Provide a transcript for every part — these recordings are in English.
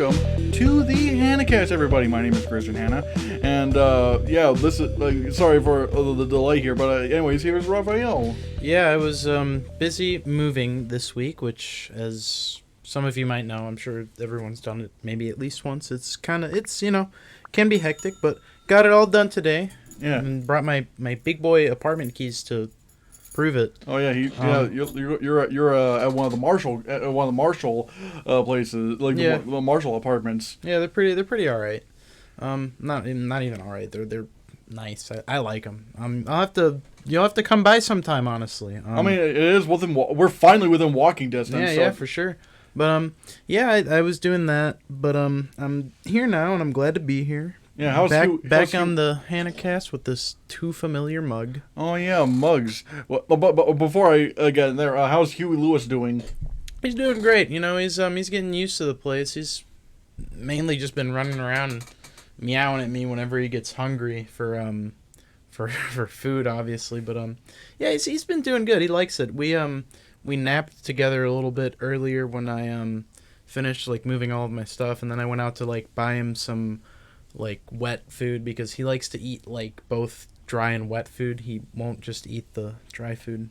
welcome to the Hannahcast, everybody. My name is Christian Hannah, and this is sorry for the delay here, but anyways, here's Raphael. Yeah, I was busy moving this week, which, as some of you might know, I'm sure everyone's done it maybe at least once. It's can be hectic, but got it all done today. Yeah, and brought my big boy apartment keys to prove it. Oh yeah, you're at one of the Marshall places, like the Marshall apartments. Yeah, they're pretty all right. Not even all right. They're nice. I like them. You'll have to come by sometime. Honestly, I mean, it is within. We're finally within walking distance. Yeah, for sure. But I was doing that. But I'm here now, and I'm glad to be here. Yeah, back on the Hannahcast with this too familiar mug. Oh yeah, mugs. Well, but before I get in there, how's Huey Lewis doing? He's doing great. He's getting used to the place. He's mainly just been running around and meowing at me whenever he gets hungry for food, obviously. But he's been doing good. He likes it. We napped together a little bit earlier when I finished moving all of my stuff, and then I went out to buy him some wet food because he likes to eat both dry and wet food. He won't just eat the dry food.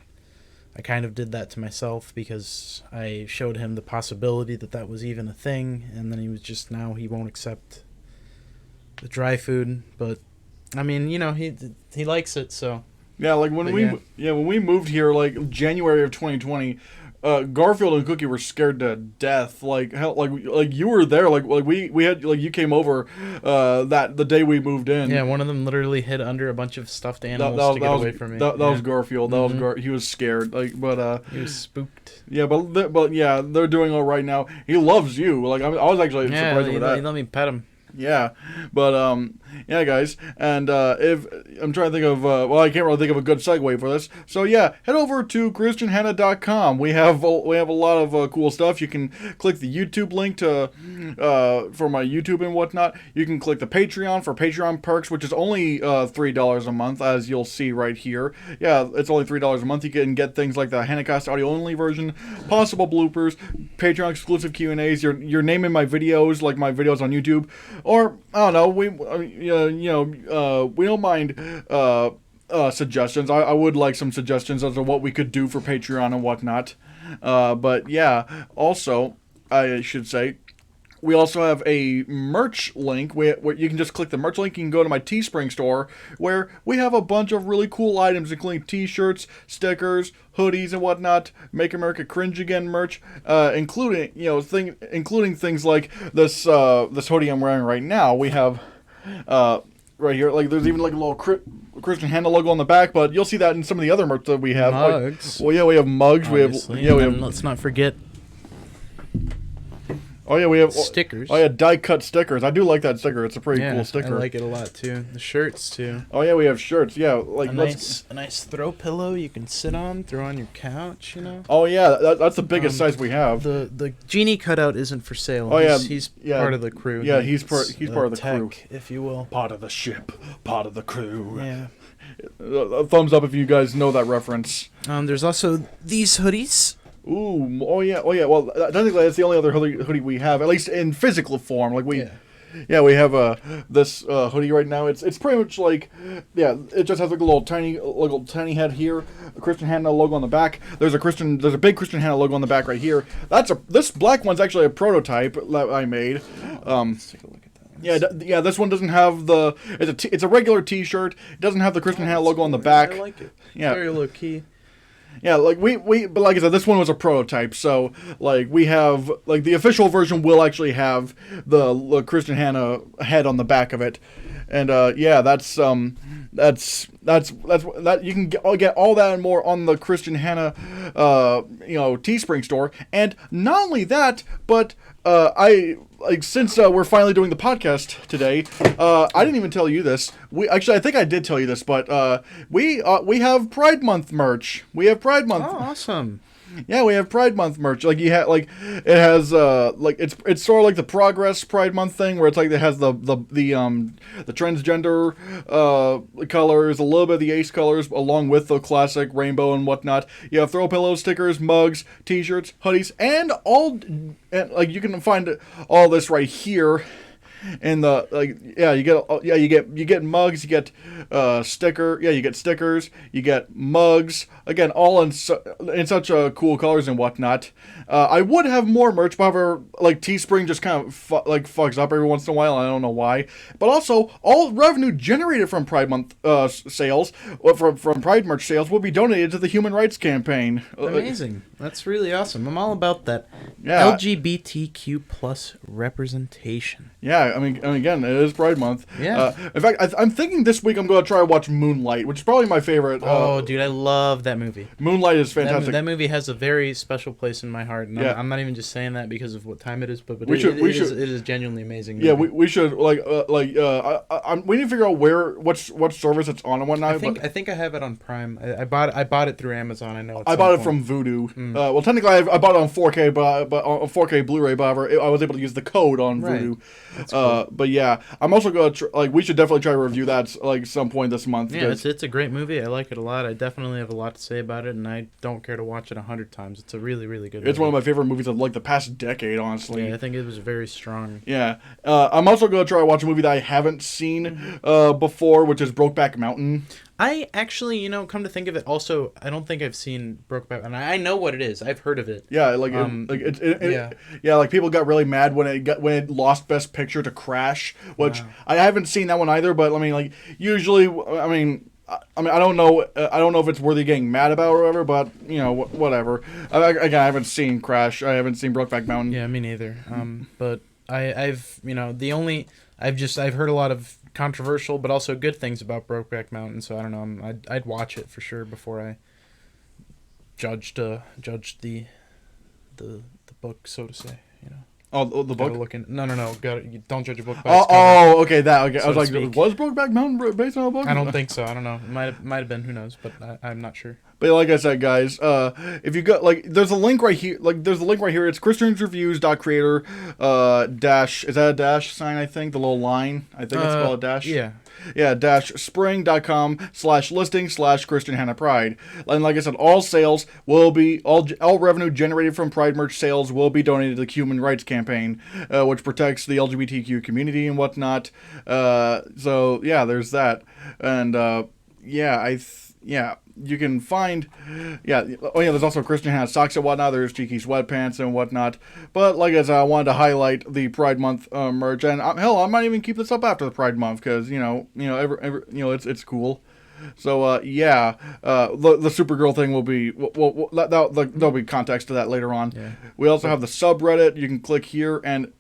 I kind of did that to myself because I showed him the possibility that was even a thing, and then he won't accept the dry food. But I mean, he likes it, so yeah. When we moved here, January of 2020. Garfield and Cookie were scared to death. You were there. We had you came over the day we moved in. Yeah, one of them literally hid under a bunch of stuffed animals to get away from me. That was Garfield. That was he was scared. He was spooked. Yeah, but they're doing all right now. He loves you. I was actually surprised with that. He let me pet him. Yeah, but yeah, guys, and if I'm trying to think of, I can't really think of a good segue for this. So yeah, head over to ChristianHannah.com. We have a lot of cool stuff. You can click the YouTube link for my YouTube and whatnot. You can click the Patreon for Patreon perks, which is only $3 a month, as you'll see right here. Yeah, it's only $3 a month. You can get things like the Hannahcast audio only version, possible bloopers, Patreon exclusive Q&As, your name in my videos, like my videos on YouTube. Or I don't know, we don't mind suggestions. I would like some suggestions as to what we could do for Patreon and whatnot. But yeah, also I should say, we also have a merch link where you can just click the merch link. You can go to my Teespring store where we have a bunch of really cool items, including T-shirts, stickers, hoodies, and whatnot. Make America Cringe Again merch, including things like this hoodie I'm wearing right now. We have right here, there's even a little Christian Hannah logo on the back, but you'll see that in some of the other merch that we have. Mugs. We have mugs. Obviously. We have. Let's not forget. Oh yeah, we have stickers. Oh yeah, die-cut stickers. I do like that sticker. It's a pretty cool sticker. I like it a lot too. The shirts too. Oh yeah, we have shirts. Yeah, a nice throw pillow you can sit on, throw on your couch. Oh yeah, that's the biggest size we have. The genie cutout isn't for sale. Oh yeah, he's part of the crew. Yeah, he's part of the tech, crew, if you will. Part of the ship, part of the crew. Yeah. A thumbs up if you guys know that reference. There's also these hoodies. Ooh, oh yeah. Well, technically that's the only other hoodie we have, at least in physical form. We have this hoodie right now. It's pretty much it just has a little tiny head here, a Christian Hannah logo on the back. There's a big Christian Hannah logo on the back right here. This black one's actually a prototype that I made. Let's take a look at that. Yeah. This one doesn't have it's a regular T-shirt. It doesn't have the Christian Hannah logo on the back. I like it. Yeah, very low key. Yeah, but like I said, this one was a prototype, so we have the official version will actually have the Christian Hannah head on the back of it, and that's you can get all that and more on the Christian Hannah Teespring store, and not only that, but since we're finally doing the podcast today, I didn't even tell you this. I think I did tell you this, but we have Pride Month merch. We have Pride Month. Oh, awesome! Yeah, we have Pride Month merch. Like you have, like it has, like it's sort of like the Progress Pride Month thing, where it's like it has the transgender colors, a little bit of the Ace colors, along with the classic rainbow and whatnot. You have throw pillows, stickers, mugs, T-shirts, hoodies, and like you can find all this right here. And you get mugs, you get you get stickers, you get mugs, again, all in such cool colors and whatnot. I would have more merch, but however, like Teespring just kind of fucks up every once in a while, and I don't know why. But also, all revenue generated from Pride Month sales, or from Pride merch sales, will be donated to the Human Rights Campaign. Amazing. That's really awesome. I'm all about that. Yeah. LGBTQ plus representation. Yeah, I mean, again, it is Pride Month. Yeah. In fact, I'm thinking this week I'm going to try to watch Moonlight, which is probably my favorite. Dude, I love that movie. Moonlight is fantastic. That movie has a very special place in my heart. And Yeah. I'm not even just saying that because of what time it is, but it is genuinely amazing. Yeah, we should we need to figure out what service it's on and whatnot. I think I have it on Prime. I bought it through Amazon. I know. I bought it from Vudu. Well, technically, I bought it on 4K, but on 4K Blu-ray. But I was able to use the code on Vudu. That's cool. But yeah, I'm also gonna we should definitely try to review that like some point this month. Yeah, it's a great movie. I like it a lot. I definitely have a lot to say about it, and I don't care to watch it 100 times. It's a really, really good movie. It's one of my favorite movies of like the past decade, honestly. Yeah, I think it was very strong. Yeah. I'm also gonna try to watch a movie that I haven't seen before, which is Brokeback Mountain. I actually, come to think of it, also, I don't think I've seen Brokeback, and I know what it is. I've heard of it. Yeah, like like people got really mad when it lost Best Picture to Crash, which I haven't seen that one either. But I mean, like usually, I mean, I don't know if it's worthy getting mad about or whatever. But whatever. Again, I haven't seen Crash. I haven't seen Brokeback Mountain. Yeah, me neither. But I've heard a lot of controversial but also good things about Brokeback Mountain, so I don't know. I'd watch it for sure before I judged the book, so to say. Oh, the book. No. Don't judge a book by its cover. Okay. Okay. So I was like, was Brokeback Mountain based on a book? I don't think so. I don't know. It might have been. Who knows? But I'm not sure. But like I said, guys, if you got there's a link right here. It's christiansreviews.creator dash. Is that a dash sign? I think the little line. I think it's called a dash. Yeah. Yeah, spring.com/listing/Christian Hannah Pride. And like I said, all sales will be, all revenue generated from Pride merch sales will be donated to the Human Rights Campaign, which protects the LGBTQ community and whatnot. So, yeah, there's that. And, you can find, there's also Christian Hannah socks and whatnot. There's cheeky sweatpants and whatnot. But like I said, I wanted to highlight the Pride Month merch, and I might even keep this up after the Pride Month because it's cool. So the Supergirl thing will be there'll be context to that later on. Yeah. We also have the subreddit. You can click here and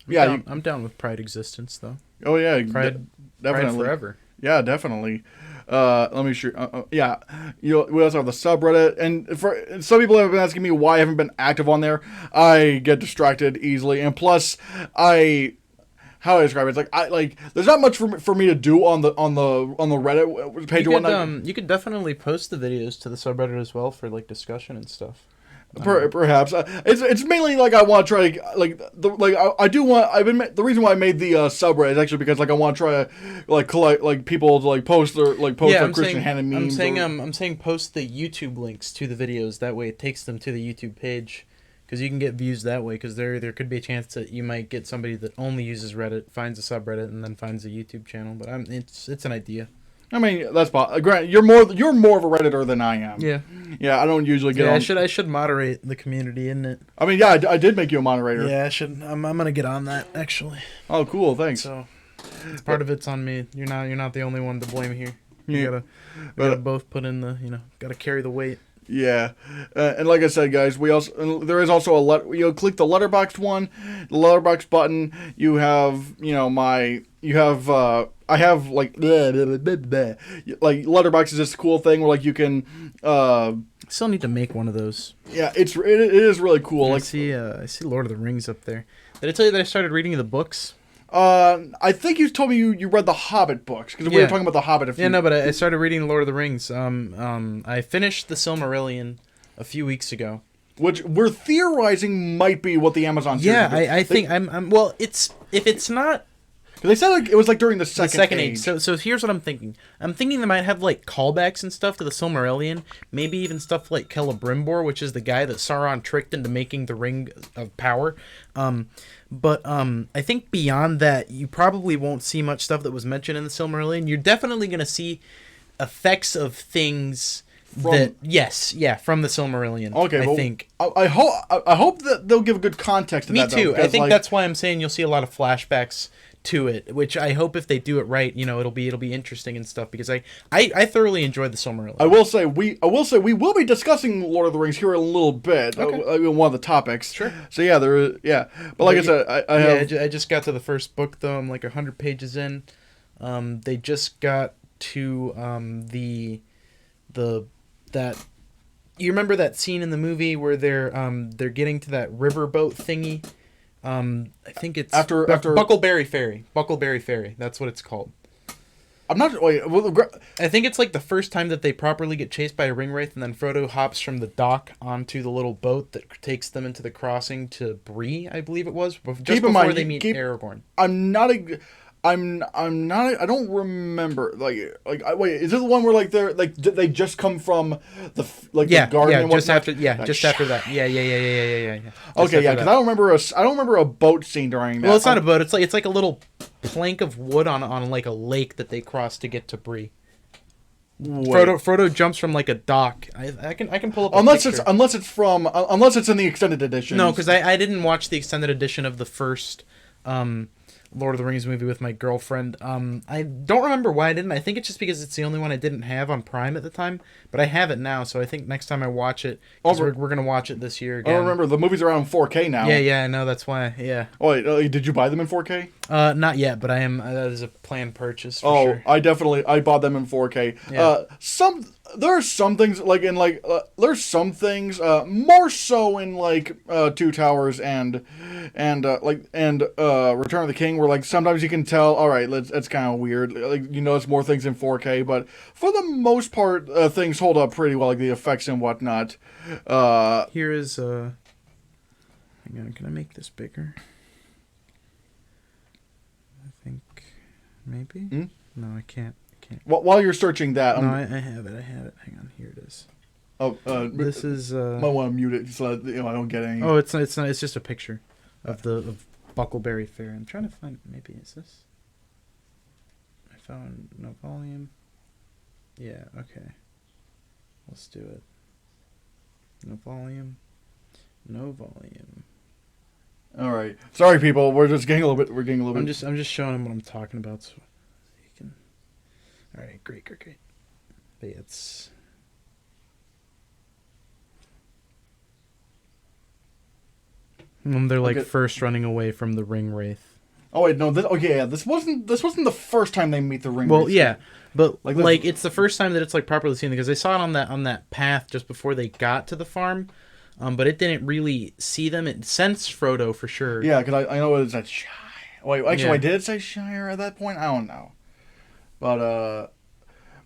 I'm down with Pride existence though. Oh yeah, Pride forever. Yeah, definitely. Let me show. We also have the subreddit, and for some people have been asking me why I haven't been active on there. I get distracted easily, and plus, how do I describe it? It's there's not much for me to do on the Reddit page. You could definitely post the videos to the subreddit as well for discussion and stuff. Perhaps it's mainly I want to try the reason why I made the subreddit is actually because I want to try to collect people to post their Christian Hannah memes. I'm saying post the YouTube links to the videos. That way it takes them to the YouTube page because you can get views that way. Because there could be a chance that you might get somebody that only uses Reddit, finds a subreddit, and then finds a YouTube channel. But it's an idea. I mean, that's granted. You're more of a Redditor than I am. Yeah. Yeah, I don't usually get on. I should moderate the community, isn't it? I mean, yeah, I did make you a moderator. Yeah, I should. I'm gonna get on that actually. Oh, cool. Thanks. So, part of it's on me. You're not the only one to blame here. We gotta both put in gotta carry the weight. Yeah, and like I said, guys, there is also a click the letterboxd one, the letterbox button. You have I have letterbox is this cool thing where you can still need to make one of those. Yeah, it is really cool. I see Lord of the Rings up there. Did I tell you that I started reading the books? I think you told me you read the Hobbit books because we were talking about the Hobbit. But I started reading Lord of the Rings. I finished the Silmarillion a few weeks ago. which we're theorizing might be what the Amazon series. Yeah, I think I'm. Well, if it's not. They said like it was like during the second age. So here's what I'm thinking. I'm thinking they might have like callbacks and stuff to the Silmarillion. Maybe even stuff like Celebrimbor, which is the guy that Sauron tricked into making the Ring of Power. But I think beyond that, you probably won't see much stuff that was mentioned in the Silmarillion. You're definitely going to see effects of things from the Silmarillion. Okay, I think. I hope that they'll give a good context to that. Me too. Though, I think that's why I'm saying you'll see a lot of flashbacks to it, which I hope if they do it right, it'll be interesting and stuff, because I thoroughly enjoyed the Silmarillion. I will say we will be discussing Lord of the Rings here in a little bit. Okay. One of the topics. Sure. So yeah, but like I said, I just got to the first book though. I'm like 100 pages in. They just got to that. You remember that scene in the movie where they're getting to that riverboat thingy? I think it's after Buckleberry Ferry. Buckleberry Ferry. That's what it's called. I'm not. Wait. I think it's like the first time that they properly get chased by a ringwraith, and then Frodo hops from the dock onto the little boat that takes them into the crossing to Bree, I believe it was, just before they meet Aragorn. I'm not. I don't remember. Wait. Is it the one where like they just come from the garden? Yeah, just after that. Yeah. Okay, yeah, because I don't remember a boat scene during that. Well, it's not a boat. It's like a little plank of wood on like a lake that they cross to get to Bree. Frodo jumps from like a dock. I can pull up. Unless it's in the extended edition. No, because I didn't watch the extended edition of the first. Lord of the Rings movie with my girlfriend. I don't remember why I didn't. I think it's just because it's the only one I didn't have on Prime at the time, but I have it now, so I think next time I watch it, we're going to watch it this year again. I remember the movie's around 4K now. Yeah, I know, that's why, yeah. Oh, wait, did you buy them in 4K? Not yet, but I am, that is a planned purchase for sure. I bought them in 4K. Yeah. There are some things there's some things more so in Two Towers and Return of the King, where like sometimes you can tell, all right, it's kind of weird, it's more things in 4K, but for the most part things hold up pretty well, like the effects and whatnot. Here is hang on, can I make this bigger? I think maybe. No, I can't. While you're searching that, I have it. Hang on, here it is. This is. Might want to mute it so that I don't get any. Oh, it's not. It's just a picture of Buckleberry Fair. I'm trying to find. Maybe is this? I found no volume. Yeah. Okay. Let's do it. No volume. All right. Sorry, people. We're just getting a little bit. I'm just showing him what I'm talking about. So you can. All right. Great. But yeah, it's. They're first running away from the ring wraith. Oh wait, no. This wasn't the first time they meet the ring. Well, yeah, but it's the first time that it's properly seen, because they saw it on that path just before they got to the farm, but it didn't really see them. It sensed Frodo for sure. Yeah, because I know it said Shire. Wait, actually, did it say Shire at that point? I don't know, but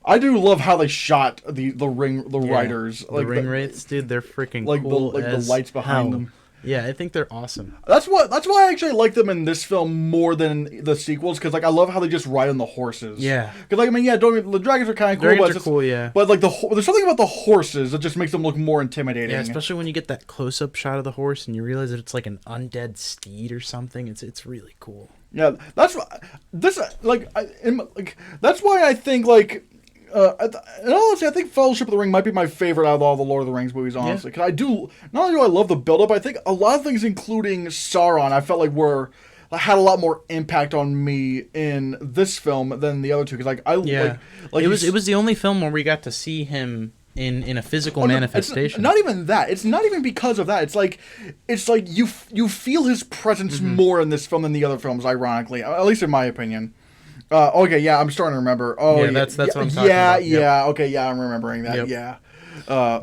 I do love how they shot the riders, the ring wraiths, dude. They're freaking cool. The lights behind them. Yeah, I think they're awesome. That's why I actually like them in this film more than the sequels, because I love how they just ride on the horses. Yeah. Because the dragons are kind of cool. Dragons are cool, yeah. But there's something about the horses that just makes them look more intimidating. Yeah, especially when you get that close-up shot of the horse and you realize that it's like an undead steed or something. It's really cool. Yeah, that's why I think and honestly, I think Fellowship of the Ring might be my favorite out of all the Lord of the Rings movies, honestly. Because not only do I love the build-up, I think a lot of things, including Sauron, I felt had a lot more impact on me in this film than the other two. Because it was the only film where we got to see him in a physical manifestation. Not even that. It's not even because of that. It's like you feel his presence more in this film than the other films, ironically, at least in my opinion. Okay, yeah, I'm starting to remember. Oh, yeah, that's what I'm talking about. Yeah, okay, yeah, I'm remembering that. Yep. Yeah,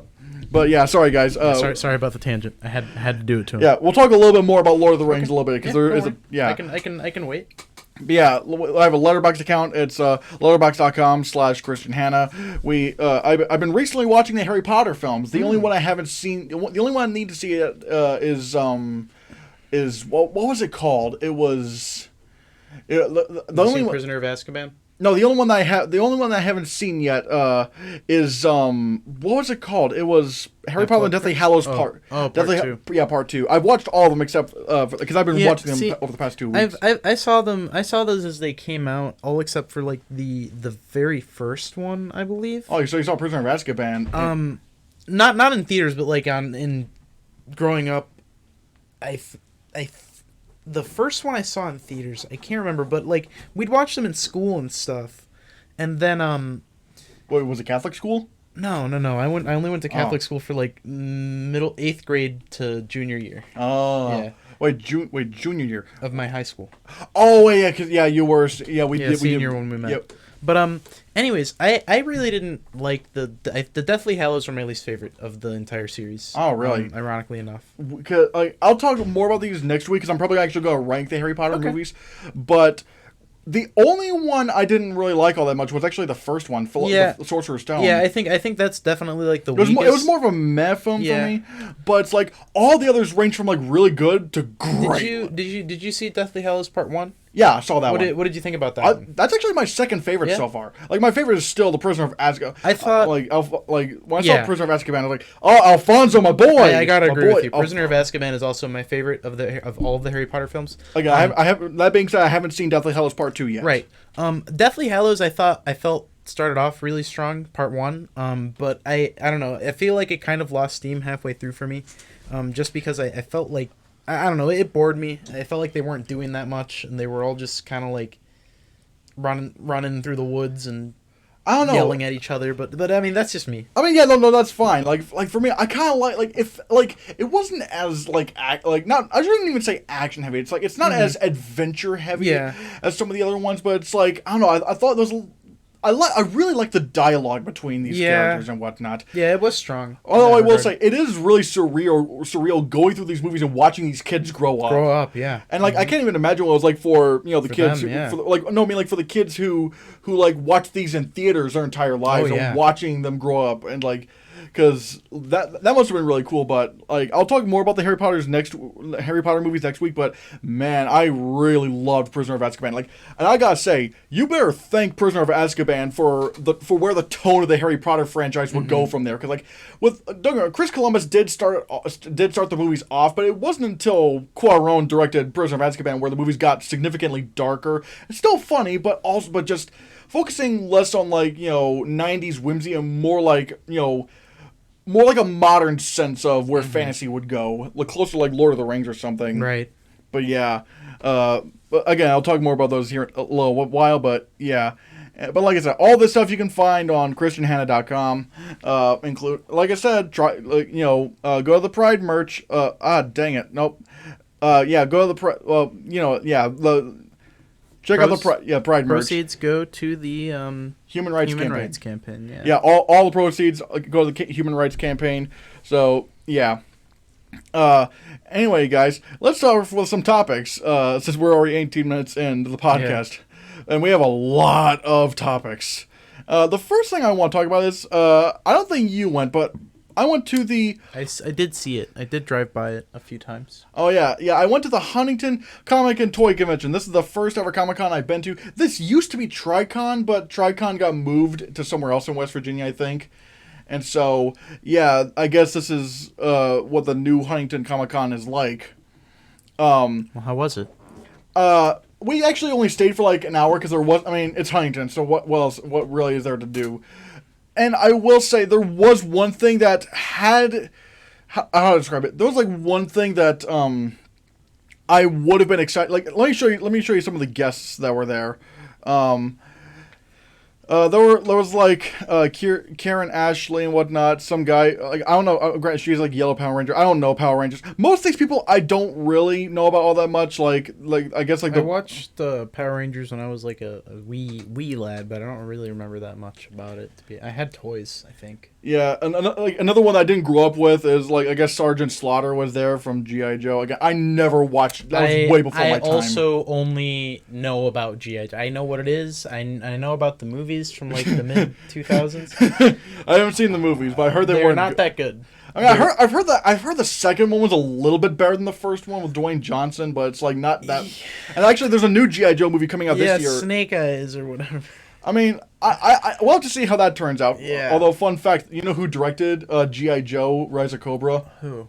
but yeah, sorry guys. Sorry about the tangent. I had to do it to him. Yeah, we'll talk a little bit more about Lord of the Rings a little bit, because I can wait. But yeah, I have a Letterboxd account. It's letterboxd.com/Christian Hannah. I've been recently watching the Harry Potter films. The only one I haven't seen, the only one I need to see is what was it called? It was the only one, Prisoner of Azkaban. No, the only one that I haven't seen yet is what was it called? It was Harry Potter and Deathly Hallows Part. Part 2. Yeah, Part 2. I've watched all of them except because I've been watching them over the past 2 weeks. I saw them. I saw those as they came out, all except for like the very first one, I believe. Oh, so you saw Prisoner of Azkaban? Not in theaters, but like in growing up, the first one I saw in theaters, I can't remember, but like we'd watch them in school and stuff, and then Wait, was it Catholic school? No. I only went to Catholic school for like 8th grade to junior year. Oh, yeah. Wait, junior year of my high school. Oh, wait, yeah, 'cause you were, senior when we met. Yep. But anyways, I really didn't like the Deathly Hallows were my least favorite of the entire series. Oh, really? Ironically enough. Because I'll talk more about these next week because I'm probably actually going to rank the Harry Potter movies. But the only one I didn't really like all that much was actually the first one, the Sorcerer's Stone. Yeah, I think that's definitely like the weakest. It was more of a meh film for me. But it's like all the others range from like really good to great. Did you see Deathly Hallows Part 1? Yeah, I saw that one. What did you think about that one? That's actually my second favorite so far. Like, my favorite is still The Prisoner of Azkaban. I thought... when I saw Prisoner of Azkaban, I was like, oh, Alfonso, my boy! I gotta agree with you. Prisoner of Azkaban is also my favorite of all of the Harry Potter films. Like, I have. That being said, I haven't seen Deathly Hallows Part 2 yet. Right. Deathly Hallows, I felt started off really strong, Part 1. But I don't know. I feel like it kind of lost steam halfway through for me. Just because I felt like... I don't know, it bored me. I felt like they weren't doing that much, and they were all just kind of like running through the woods and I don't know, yelling at each other. But I mean, that's just me. I mean, yeah, no, that's fine. Like for me, I kind of like if like it wasn't as like not. I shouldn't even say action heavy. It's like it's not as adventure heavy as some of the other ones, but it's like I don't know. I thought those. I really like the dialogue between these characters and whatnot. Yeah, it was strong. Although I will say, it is really surreal going through these movies and watching these kids grow up. Yeah. And like I can't even imagine what it was like for the kids. Them, for the kids who like watch these in theaters their entire lives and watching them grow up and like. Because that must have been really cool, but like I'll talk more about the Harry Potter movies next week. But man, I really loved Prisoner of Azkaban. Like, and I gotta say, you better thank Prisoner of Azkaban for where the tone of the Harry Potter franchise would go from there. Because like Chris Columbus did start the movies off, but it wasn't until Cuarón directed Prisoner of Azkaban where the movies got significantly darker. It's still funny, but just focusing less on like 90s whimsy and more like a modern sense of where fantasy would go, like closer to like Lord of the Rings or something. Right. But yeah, but again, I'll talk more about those here in a little while. But yeah, but like I said, all this stuff you can find on ChristianHannah.com. Include, like I said, go to the Pride merch. Dang it, nope. Go to the check out the Pride merch. Proceeds go to the Human Rights Campaign. Yeah. Yeah, all the proceeds go to the Human Rights Campaign. So yeah. Anyway, guys, let's start with some topics. Since we're already 18 minutes into the podcast, and we have a lot of topics. The first thing I want to talk about is I don't think you went, but I went to the... I did see it. I did drive by it a few times. Oh, yeah. Yeah, I went to the Huntington Comic and Toy Convention. This is the first ever Comic-Con I've been to. This used to be Tri-Con, but Tri-Con got moved to somewhere else in West Virginia, I think. And so, yeah, I guess this is what the new Huntington Comic-Con is like. Well, how was it? We actually only stayed for like an hour because it's Huntington, so what really is there to do? And I will say there was one thing that had... How to describe it? There was like one thing that I would have been excited... Like, let me show you some of the guests that were there. There was like Karen Ashley and whatnot. Some guy, like, I don't know. She's like Yellow Power Ranger. I don't know Power Rangers. Most of these people I don't really know about all that much. Like I guess like I watched the Power Rangers when I was like a wee lad, but I don't really remember that much about it. I had toys, I think. Yeah, and like another one I didn't grow up with is like I guess Sergeant Slaughter was there from G.I. Joe. Again, I never watched. That was way before my time. I also only know about G.I. Joe. I know what it is. I know about the movies from like the mid 2000s. I haven't seen the movies, but I heard they were weren't not that good. I mean, I've heard the second one was a little bit better than the first one with Dwayne Johnson, but it's like not that. And actually, there's a new G.I. Joe movie coming out this year. Snake Eyes or whatever. I mean, we'll have to see how that turns out. Yeah. Although, fun fact, you know who directed G.I. Joe: Rise of Cobra? Who?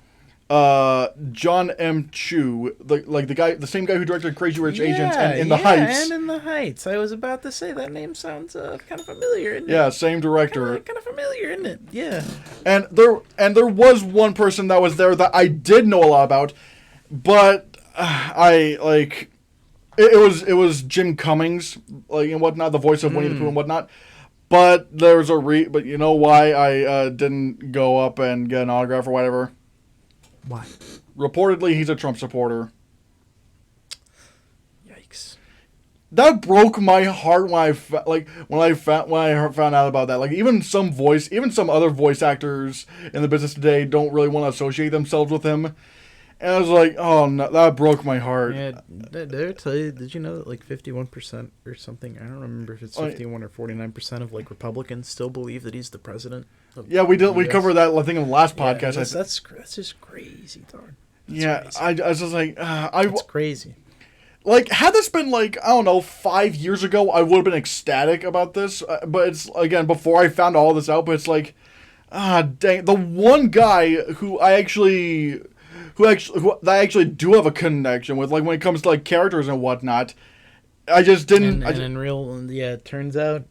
John M. Chu, the same guy who directed Crazy Rich Asians and In the Heights. And In the Heights. I was about to say that name sounds kind of familiar. Isn't Yeah, same director. Kind of familiar, isn't it? Yeah. And there was one person that was there that I did know a lot about, but I like. It was Jim Cummings, like and whatnot, the voice of Winnie the Pooh and whatnot. But there's but you know why I didn't go up and get an autograph or whatever? Why? Reportedly, he's a Trump supporter. Yikes! That broke my heart when I found out about that. Like even some other voice actors in the business today don't really want to associate themselves with him. And I was like, oh no, that broke my heart. Yeah, did I tell you? Did you know that like 51% or something? I don't remember if it's 51 or 49% of like Republicans still believe that he's the president. Yeah, we did. We covered that I think in the last podcast. That's just crazy, dog. Crazy. I was just like, It's crazy. Like, had this been like, I don't know, 5 years ago, I would have been ecstatic about this. But it's, again, before I found all this out, but it's like, dang, the one guy who I actually do have a connection with, like when it comes to like characters and whatnot, I just didn't. It turns out,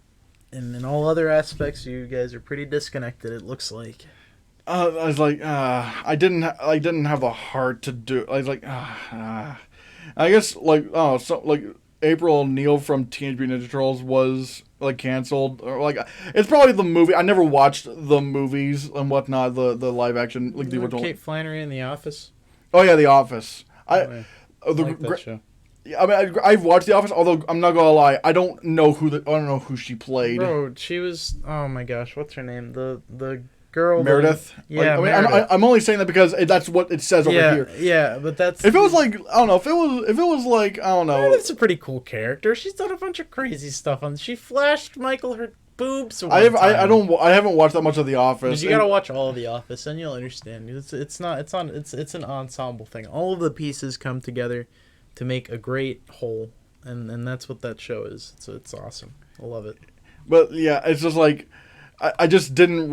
in all other aspects, you guys are pretty disconnected. It looks like. I was like, I didn't have the heart to do. I was like, I guess like April O'Neil from Teenage Mutant Ninja Turtles was like canceled, or like it's probably the movie. I never watched the movies and whatnot, the live action like the original. Kate Flannery in The Office. Oh yeah, The Office. I like that show. I mean, I've watched The Office, although I'm not gonna lie, I don't know who she played. Bro, she was. Oh my gosh, what's her name? The girl. Meredith. Yeah, like, Meredith. I'm only saying that because that's what it says over here. Yeah, but that's. If it was like I don't know, if it was like I don't know. Meredith's a pretty cool character. She's done a bunch of crazy stuff she flashed Michael her boobs. I haven't watched that much of The Office. You gotta watch all of The Office, and you'll understand. It's an ensemble thing. All of the pieces come together to make a great whole, and that's what that show is. So it's awesome. I love it. But yeah, it's just like I just don't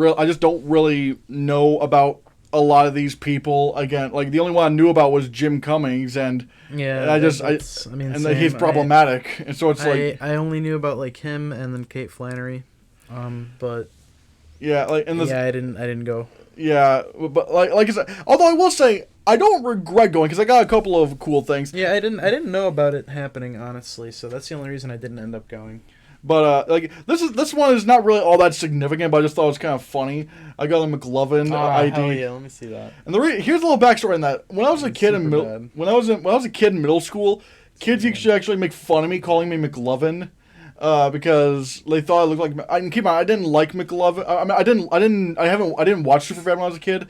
really know about a lot of these people. Again, like the only one I knew about was Jim Cummings, and he's problematic, and so it's I only knew about like him and then Kate Flannery, but yeah, like and I didn't go. Yeah, but like I said, although I will say I don't regret going because I got a couple of cool things. Yeah, I didn't know about it happening honestly, so that's the only reason I didn't end up going. But like this one is not really all that significant, but I just thought it was kind of funny. I got a McLovin ID. Hell yeah, let me see that. And here's a little backstory on that. When I was a kid in middle school, kids used to actually make fun of me calling me McLovin. Because they thought I looked like. I didn't like McLovin. I mean, I didn't watch Superbad when I was a kid,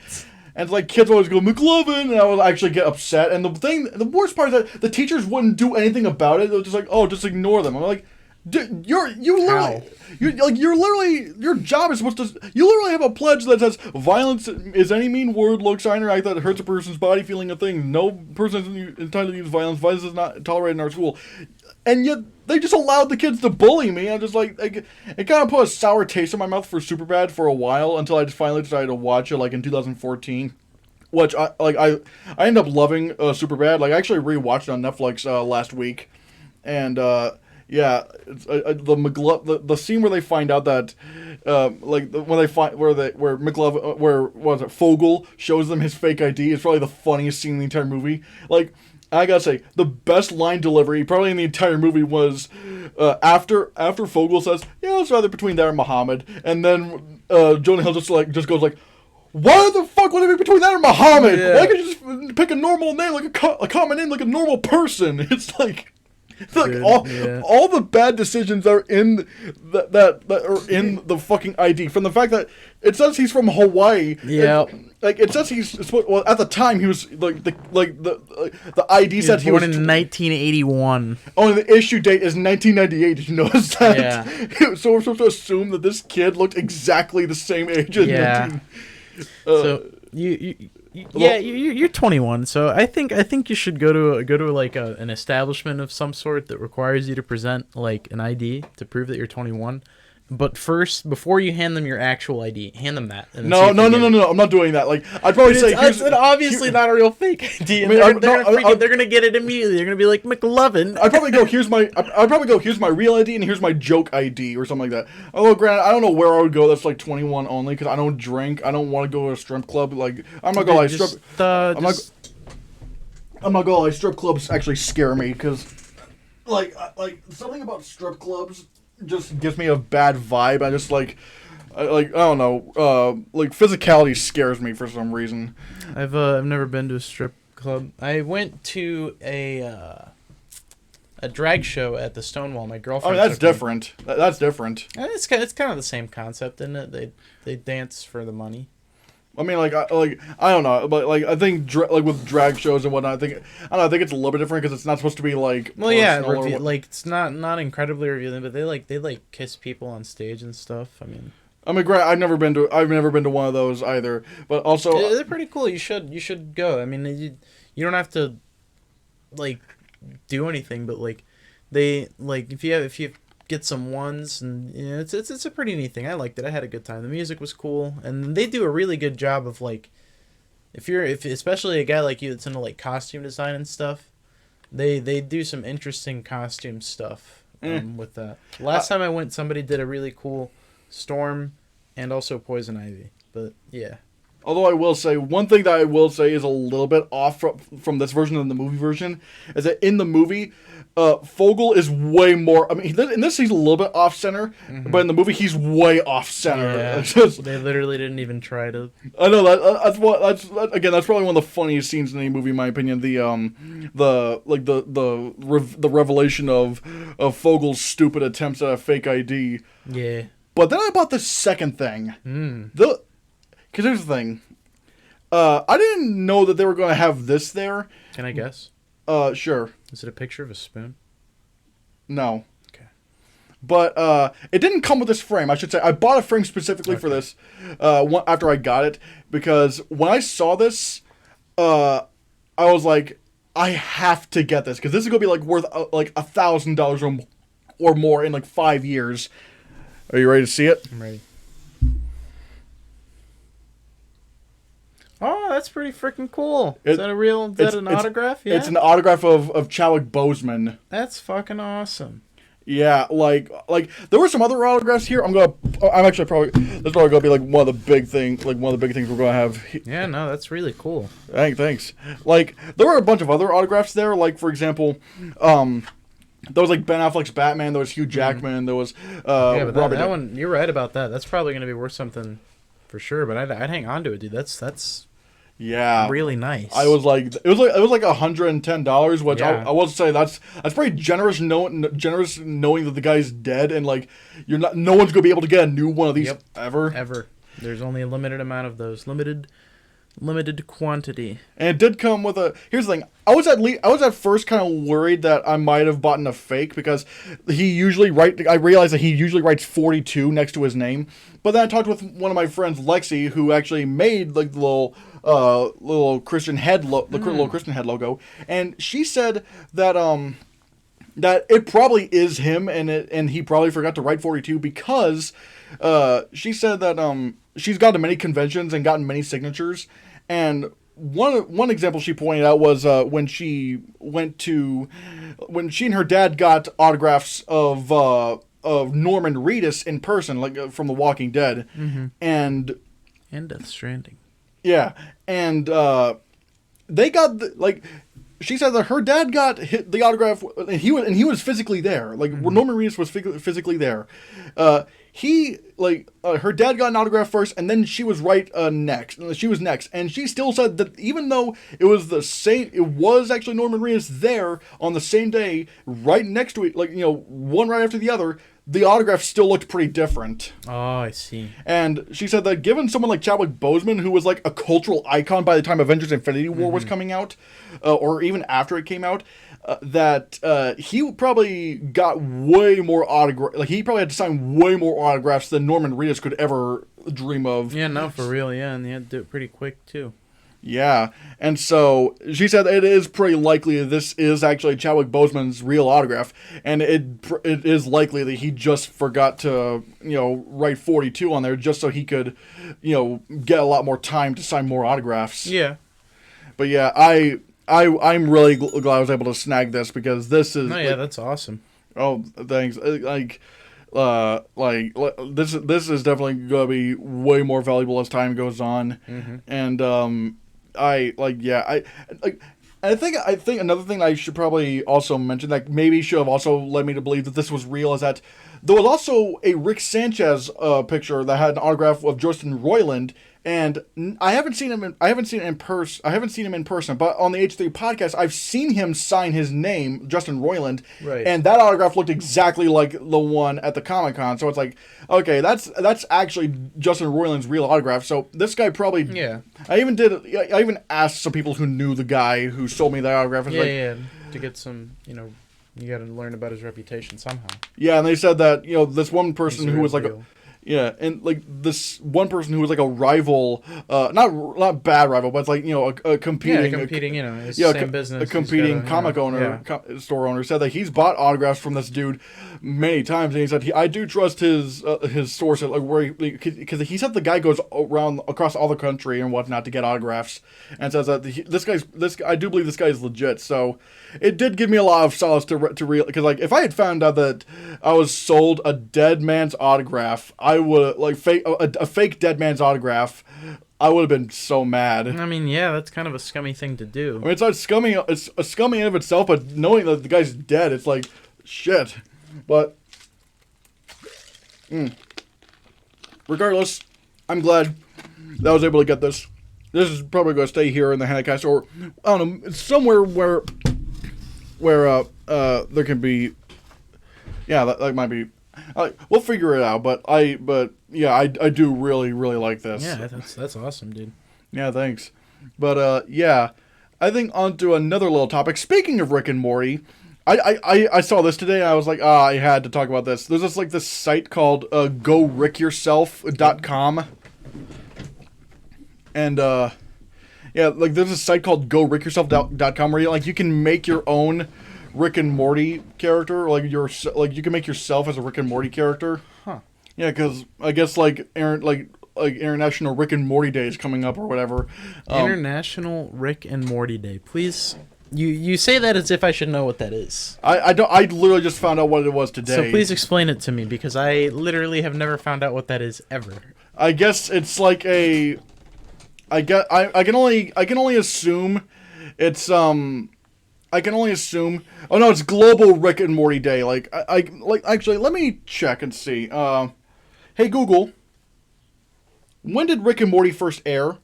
and like kids always go McLovin, and I would actually get upset. And the worst part is that the teachers wouldn't do anything about it. They were just like, oh, just ignore them. I'm like, dude, your job is supposed to. You literally have a pledge that says violence is any mean word, look, sign, or act that hurts a person's body, feeling, a thing. No person is entitled to use violence. Violence is not tolerated in our school, and yet they just allowed the kids to bully me. I'm just like it kind of put a sour taste in my mouth for Superbad for a while until I just finally decided to watch it like in 2014, which I ended up loving Superbad. Like I actually rewatched it on Netflix last week, and yeah, the scene where they find out that Fogel shows them his fake ID is probably the funniest scene in the entire movie. Like, I gotta say, the best line delivery probably in the entire movie was after Fogel says, "Yeah, it's rather between that and Muhammad," and then Jonah Hill just goes like, "Why the fuck would it be between that and Muhammad? Yeah. Why can't you just pick a normal name, like a common name, like a normal person?" It's like, Like Dude, all the bad decisions are in that are in the fucking ID. From the fact that it says he's from Hawaii. Yeah. Like it says well at the time he was the ID said he was born in 1981. Oh, and the issue date is 1998. Did you notice that? Yeah. So we're supposed to assume that this kid looked exactly the same age as So you're 21. So I think you should go to like an establishment of some sort that requires you to present like an ID to prove that you're 21. But first, before you hand them your actual ID, hand them that. No, I'm not doing that. Like, I'd probably say... It's obviously not a real fake ID. And they're going to get it immediately. They're going to be like, McLovin. I'd probably go, here's my real ID and here's my joke ID or something like that. Although, granted, I don't know where I would go that's like 21 only because I don't drink. I don't want to go to a strip club. Like, I'm not going to I'm not going to lie, strip clubs actually scare me because, like something about strip clubs just gives me a bad vibe. I just I don't know. Like physicality scares me for some reason. I've never been to a strip club. I went to a drag show at the Stonewall. My girlfriend. Oh, that's different. That's different. It's kind of the same concept, isn't it? They dance for the money. I mean, I don't know, but I think with drag shows and whatnot, I think it's a little bit different because it's not supposed to be like. Well, yeah, it's not incredibly revealing, but they kiss people on stage and stuff. I mean, I've never been to one of those either, but also they're pretty cool. You should go. I mean, you don't have to do anything, but if you get some ones, and it's a pretty neat thing. I liked it. I had a good time. The music was cool, and they do a really good job of if especially a guy like you that's into costume design and stuff, they do some interesting costume stuff with that. Last time I went, somebody did a really cool Storm and also Poison Ivy. But yeah. Although I will say, one thing that I will say is a little bit off from this version than the movie version, is that in the movie, Fogel is way more... I mean, in this he's a little bit off-center, but in the movie he's way off-center. Yeah, they literally didn't even try to... I know, that's probably one of the funniest scenes in any movie, in my opinion. The revelation of Fogel's stupid attempts at a fake ID. Yeah. But then I bought the second thing. Because here's the thing. I didn't know that they were going to have this there. Can I guess? Sure. Is it a picture of a spoon? No. Okay. But it didn't come with this frame. I should say I bought a frame specifically for this after I got it, because when I saw this, I was like, I have to get this because this is gonna be worth $1,000 or more in 5 years. Are you ready to see it? I'm ready. Oh, that's pretty freaking cool. Is that an autograph? Yeah. It's an autograph of Chadwick Boseman. That's fucking awesome. Yeah, there were some other autographs here. That's probably gonna be one of the big things we're gonna have. Yeah, no, that's really cool. Thanks. There were a bunch of other autographs there. For example, there was Ben Affleck's Batman. There was Hugh Jackman. There was but that one. You're right about that. That's probably gonna be worth something for sure. But I'd hang on to it, dude. That's. Yeah, really nice. It was $110, which I will say that's pretty generous. Generous knowing that the guy's dead and no one's gonna be able to get a new one of these ever. There's only a limited amount of those, limited quantity. And it did come with a. Here's the thing. I was at first kind of worried that I might have bought a fake because I realized that he usually writes 42 next to his name. But then I talked with one of my friends, Lexi, who actually made the little Christian head little Christian head logo, and she said that that it probably is him, and he probably forgot to write 42 because she said that she's gone to many conventions and gotten many signatures, and one example she pointed out was when she and her dad got autographs of Norman Reedus in person, from The Walking Dead, and Death Stranding. Yeah, and they got she said that her dad got the autograph, and he was physically there. Like Norman Reedus was physically there. Her dad got an autograph first, and then she was next. She was next, and she still said that even though it was actually Norman Reedus there on the same day, right next to it, one right after the other. The autograph still looked pretty different. Oh, I see. And she said that given someone like Chadwick Boseman, who was like a cultural icon by the time Avengers Infinity War was coming out, or even after it came out, that he probably got way more autographs. Like, he probably had to sign way more autographs than Norman Reedus could ever dream of. Yeah, no, for real, yeah. And he had to do it pretty quick, too. Yeah, and so she said it is pretty likely this is actually Chadwick Boseman's real autograph, and it is likely that he just forgot to, write 42 on there just so he could, get a lot more time to sign more autographs. Yeah. But yeah, I'm really glad I was able to snag this because this is... Oh, yeah, that's awesome. Oh, thanks. This is definitely going to be way more valuable as time goes on, and I think another thing I should probably also mention that maybe should have also led me to believe that this was real is that there was also a Rick Sanchez picture that had an autograph of Justin Roiland, and I haven't seen him in person, but on the H3 podcast I've seen him sign his name, Justin Roiland, right. And that autograph looked exactly like the one at the Comic-Con. So it's like, okay, that's actually Justin Roiland's real autograph. So this guy probably... Yeah. I even asked some people who knew the guy who sold me that autograph. Yeah, to get some, you got to learn about his reputation somehow. Yeah, and they said that, this one person who was like... Real. Yeah, and like this one person who was like a rival, not bad rival, but it's like a competing, same business, a competing comic store owner said that he's bought autographs from this dude many times, and he said I do trust his source, like where because he said the guy goes around across all the country and whatnot to get autographs, and says that I do believe this guy is legit. So it did give me a lot of solace to real because like if I had found out that I was sold a dead man's autograph, I would a fake dead man's autograph. I would have been so mad. I mean, yeah, that's kind of a scummy thing to do. I mean, it's not scummy. It's a scummy in of itself, but knowing that the guy's dead, it's like shit. But regardless, I'm glad that I was able to get this. This is probably going to stay here in the Hannahcast, or I don't know, somewhere where there can be. Yeah, that might be. We'll figure it out, but I do really like this. Yeah, that's awesome, dude. Yeah, thanks. But yeah, I think onto another little topic. Speaking of Rick and Morty, I saw this today and I was like, I had to talk about this. There's this site called GoRickYourself.com, and yeah, like there's a site called GoRickYourself.com where you can make your own Rick and Morty character, you can make yourself as a Rick and Morty character. Huh. Yeah, because I guess International Rick and Morty Day is coming up or whatever. International Rick and Morty Day. Please, you say that as if I should know what that is. I don't. I literally just found out what it was today. So please explain it to me because I literally have never found out what that is ever. I guess it's like a. I can only assume it's I can only assume. Oh no, it's Global Rick and Morty Day. Actually, let me check and see. Hey Google, when did Rick and Morty first air?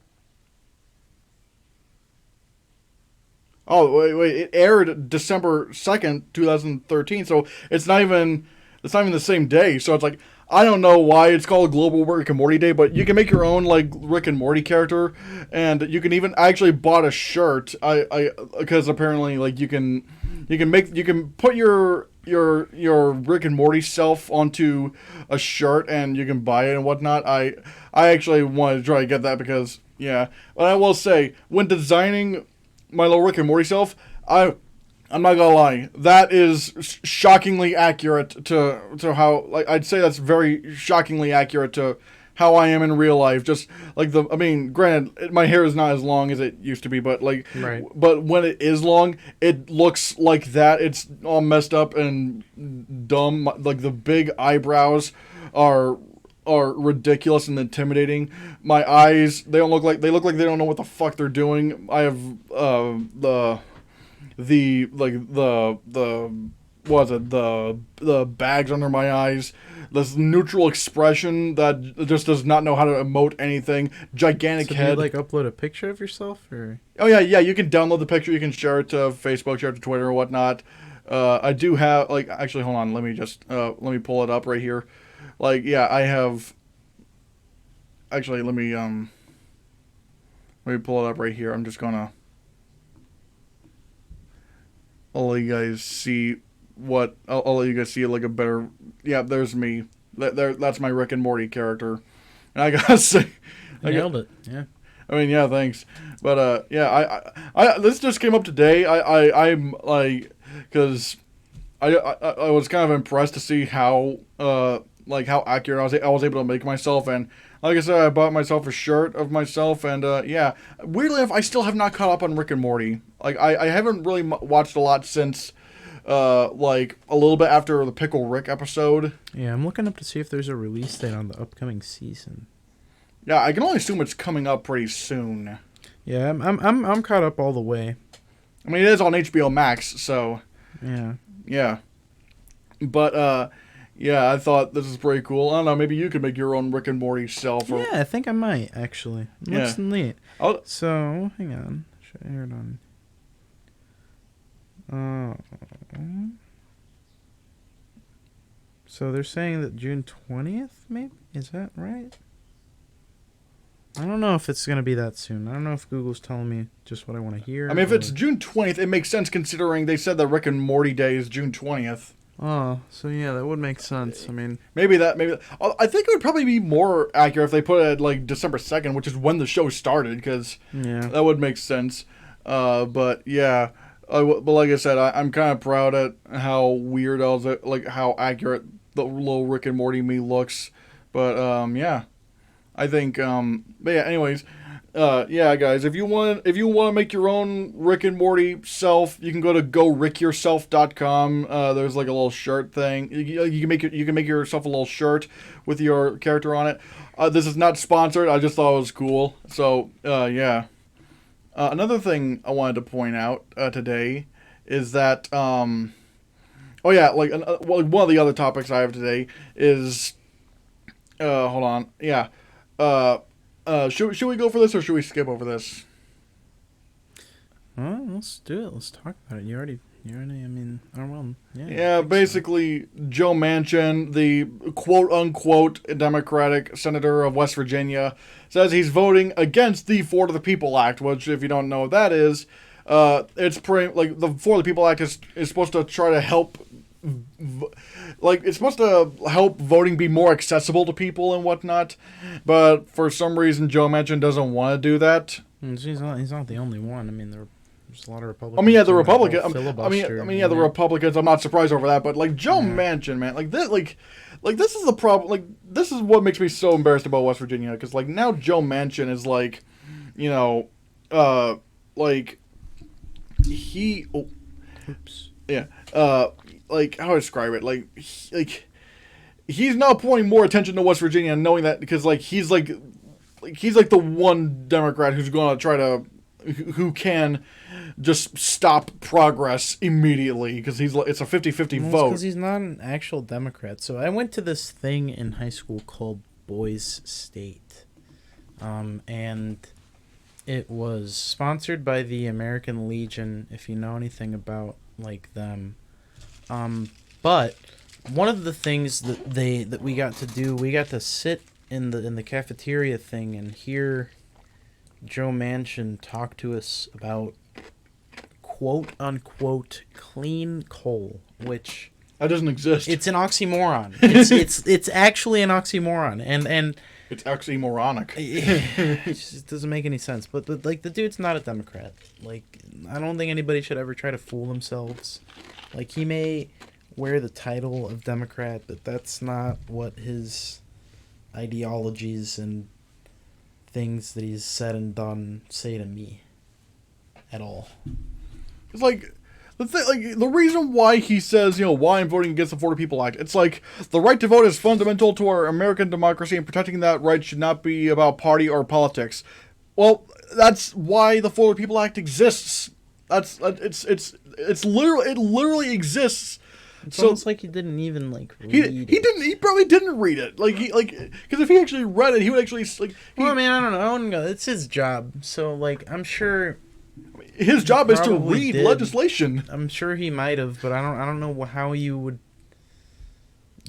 Oh wait, it aired December 2nd, 2013. So it's not even the same day. So it's like I don't know why it's called Global Rick and Morty Day, but you can make your own Rick and Morty character, and you can even actually bought a shirt. Because apparently you can put your Rick and Morty self onto a shirt and you can buy it and whatnot. I actually wanted to try to get that because yeah. But I will say when designing my little Rick and Morty self, I'm not gonna lie, that is shockingly accurate to how, I'd say that's very shockingly accurate to how I am in real life. Just granted, my hair is not as long as it used to be, but right. But when it is long, it looks like that. It's all messed up and dumb. Like the big eyebrows are ridiculous and intimidating. My eyes, they look like they don't know what the fuck they're doing. I have what was it, the bags under my eyes, this neutral expression that just does not know how to emote anything, gigantic So head. do you, upload a picture of yourself, or? Oh yeah, you can download the picture, you can share it to Facebook, share it to Twitter or whatnot. I do have, actually, hold on, let me pull it up right here. I have, actually, let me pull it up right here. I'm just gonna, I'll let you guys see I'll let you guys see a better, yeah, there's me. That's my Rick and Morty character. And I gotta say, Nailed it, yeah. I mean, yeah, thanks. But, yeah, I this just came up today. I'm, because I was kind of impressed to see how, how accurate I was able to make myself. And, like I said, I bought myself a shirt of myself. And, yeah, weirdly enough, I still have not caught up on Rick and Morty. I haven't really watched a lot since, a little bit after the Pickle Rick episode. Yeah, I'm looking up to see if there's a release date on the upcoming season. Yeah, I can only assume it's coming up pretty soon. Yeah, I'm caught up all the way. I mean, it is on HBO Max, so Yeah. yeah. But yeah, I thought this is pretty cool. I don't know, maybe you could make your own Rick and Morty self. Or... Yeah, I think I might actually. It looks neat. So hang on, should I hear it on? So they're saying that June 20th, maybe? Is that right? I don't know if it's going to be that soon. I don't know if Google's telling me just what I want to hear. I mean, if it's June 20th, it makes sense considering they said that Rick and Morty Day is June 20th. Oh, so yeah, that would make sense. I mean... Maybe I think it would probably be more accurate if they put it at, December 2nd, which is when the show started, because that would make sense. But, yeah. But like I said, I'm kind of proud at how weird I was, how accurate the little Rick and Morty me looks. But, yeah. I think, but yeah, anyways, yeah, guys, if you want to make your own Rick and Morty self, you can go to gorickyourself.com. There's a little shirt thing. You can make yourself a little shirt with your character on it. This is not sponsored. I just thought it was cool. So, yeah. Another thing I wanted to point out today is that, oh yeah, one of the other topics I have today is, hold on, yeah. Should we go for this or should we skip over this? Well, let's do it. Let's talk about it. You already. I mean, well, yeah. Yeah, basically, Joe Manchin, the quote-unquote Democratic senator of West Virginia, says he's voting against the For the People Act, which, if you don't know what that is, it's pretty, the For the People Act is supposed to try to help, it's supposed to help voting be more accessible to people and whatnot, but for some reason, Joe Manchin doesn't want to do that. He's not the only one. I mean, there's a lot of Republicans. I mean, yeah, the Republicans. The Republicans. I'm not surprised over that, but Joe Manchin, man, this is the problem. This is what makes me so embarrassed about West Virginia, because now Joe Manchin is he. Oh, oops. Yeah. How do I describe it? He's now pointing more attention to West Virginia, knowing that because he's the one Democrat who's going to try to who can just stop progress immediately because it's a 50-50 vote. Because he's not an actual Democrat. So I went to this thing in high school called Boys State, and it was sponsored by the American Legion. If you know anything about them, but one of the things that we got to do, we got to sit in the cafeteria thing and hear Joe Manchin talk to us about quote unquote clean coal, which that doesn't exist. It's an oxymoron. It's actually an oxymoron, and it's oxymoronic. It just doesn't make any sense. But the dude's not a Democrat. I don't think anybody should ever try to fool themselves. He may wear the title of Democrat, but that's not what his ideologies and things that he's said and done say to me at all. It's the reason why he says, why I'm voting against the For the People Act, it's the right to vote is fundamental to our American democracy, and protecting that right should not be about party or politics. Well, that's why the For the People Act exists. It's literally it literally exists. It's So almost like he didn't even like read it. he probably didn't read it because if he actually read it he would actually Well, I mean, I don't know. I wouldn't go. It's his job, so like I'm sure his job is to probably read did. legislation. I'm sure he might have, but I don't know how you would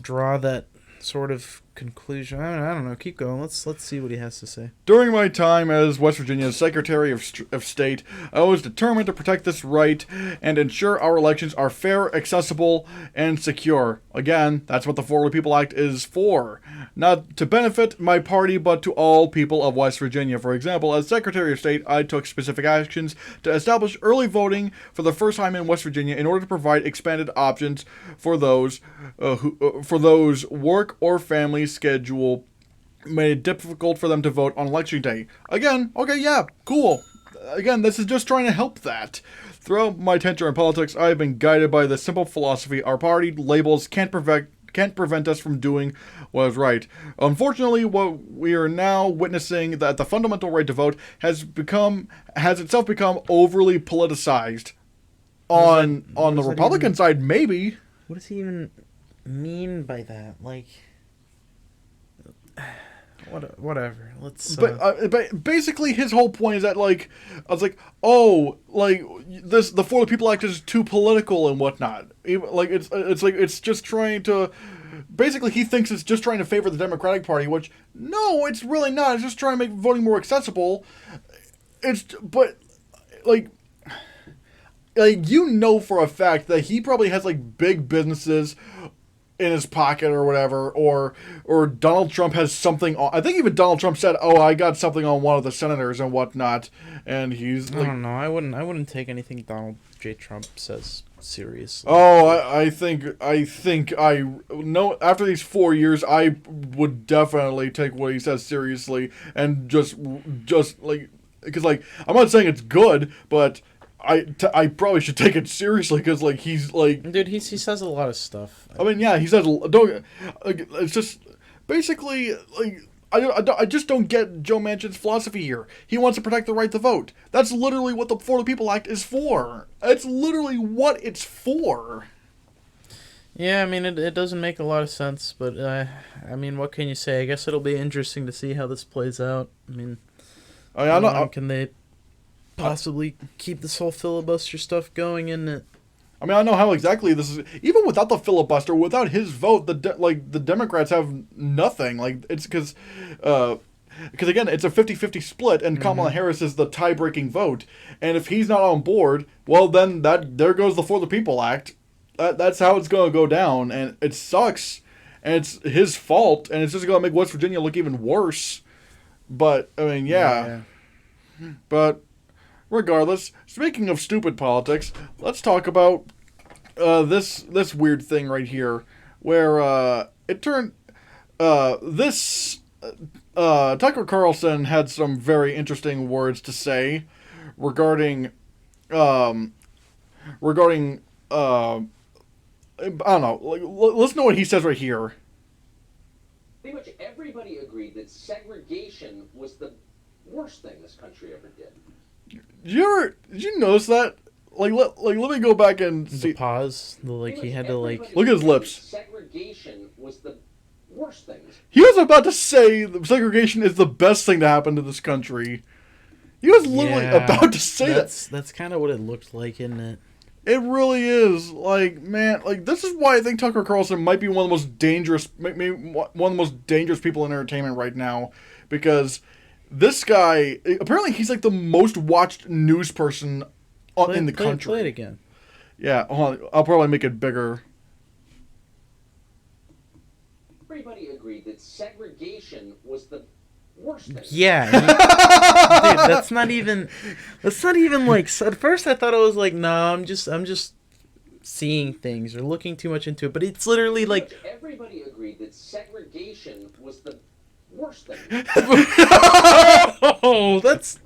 draw that sort of conclusion. I don't know. Keep going. Let's see what he has to say. During my time as West Virginia's Secretary of State, I was determined to protect this right and ensure our elections are fair, accessible, and secure. Again, that's what the Affordable People Act is for. Not to benefit my party, but to all people of West Virginia. For example, as Secretary of State, I took specific actions to establish early voting for the first time in West Virginia in order to provide expanded options for those for those work or family schedule made it difficult for them to vote on election day. Again, okay, yeah, cool. Again, this is just trying to help that. Throughout my tenure in politics, I have been guided by the simple philosophy: our party labels can't prevent us from doing what is right. Unfortunately, what we are now witnessing that the fundamental right to vote has itself become overly politicized. On the Republican side, maybe. What does he even mean by that? Like, whatever. Let's. But basically, his whole point is that I was like, oh, the For the People Act is too political and whatnot. It's just trying to. Basically, he thinks it's just trying to favor the Democratic Party, which no, it's really not. It's just trying to make voting more accessible. You know for a fact that he probably has big businesses in his pocket or whatever, or Donald Trump has something on. I think even Donald Trump said, "Oh, I got something on one of the senators and whatnot," and he's I don't know. I wouldn't take anything Donald J. Trump says seriously. Oh, I think I know. After these 4 years, I would definitely take what he says seriously and just because I'm not saying it's good, but I probably should take it seriously because he's dude, he says a lot of stuff. I mean, yeah, he says don't. It's just basically I just don't get Joe Manchin's philosophy here. He wants to protect the right to vote. That's literally what the For the People Act is for. It's literally what it's for. Yeah, I mean, it doesn't make a lot of sense, but I mean, what can you say? I guess it'll be interesting to see how this plays out. I mean, how long can they possibly keep this whole filibuster stuff going in it? I mean, I know how exactly this is. Even without the filibuster, without his vote, the Democrats have nothing. It's because again, it's a 50-50 split, and Kamala Harris is the tie-breaking vote. And if he's not on board, well, then there goes the For the People Act. That's how it's going to go down, and it sucks, and it's his fault, and it's just going to make West Virginia look even worse. But I mean, yeah. But regardless, speaking of stupid politics, let's talk about this weird thing right here, where it turned Tucker Carlson had some very interesting words to say regarding I don't know. Listen to what he says right here. Pretty much everybody agreed that segregation was the worst thing this country ever did. Did you notice that? Let me go back and see. The pause. He had to look at his lips. Segregation was the worst thing. He was about to say that segregation is the best thing to happen to this country. He was literally about to say that. That's kind of what it looked like, isn't it? It really is. Man, this is why I think Tucker Carlson might be one of the most dangerous, maybe one of the most dangerous people in entertainment right now, because this guy, apparently he's the most watched news person in the country. Play it again. Yeah, hold on, I'll probably make it bigger. Everybody agreed that segregation was the worst thing. Yeah, dude, that's not even at first I thought it was no, I'm just seeing things or looking too much into it, but it's literally everybody agreed that segregation was the worst thing. Oh, it's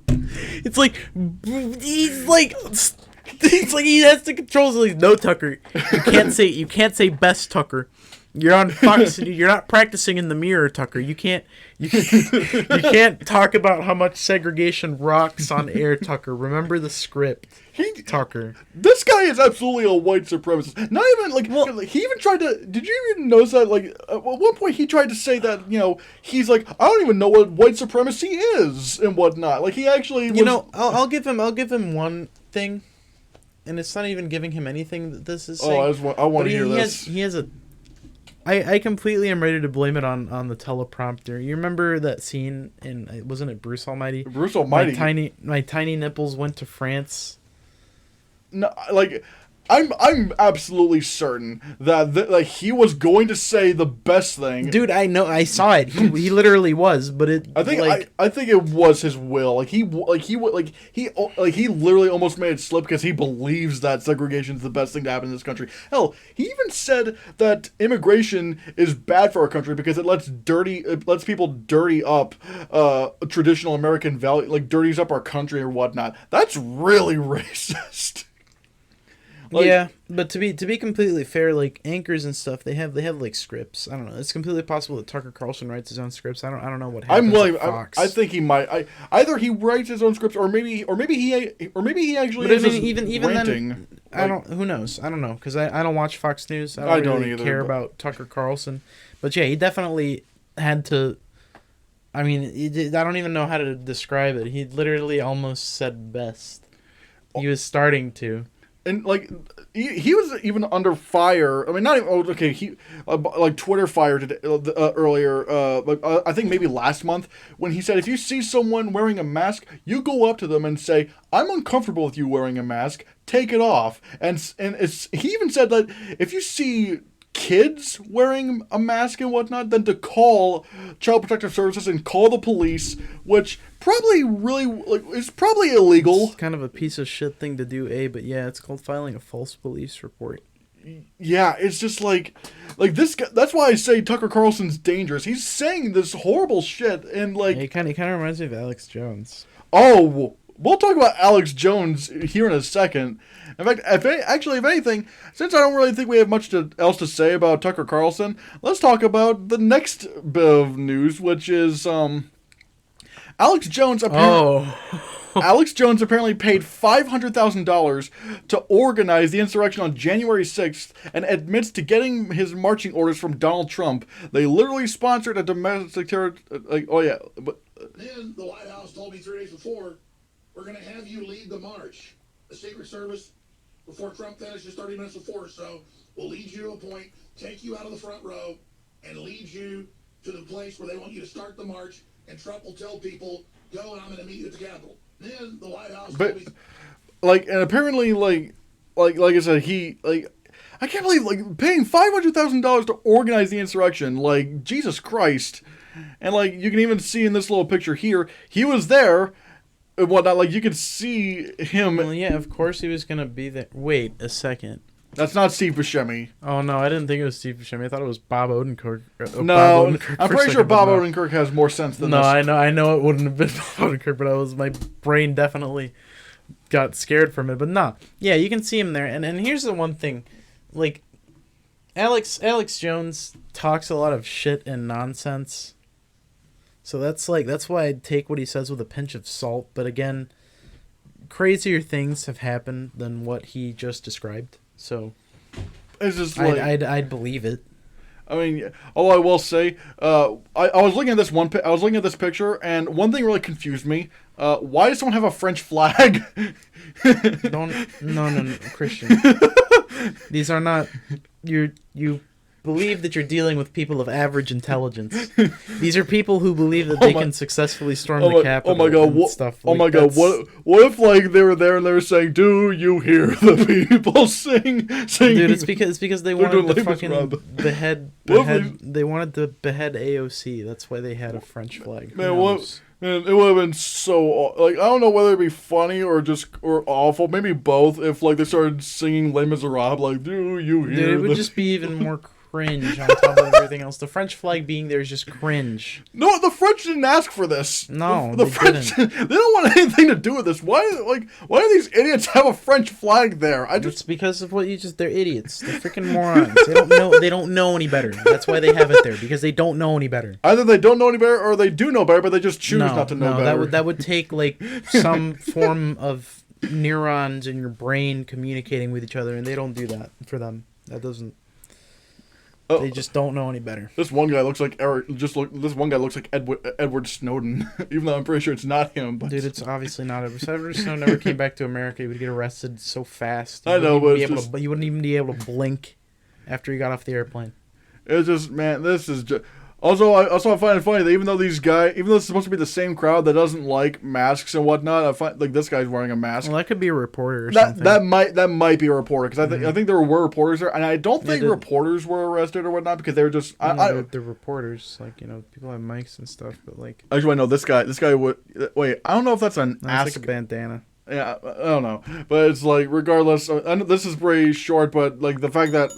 he has to control. No, Tucker, you can't say best, Tucker. You're on Fox. You're not practicing in the mirror, Tucker. You can't talk about how much segregation rocks on air, Tucker. Remember the script, Tucker. This guy is absolutely a white supremacist. Not even like he even tried to. Did you even notice that? Like at one point, he tried to say that he's like, I don't even know what white supremacy is and whatnot. Like he actually, I'll give him one thing, and it's not even giving him anything that this is saying. I want to hear this. He has a. I completely am ready to blame it on the teleprompter. You remember that scene in, wasn't it Bruce Almighty? Bruce Almighty. My tiny nipples went to France. No, like I'm absolutely certain that he was going to say the best thing. Dude, I know, I saw it. He literally was, but it. I think it was his will. He literally almost made it slip because he believes that segregation is the best thing to happen in this country. Hell, he even said that immigration is bad for our country because it lets people dirty up traditional American value, like dirties up our country or whatnot. That's really racist. Yeah, but to be completely fair, like anchors and stuff, they have like scripts. I don't know. It's completely possible that Tucker Carlson writes his own scripts. I don't know what happens. At Fox. I think he might. Either he writes his own scripts, or maybe he actually. But I mean, even ranting. Then, I don't. Who knows? I don't know because I don't watch Fox News. I don't really care about Tucker Carlson. But yeah, he definitely had to. I mean, I don't even know how to describe it. He literally almost said best. He was starting to. And like he was even under fire. I mean, not even okay. He like Twitter fire today, earlier. I think maybe last month when he said, if you see someone wearing a mask, you go up to them and say, "I'm uncomfortable with you wearing a mask. Take it off." And he even said that if you see kids wearing a mask and whatnot, then to call Child Protective Services and call the police, which probably really is probably illegal. It's kind of a piece of shit thing to do, but yeah, it's called filing a false police report. Yeah, it's just like this guy. That's why I say Tucker Carlson's dangerous. He's saying this horrible shit and like he kind of reminds me of Alex Jones. Oh, we'll talk about Alex Jones here in a second. In fact, if anything, since I don't really think we have much else to say about Tucker Carlson, let's talk about the next bit of news, which is Alex Jones. Alex Jones apparently paid $500,000 to organize the insurrection on January 6th and admits to getting his marching orders from Donald Trump. They literally sponsored a domestic terror. Then the White House told me 3 days before, we're going to have you lead the march. The Secret Service, before Trump finishes 30 minutes before, so we'll lead you to a point, take you out of the front row, and lead you to the place where they want you to start the march, and Trump will tell people, go and I'm going to meet you at the Capitol. Then the White House told me... and apparently, like I said, I can't believe, paying $500,000 to organize the insurrection, Jesus Christ. And, you can even see in this little picture here, he was there... and whatnot, you could see him. Well, yeah, of course he was gonna be there. Wait a second. That's not Steve Buscemi. Oh no, I didn't think it was Steve Buscemi. I thought it was Bob Odenkirk. No, I'm pretty sure Bob Odenkirk has more sense than this. No, I know it wouldn't have been Bob Odenkirk, but my brain definitely got scared from it. But nah, yeah, you can see him there. And here's the one thing, Alex Jones talks a lot of shit and nonsense. So that's why I take what he says with a pinch of salt. But again, crazier things have happened than what he just described. So it's just I'd believe it. I mean, all I will say, I was looking at this I was looking at this picture, and one thing really confused me. Why does someone have a French flag? No, Christian. These are not you. Believe that you're dealing with people of average intelligence. These are people who believe that they can successfully storm the Capitol. Oh my god! What if they were there and they were saying, "Do you hear the people sing?" Dude, it's because they wanted to fucking behead. They wanted to behead AOC. That's why they had a French flag. Man, Man, it would have been so I don't know whether it'd be funny or awful, maybe both. If they started singing Les Miserables, do you hear? Dude, it would just be even more cringe on top of everything else. The French flag being there is just cringe. No, the French didn't ask for this. No, the they French didn't. they don't want anything to do with this. Why do these idiots have a French flag there? It's because of what you just. They're idiots. They're freaking morons. They don't know any better. That's why they have it there, because they don't know any better. Either they don't know any better, or they do know better, but they just choose not to know better. That would take like some form of neurons in your brain communicating with each other, and they don't do that for them. That doesn't. They just don't know any better. This one guy looks like This one guy looks like Edward Snowden, even though I'm pretty sure it's not him. But dude, it's obviously not. If Edward Snowden never came back to America, he would get arrested so fast. I know, but you wouldn't even be able to blink after he got off the airplane. It's just, man, this is just. Also, I find it funny that even though it's supposed to be the same crowd that doesn't like masks and whatnot, I find like this guy's wearing a mask. Well, that could be a reporter or something. That might be a reporter, because I think there were reporters there, and I don't think reporters were arrested or whatnot, because they were just they're reporters, like, people have mics and stuff, but like. Actually, no, this guy would wait. I don't know if that's an ask. It's like a bandana. Yeah, I don't know, but it's like regardless. I know this is pretty short, but like the fact that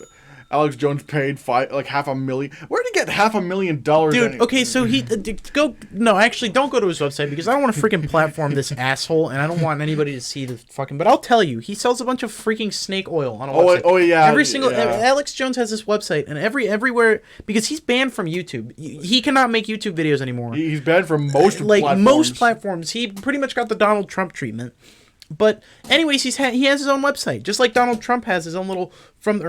Alex Jones paid $500,000. Where did he get $500,000? Dude, okay, so don't go to his website, because I don't want to freaking platform this asshole, and I don't want anybody to see the fucking. But I'll tell you, he sells a bunch of freaking snake oil on a website. Oh yeah. Alex Jones has this website, and everywhere, because he's banned from YouTube. He cannot make YouTube videos anymore. He's banned from most platforms. He pretty much got the Donald Trump treatment. But anyways, he has his own website, just like Donald Trump has his own little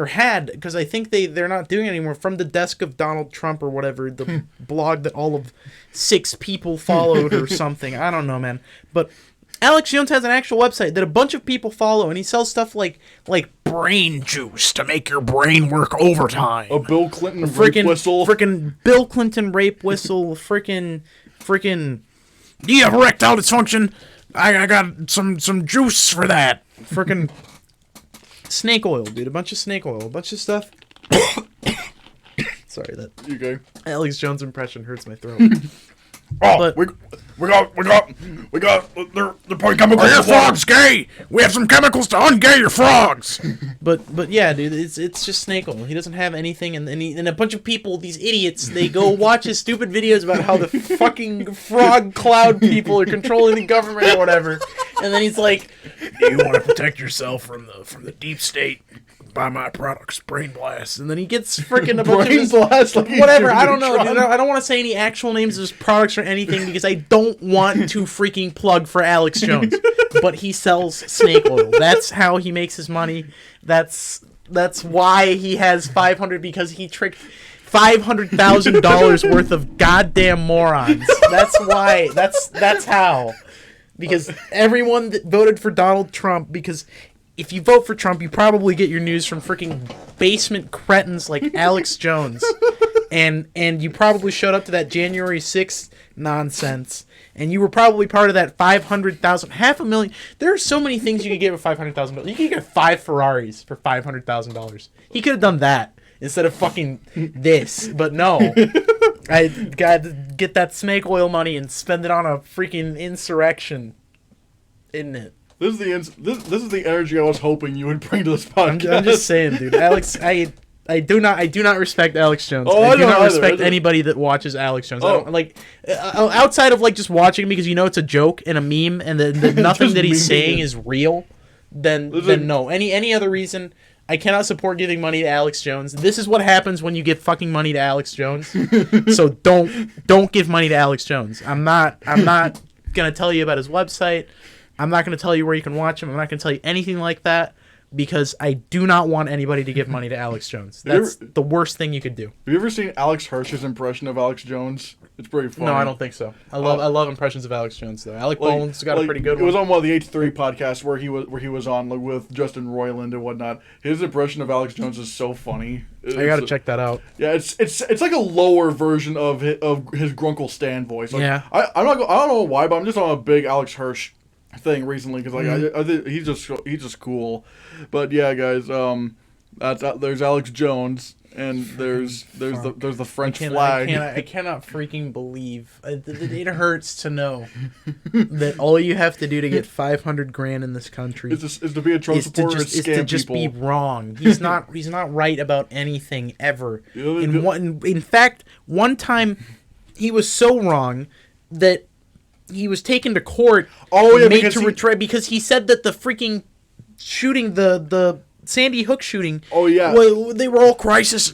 had, because I think they're not doing it anymore, from the desk of Donald Trump or whatever, the blog that all of 6 people followed or something. I don't know, man. But Alex Jones has an actual website that a bunch of people follow, and he sells stuff like brain juice to make your brain work overtime. A Bill Clinton rape whistle. Freaking Bill Clinton rape whistle. Freaking. Do you have erectile dysfunction? I got some juice for that. Freaking snake oil, dude. A bunch of snake oil. A bunch of stuff. Sorry, that You okay? Alex Jones impression hurts my throat. Oh, we got, they're putting chemicals. Are your frogs gay? We have some chemicals to ungay your frogs. But yeah, dude, it's just snake oil. He doesn't have anything, and a bunch of people, these idiots, they go watch his stupid videos about how the fucking frog cloud people are controlling the government or whatever, and then he's like, "Do you want to protect yourself from the deep state? Buy my products, Brain Blast." And then he gets freaking a bunch Brain of Blast, like whatever. I don't know, dude. I don't want to say any actual names of his products or anything, because I don't want to freaking plug for Alex Jones. But he sells snake oil. That's how he makes his money. That's why he has 500, because he tricked $500,000 worth of goddamn morons. That's why. That's how. Because everyone that voted for Donald Trump, because if you vote for Trump, you probably get your news from freaking basement cretins like Alex Jones. And you probably showed up to that January 6th nonsense. And you were probably part of that 500,000, $500,000. There are so many things you could get with $500,000. You could get 5 Ferraris for $500,000. He could have done that instead of fucking this. But no. I got to get that snake oil money and spend it on a freaking insurrection. Isn't it? This is the energy I was hoping you would bring to this podcast. I'm just saying, dude. Alex, I do not respect Alex Jones. Oh, I do not respect either. anybody that watches Alex Jones. Oh. I don't, like outside of like just watching him because it's a joke and a meme, and the nothing that he's saying is real. Then no. Any other reason, I cannot support giving money to Alex Jones. This is what happens when you give fucking money to Alex Jones. So don't give money to Alex Jones. I'm not gonna tell you about his website. I'm not going to tell you where you can watch him. I'm not going to tell you anything like that, because I do not want anybody to give money to Alex Jones. That's the worst thing you could do. Have you ever seen Alex Hirsch's impression of Alex Jones? It's pretty funny. No, I don't think so. I love impressions of Alex Jones though. Alec Bone's got a pretty good one. It was on one of the H3 podcasts where he was on with Justin Roiland and whatnot. His impression of Alex Jones is so funny. I got to check that out. Yeah, it's like a lower version of his Grunkle Stan voice. Like, yeah. I don't know why, but I'm just on a big Alex Hirsch thing recently, because like I think he's just cool. But yeah, guys, There's Alex Jones, and there's the French flag. I cannot freaking believe. It hurts to know that all you have to do to get $500,000 in this country is to be a Trump supporter and scam to just people. be wrong. He's not right about anything ever. In fact, one time he was so wrong that he was taken to court. Made to retreat because he said that the freaking shooting, the Sandy Hook shooting. Oh yeah, they were all crisis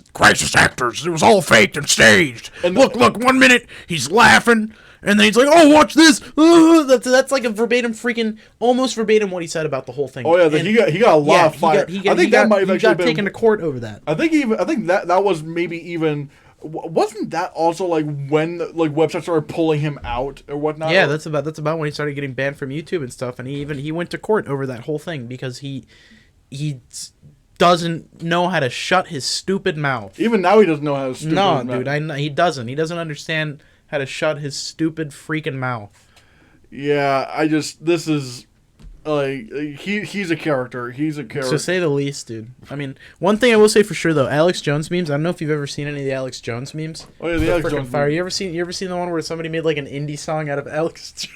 actors. It was all faked and staged. And look, 1 minute he's laughing, and then he's like, "Oh, watch this." That's like a verbatim, almost verbatim what he said about the whole thing. Oh yeah, he got a lot of fire. I think that might have actually been taken to court over that. I think that was maybe even. Wasn't that also like when like websites started pulling him out or whatnot? Yeah, that's about when he started getting banned from YouTube and stuff, and he went to court over that whole thing because he doesn't know how to shut his stupid mouth. Even now he doesn't know how to stupid his mouth. No, dude, he doesn't. He doesn't understand how to shut his stupid freaking mouth. Yeah, this is like he's a character. He's a character. To say the least, dude. I mean, one thing I will say for sure though, Alex Jones memes. I don't know if you've ever seen any of the Alex Jones memes. Oh yeah, the Alex Jones. Fire. You ever seen the one where somebody made like an indie song out of Alex Jones?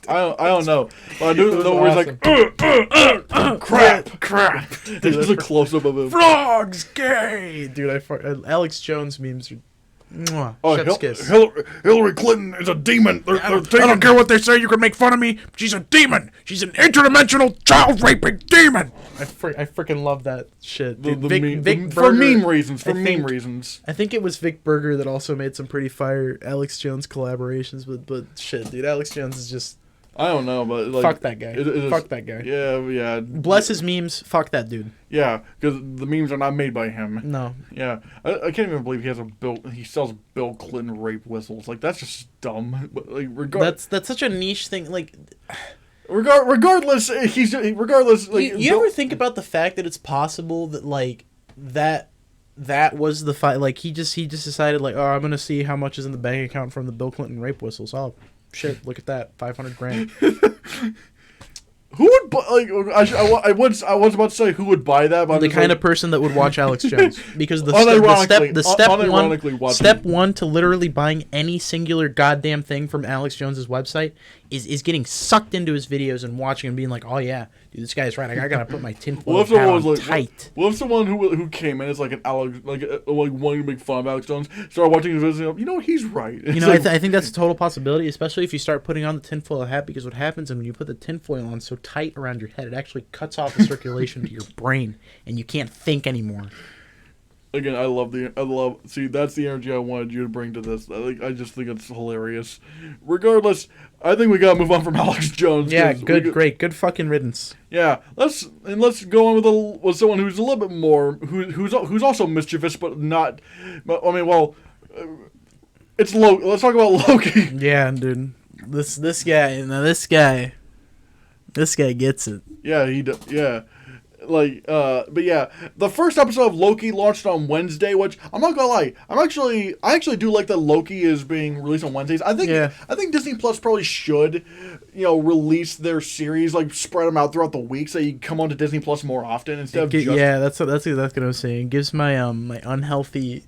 I don't know. But I do know where he's like, crap. There's a close up of him. Frogs gay, dude. Alex Jones memes are. Hillary Clinton is a demon. I don't care what they say. You can make fun of me. She's a demon. She's an interdimensional child raping demon. I freaking love that shit. Dude, for meme reasons. I think it was Vic Berger that also made some pretty fire Alex Jones collaborations. But shit, dude, Alex Jones is just. I don't know, but like, fuck that guy. Fuck that guy. Yeah. Bless his memes. Fuck that dude. Yeah, because the memes are not made by him. No. Yeah, I can't even believe he sells Bill Clinton rape whistles. Like that's just dumb. But, like that's such a niche thing. Like. Regardless. Like, you ever think about the fact that it's possible that like that was the fight? Like he just decided like, oh, I'm gonna see how much is in the bank account from the Bill Clinton rape whistles. Oh. Shit! Look at that, $500,000. Who would buy? Like, I was about to say who would buy that, but the kind of person that would watch Alex Jones, because step one to literally buying any singular goddamn thing from Alex Jones's website is getting sucked into his videos and watching and being like, oh yeah, dude, this guy's right. I gotta put my tinfoil hat on tight. What if someone who came in as like an Alex, like wanting to make fun of Alex Jones, started watching his videos, you know, he's right. You know, I think that's a total possibility, especially if you start putting on the tinfoil hat, because what happens when you put the tinfoil on so tight around your head, it actually cuts off the circulation to your brain, and you can't think anymore. Again, see, that's the energy I wanted you to bring to this. I just think it's hilarious. Regardless, I think we gotta move on from Alex Jones. Yeah, good fucking riddance. Yeah, let's go on with someone who's a little bit more, who's also mischievous, but not. I mean, well, it's Loki. Let's talk about Loki. Yeah, dude, this guy gets it. Yeah, he does. Yeah. But yeah, the first episode of Loki launched on Wednesday, which I'm not gonna lie, I actually do like that Loki is being released on Wednesdays. I think Disney Plus probably should, release their series, like spread them out throughout the week so you can come on to Disney Plus more often instead of just. Yeah, that's what I was saying. It gives my my unhealthy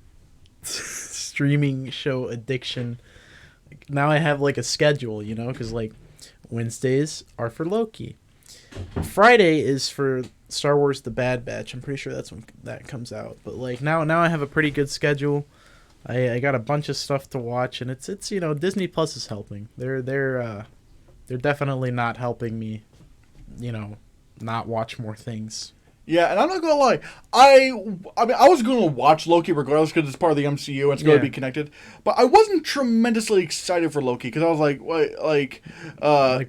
streaming show addiction. Now I have like a schedule, because like Wednesdays are for Loki. Friday is for Star Wars The Bad Batch. I'm pretty sure that's when that comes out. But like now I have a pretty good schedule. I got a bunch of stuff to watch, and it's Disney Plus is helping. They're definitely not helping me, not watch more things. Yeah, and I'm not gonna lie. I mean, I was gonna watch Loki regardless because it's part of the MCU and it's going to be connected. But I wasn't tremendously excited for Loki because I was like,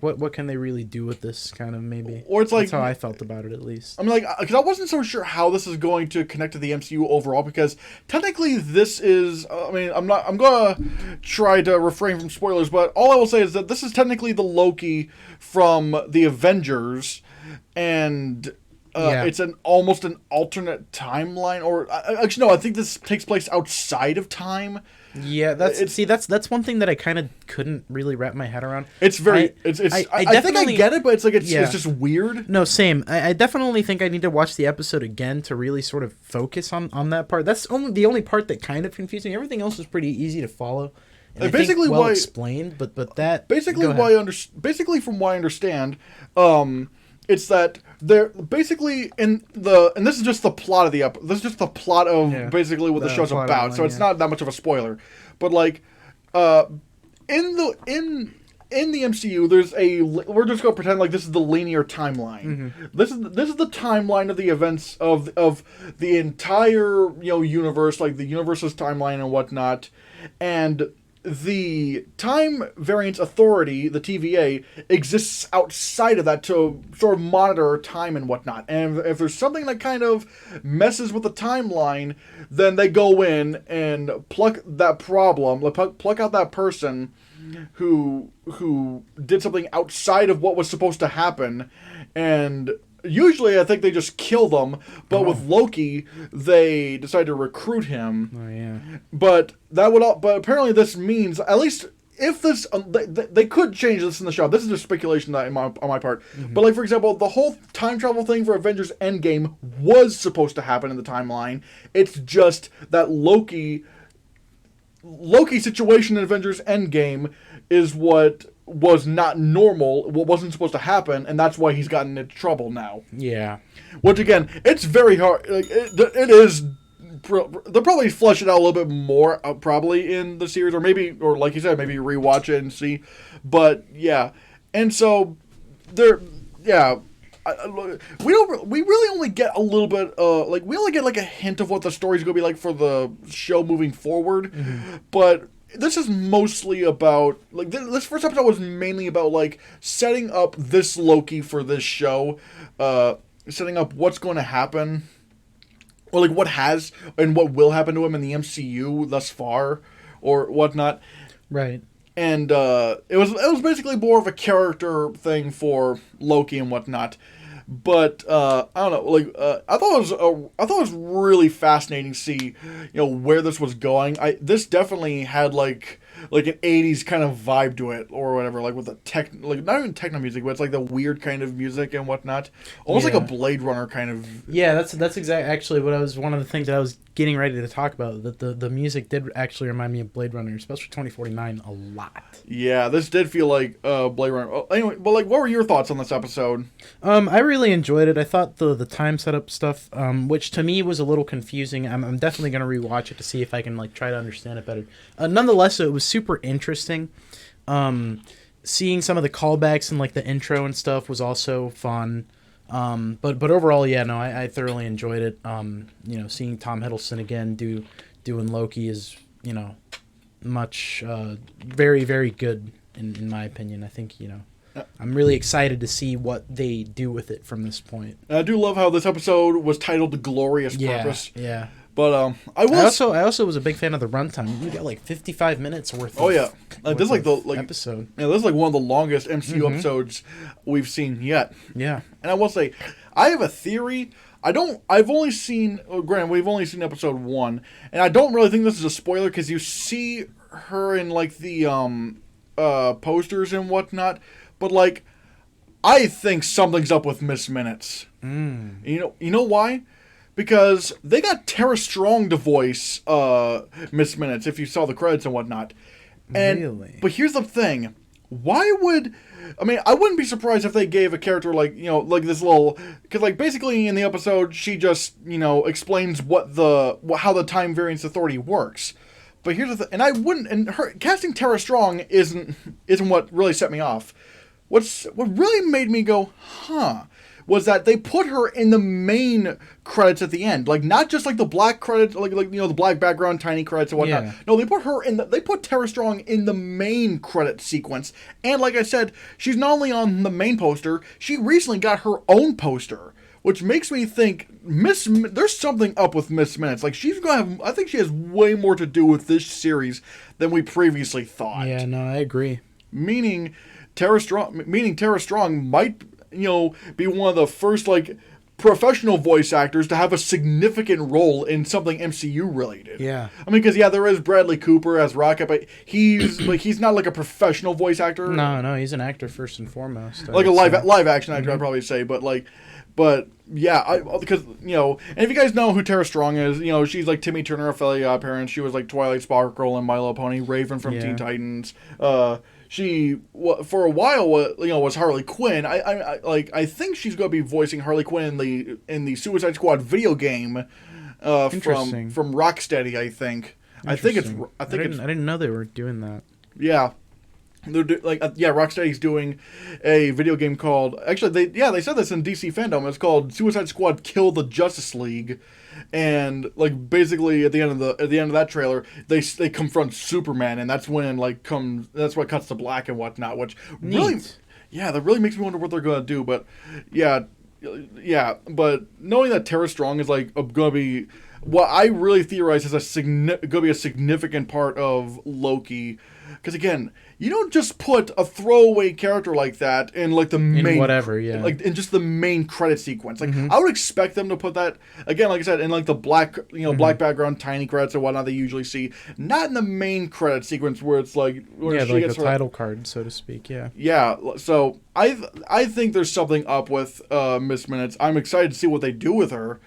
what can they really do with this kind of maybe? Or it's like that's how I felt about it at least. I mean, because I wasn't so sure how this is going to connect to the MCU overall because technically this is. I mean, I'm gonna try to refrain from spoilers, but all I will say is that this is technically the Loki from the Avengers, and It's almost an alternate timeline, or actually no, I think this takes place outside of time. Yeah, that's one thing that I kind of couldn't really wrap my head around. It's very, I think I get it, but it's like it's just weird. No, same. I definitely think I need to watch the episode again to really sort of focus on that part. That's the only part that kind of confused me. Everything else is pretty easy to follow. And basically, well explained, but that basically from what I understand, it's that they're basically and this is just the plot of the episode. This is just the plot of basically what the show's about. So it's not that much of a spoiler, but like, in the MCU, there's we're just gonna pretend like this is the linear timeline. Mm-hmm. This is the timeline of the events of the entire universe, like the universe's timeline and whatnot, and the Time Variance Authority, the TVA, exists outside of that to sort of monitor time and whatnot. And if there's something that kind of messes with the timeline, then they go in and pluck that problem, pluck out that person who did something outside of what was supposed to happen, and usually I think they just kill them, but with Loki, they decide to recruit him. Oh yeah. But apparently this means, at least if this, they could change this in the show. This is just speculation on my part. Mm-hmm. But like, for example, the whole time travel thing for Avengers Endgame was supposed to happen in the timeline. It's just that Loki situation in Avengers Endgame is what was not normal, what wasn't supposed to happen, and that's why he's gotten into trouble now. Yeah. Which again, it's very hard. Like, it is. They'll probably flesh it out a little bit more, probably in the series, or like you said, maybe rewatch it and see. But yeah, and so we really only get a little bit. We only get like a hint of what the story's gonna be like for the show moving forward, but. This is mostly about, like, this first episode was mainly about, like, setting up this Loki for this show, setting up what's going to happen, or, like, what has and what will happen to him in the MCU thus far, or whatnot. Right. And it was basically more of a character thing for Loki and whatnot. But I don't know. Like I thought it was really fascinating to see, where this was going. This definitely had like an 80s kind of vibe to it or whatever, like with the not even techno music, but it's like the weird kind of music and whatnot, almost like a Blade Runner kind of. Yeah, that's actually one of the things that I was getting ready to talk about. That the music did actually remind me of Blade Runner, especially 2049, a lot. Yeah, this did feel like Blade Runner. Anyway, but like, what were your thoughts on this episode? I really enjoyed it. I thought the time setup stuff, which to me was a little confusing. I'm definitely gonna rewatch it to see if I can like try to understand it better. Nonetheless, it was super interesting. Seeing some of the callbacks and like the intro and stuff was also fun. But overall, yeah, no, I thoroughly enjoyed it. Seeing Tom Hiddleston again doing Loki is much very, very good in my opinion. I think I'm really excited to see what they do with it from this point. I do love how this episode was titled "The Glorious Purpose." Yeah. But I also was a big fan of the runtime. You got like 55 minutes worth. Oh yeah, this is like the episode. Yeah, this is like one of the longest MCU episodes we've seen yet. Yeah, and I will say, I have a theory. I've only seen. Granted, we've only seen episode 1, and I don't really think this is a spoiler because you see her in like the posters and whatnot. But like, I think something's up with Miss Minutes. You know why? Because they got Tara Strong to voice Miss Minutes, if you saw the credits and whatnot. Really? But here's the thing. I wouldn't be surprised if they gave a character like, like this little... Because, like, basically in the episode, she just, explains how the Time Variance Authority works. But here's the thing. And I wouldn't... And her casting Tara Strong isn't what really set me off. What really made me go, huh... was that they put her in the main credits at the end, like not just like the black credits, like the black background, tiny credits and whatnot. Yeah. No, they put Tara Strong in the main credit sequence, and like I said, she's not only on the main poster, she recently got her own poster, which makes me think there's something up with Miss Minutes. Like I think she has way more to do with this series than we previously thought. Yeah, no, I agree. Meaning Tara Strong might be one of the first like professional voice actors to have a significant role in something MCU related. Yeah. I mean, because there is Bradley Cooper as Rocket, but he's not like a professional voice actor. No, he's an actor first and foremost. Like a live action actor, I'd probably say, but yeah, because and if you guys know who Tara Strong is, she's like Timmy Turner of Fairly Odd Parents. She was like Twilight Sparkle and My Little Pony, Raven from Teen Titans. She for a while was Harley Quinn. I think she's going to be voicing Harley Quinn in the Suicide Squad video game from Rocksteady. I think I didn't know they were doing that. Yeah. Rocksteady's doing a video game called. Actually, they said this in DC fandom. It's called Suicide Squad: Kill the Justice League, and basically at the end of that trailer, they confront Superman, and that's when that's what cuts to black and whatnot. Which really, that really makes me wonder what they're gonna do. But but knowing that Tara Strong is gonna be what I really theorize is gonna be a significant part of Loki. Because again, you don't just put a throwaway character like that in the main in just the main credit sequence. I would expect them to put that again, like I said, in the black black background tiny credits or whatnot they usually see, not in the main credit sequence where it's where she gets the title card, so to speak. Yeah. Yeah. So I think there's something up with Miss Minutes. I'm excited to see what they do with her.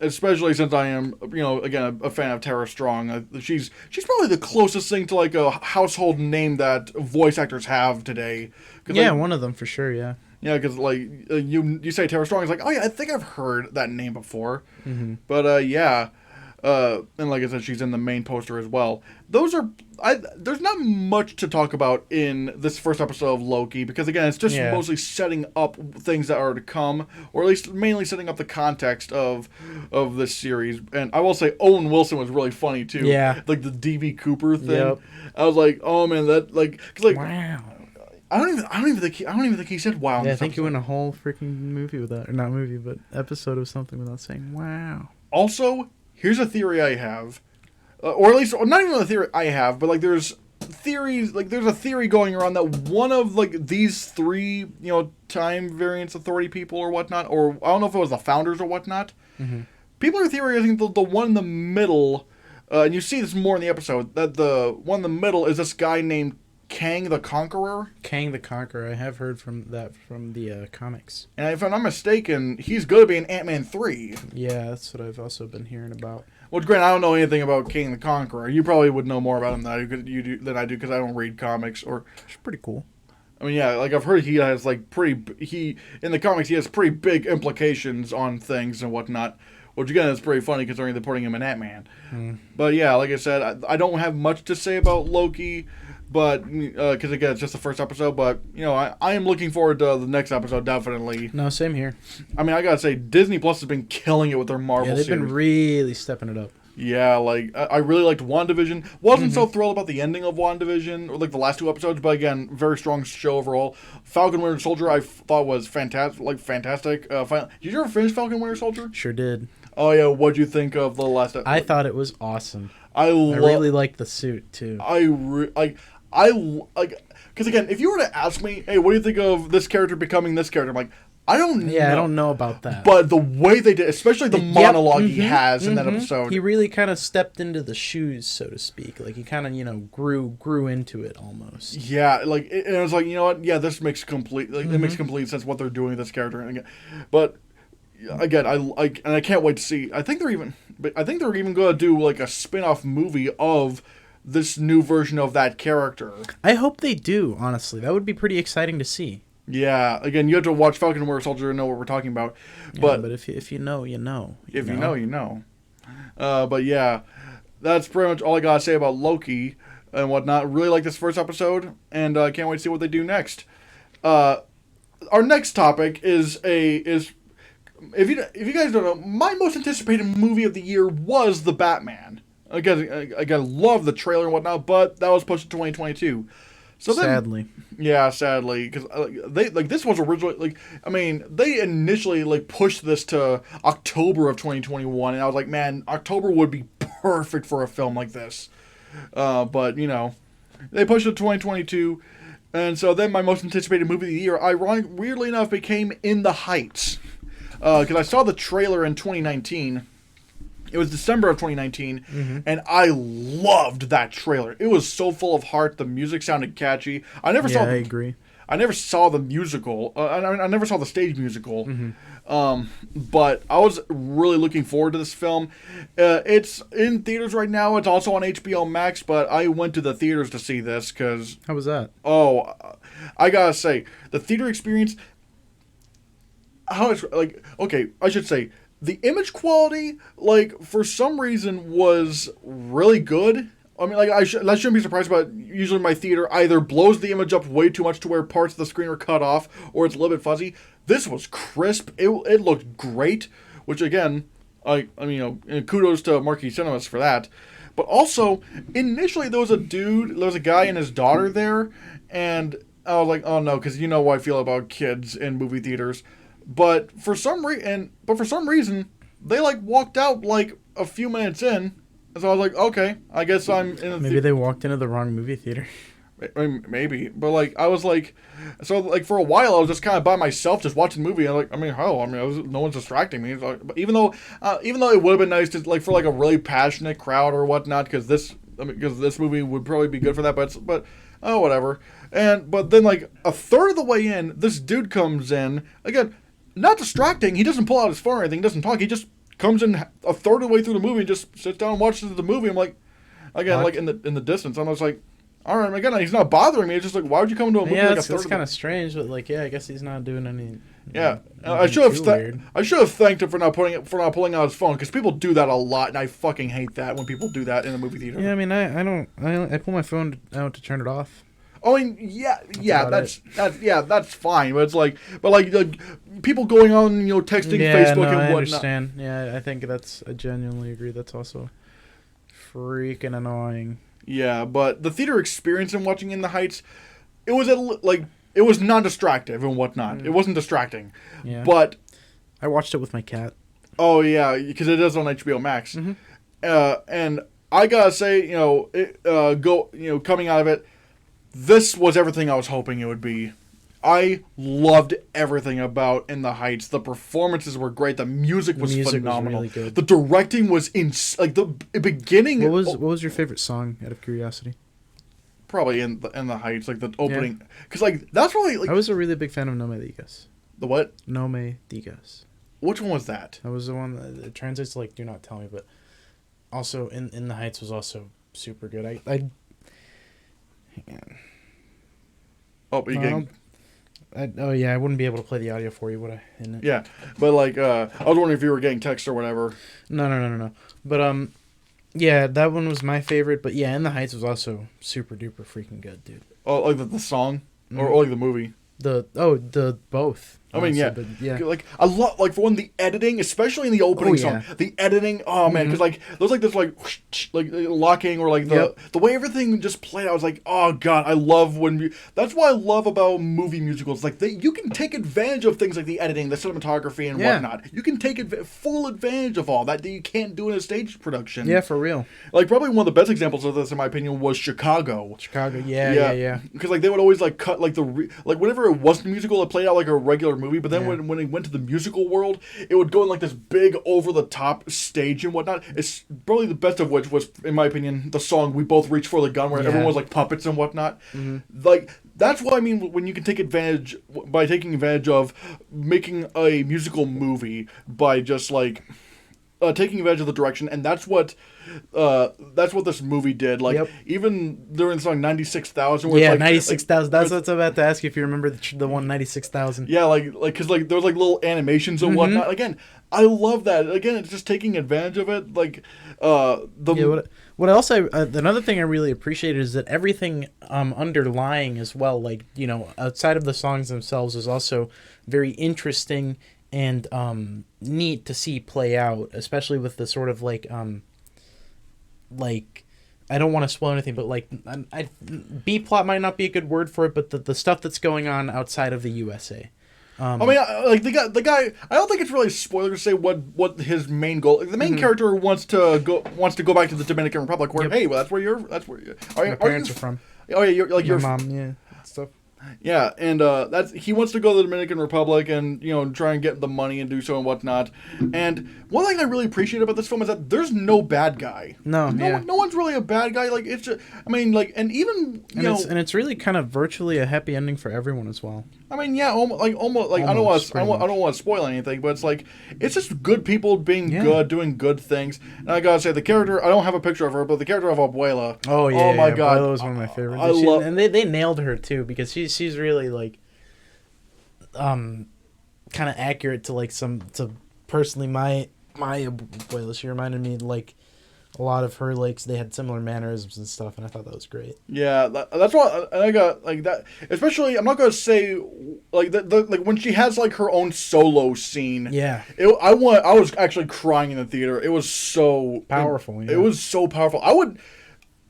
Especially since I am, again, a fan of Tara Strong. She's probably the closest thing to a household name that voice actors have today. Yeah, one of them for sure. Yeah. Yeah, because you say Tara Strong, it's oh yeah, I think I've heard that name before. Mm-hmm. But yeah. And like I said, she's in the main poster as well. There's not much to talk about in this first episode of Loki because again, it's just mostly setting up things that are to come, or at least mainly setting up the context of this series. And I will say Owen Wilson was really funny too. Yeah, the D.B. Cooper thing. Yep. I was like, oh man, that wow. I don't even think he said wow. Yeah, I think he went a whole freaking movie with that, or not movie, but episode of something without saying wow. Also, here's a theory I have, or at least not even a theory I have, but there's theories. There's a theory going around that one of these three time variance authority people or whatnot, or I don't know if it was the founders or whatnot. Mm-hmm. People are theorizing the one in the middle, and you see this more in the episode. That the one in the middle is this guy named Kang the Conqueror. Kang the Conqueror. I have heard from the comics. And if I'm not mistaken, he's going to be in Ant-Man 3. Yeah, that's what I've also been hearing about. Well, Grant, I don't know anything about Kang the Conqueror. You probably would know more about him than I do because I don't read comics. It's pretty cool. I mean, yeah, I've heard he has in the comics he has pretty big implications on things and whatnot. Which again is pretty funny considering they're putting him in Ant-Man. But yeah, like I said, I don't have much to say about Loki. But, because again, it's just the first episode, but, I am looking forward to the next episode, definitely. No, same here. I mean, I gotta say, Disney Plus has been killing it with their Marvel series. Yeah, they've been really stepping it up. Yeah, I really liked WandaVision. Wasn't so thrilled about the ending of WandaVision, or the last two episodes, but again, very strong show overall. Falcon Winter Soldier, I thought was fantastic. Did you ever finish Falcon Winter Soldier? Sure did. Oh yeah, what'd you think of the last episode? I thought it was awesome. I really liked the suit, too. Because again, if you were to ask me, hey, what do you think of this character becoming this character? I'm like, I don't know. Yeah, I don't know about that. But the way they did, especially the monologue he has in that episode. He really kind of stepped into the shoes, so to speak. He kind of, grew into it almost. Yeah, and it was you know what? Yeah, this makes complete, it makes complete sense what they're doing with this character. And again, but again, I can't wait to see. I think they're even going to do a spin-off movie of this new version of that character. I hope they do, honestly. That would be pretty exciting to see. Yeah, again, you have to watch Falcon and Winter Soldier to know what we're talking about. But if you know, you know. If you know, you know. But yeah, that's pretty much all I gotta say about Loki and whatnot. Really like this first episode, and I can't wait to see what they do next. Our next topic is if you guys don't know, my most anticipated movie of the year was The Batman. Again, love the trailer and whatnot, but that was pushed to 2022. So then, sadly, because this was originally they initially pushed this to October of 2021, and I was like, man, October would be perfect for a film like this. But they pushed it to 2022, and so then my most anticipated movie of the year, weirdly enough, became In the Heights. because I saw the trailer in 2019. It was December of 2019, and I loved that trailer. It was so full of heart. The music sounded catchy. I agree. I never saw the musical. I never saw the stage musical. But I was really looking forward to this film. It's in theaters right now. It's also on HBO Max, but I went to the theaters to see this because... How was that? Oh, I gotta say, the theater experience... I should say... The image quality, for some reason, was really good. I mean, I shouldn't be surprised, but usually my theater either blows the image up way too much to where parts of the screen are cut off, or it's a little bit fuzzy. This was crisp. It looked great, which again, kudos to Marquee Cinemas for that. But also, initially there was a guy and his daughter there, and I was like, oh no, because you know how I feel about kids in movie theaters. But for some reason, they walked out a few minutes in, so I was like, okay, I guess I'm in. Maybe they walked into the wrong movie theater. Maybe, but I was for a while I was just kind of by myself, just watching the movie. No one's distracting me. But even though it would have been nice to for a really passionate crowd or whatnot, because this movie would probably be good for that. But oh, whatever. But then a third of the way in, this dude comes in again. Not distracting. He doesn't pull out his phone or anything. He doesn't talk. He just comes in a third of the way through the movie and just sits down and watches the movie. I'm like, again, in the distance. I'm just like, all right. Again, he's not bothering me. It's just why would you come to a movie a third? That's kind of strange, but I guess he's not doing any. Yeah, I should have thanked him for not pulling out his phone, because people do that a lot, and I fucking hate that when people do that in a movie theater. Yeah, I mean, I pull my phone out to turn it off. I mean, that's fine. But it's people going on, texting Facebook and whatnot. I understand. Yeah, I think I genuinely agree. That's also freaking annoying. Yeah, but the theater experience in watching In the Heights, it was non-distractive and whatnot. It wasn't distracting. Yeah. But I watched it with my cat. Oh yeah, because it is on HBO Max. And I gotta say, coming out of it, this was everything I was hoping it would be. I loved everything about In the Heights. The performances were great. The music was phenomenal. Was really good. The directing was the beginning. What was your favorite song, out of curiosity? Probably in the Heights, the opening, because that's really I was a really big fan of No Me Digas. The what? No Me Digas. Which one was that? That was the one that translates to Do Not Tell Me, but also in the Heights was also super good. Hang on. Oh, but you getting... I wouldn't be able to play the audio for you, would I? Yeah, but I was wondering if you were getting text or whatever. No. But yeah, that one was my favorite. But yeah, In the Heights was also super duper freaking good, dude. Oh, the song or the movie? The both. I mean, honestly, yeah. But, I love for one, the editing, especially in the opening song. The editing, oh man, because there's this locking or the way everything just played out. I was like, oh god, I love when that's what I love about movie musicals. You can take advantage of things like the editing, the cinematography, and whatnot. You can take full advantage of all that you can't do in a stage production. Yeah, for real. Probably one of the best examples of this, in my opinion, was Chicago. Yeah. Because they would always cut whenever it wasn't a musical, it played out like a regular movie, but then when it went to the musical world, it would go in this big over the top stage and whatnot. It's probably the best of which was, in my opinion, the song "We Both Reach for the Gun," where everyone was puppets and whatnot. That's what I mean when you can take advantage of making a musical movie by just taking advantage of the direction, and that's what this movie did. Even during the song 96,000. 96,000. That's what I was about to ask you, if you remember the one 96,000. Yeah, because there was little animations and whatnot. Again, I love that. Again, it's just taking advantage of it. What else another thing I really appreciated is that everything underlying as well, outside of the songs themselves, is also very interesting and neat to see play out, especially with the sort of I don't want to spoil anything, but B plot might not be a good word for it, but the stuff that's going on outside of the USA. I mean, the guy. I don't think it's really a spoiler to say what his main goal. The main character wants to go back to the Dominican Republic, where that's where your parents are from. Oh yeah, you're your mom, stuff. Yeah, and he wants to go to the Dominican Republic and try and get the money and do so and whatnot. And one thing I really appreciate about this film is that there's no bad guy. No, yeah. No one's really a bad guy. Like it's just, I mean, like, and even it's really kind of virtually a happy ending for everyone as well. I mean, yeah, almost. I don't want to spoil anything, but it's like it's just good people being good, doing good things. And I gotta say, the character, I don't have a picture of her, but the character of Abuela. Oh yeah, my God, Abuela was one of my favorites. I love, and they nailed her too, because she's really like, kind of accurate to like personally my Abuela. She reminded me like a lot of her, like they had similar mannerisms and stuff, and I thought that was great. Yeah, that's why I got like that. Especially, I'm not gonna say like like when she has like her own solo scene. Yeah, I was actually crying in the theater. It was so powerful. It was so powerful. I would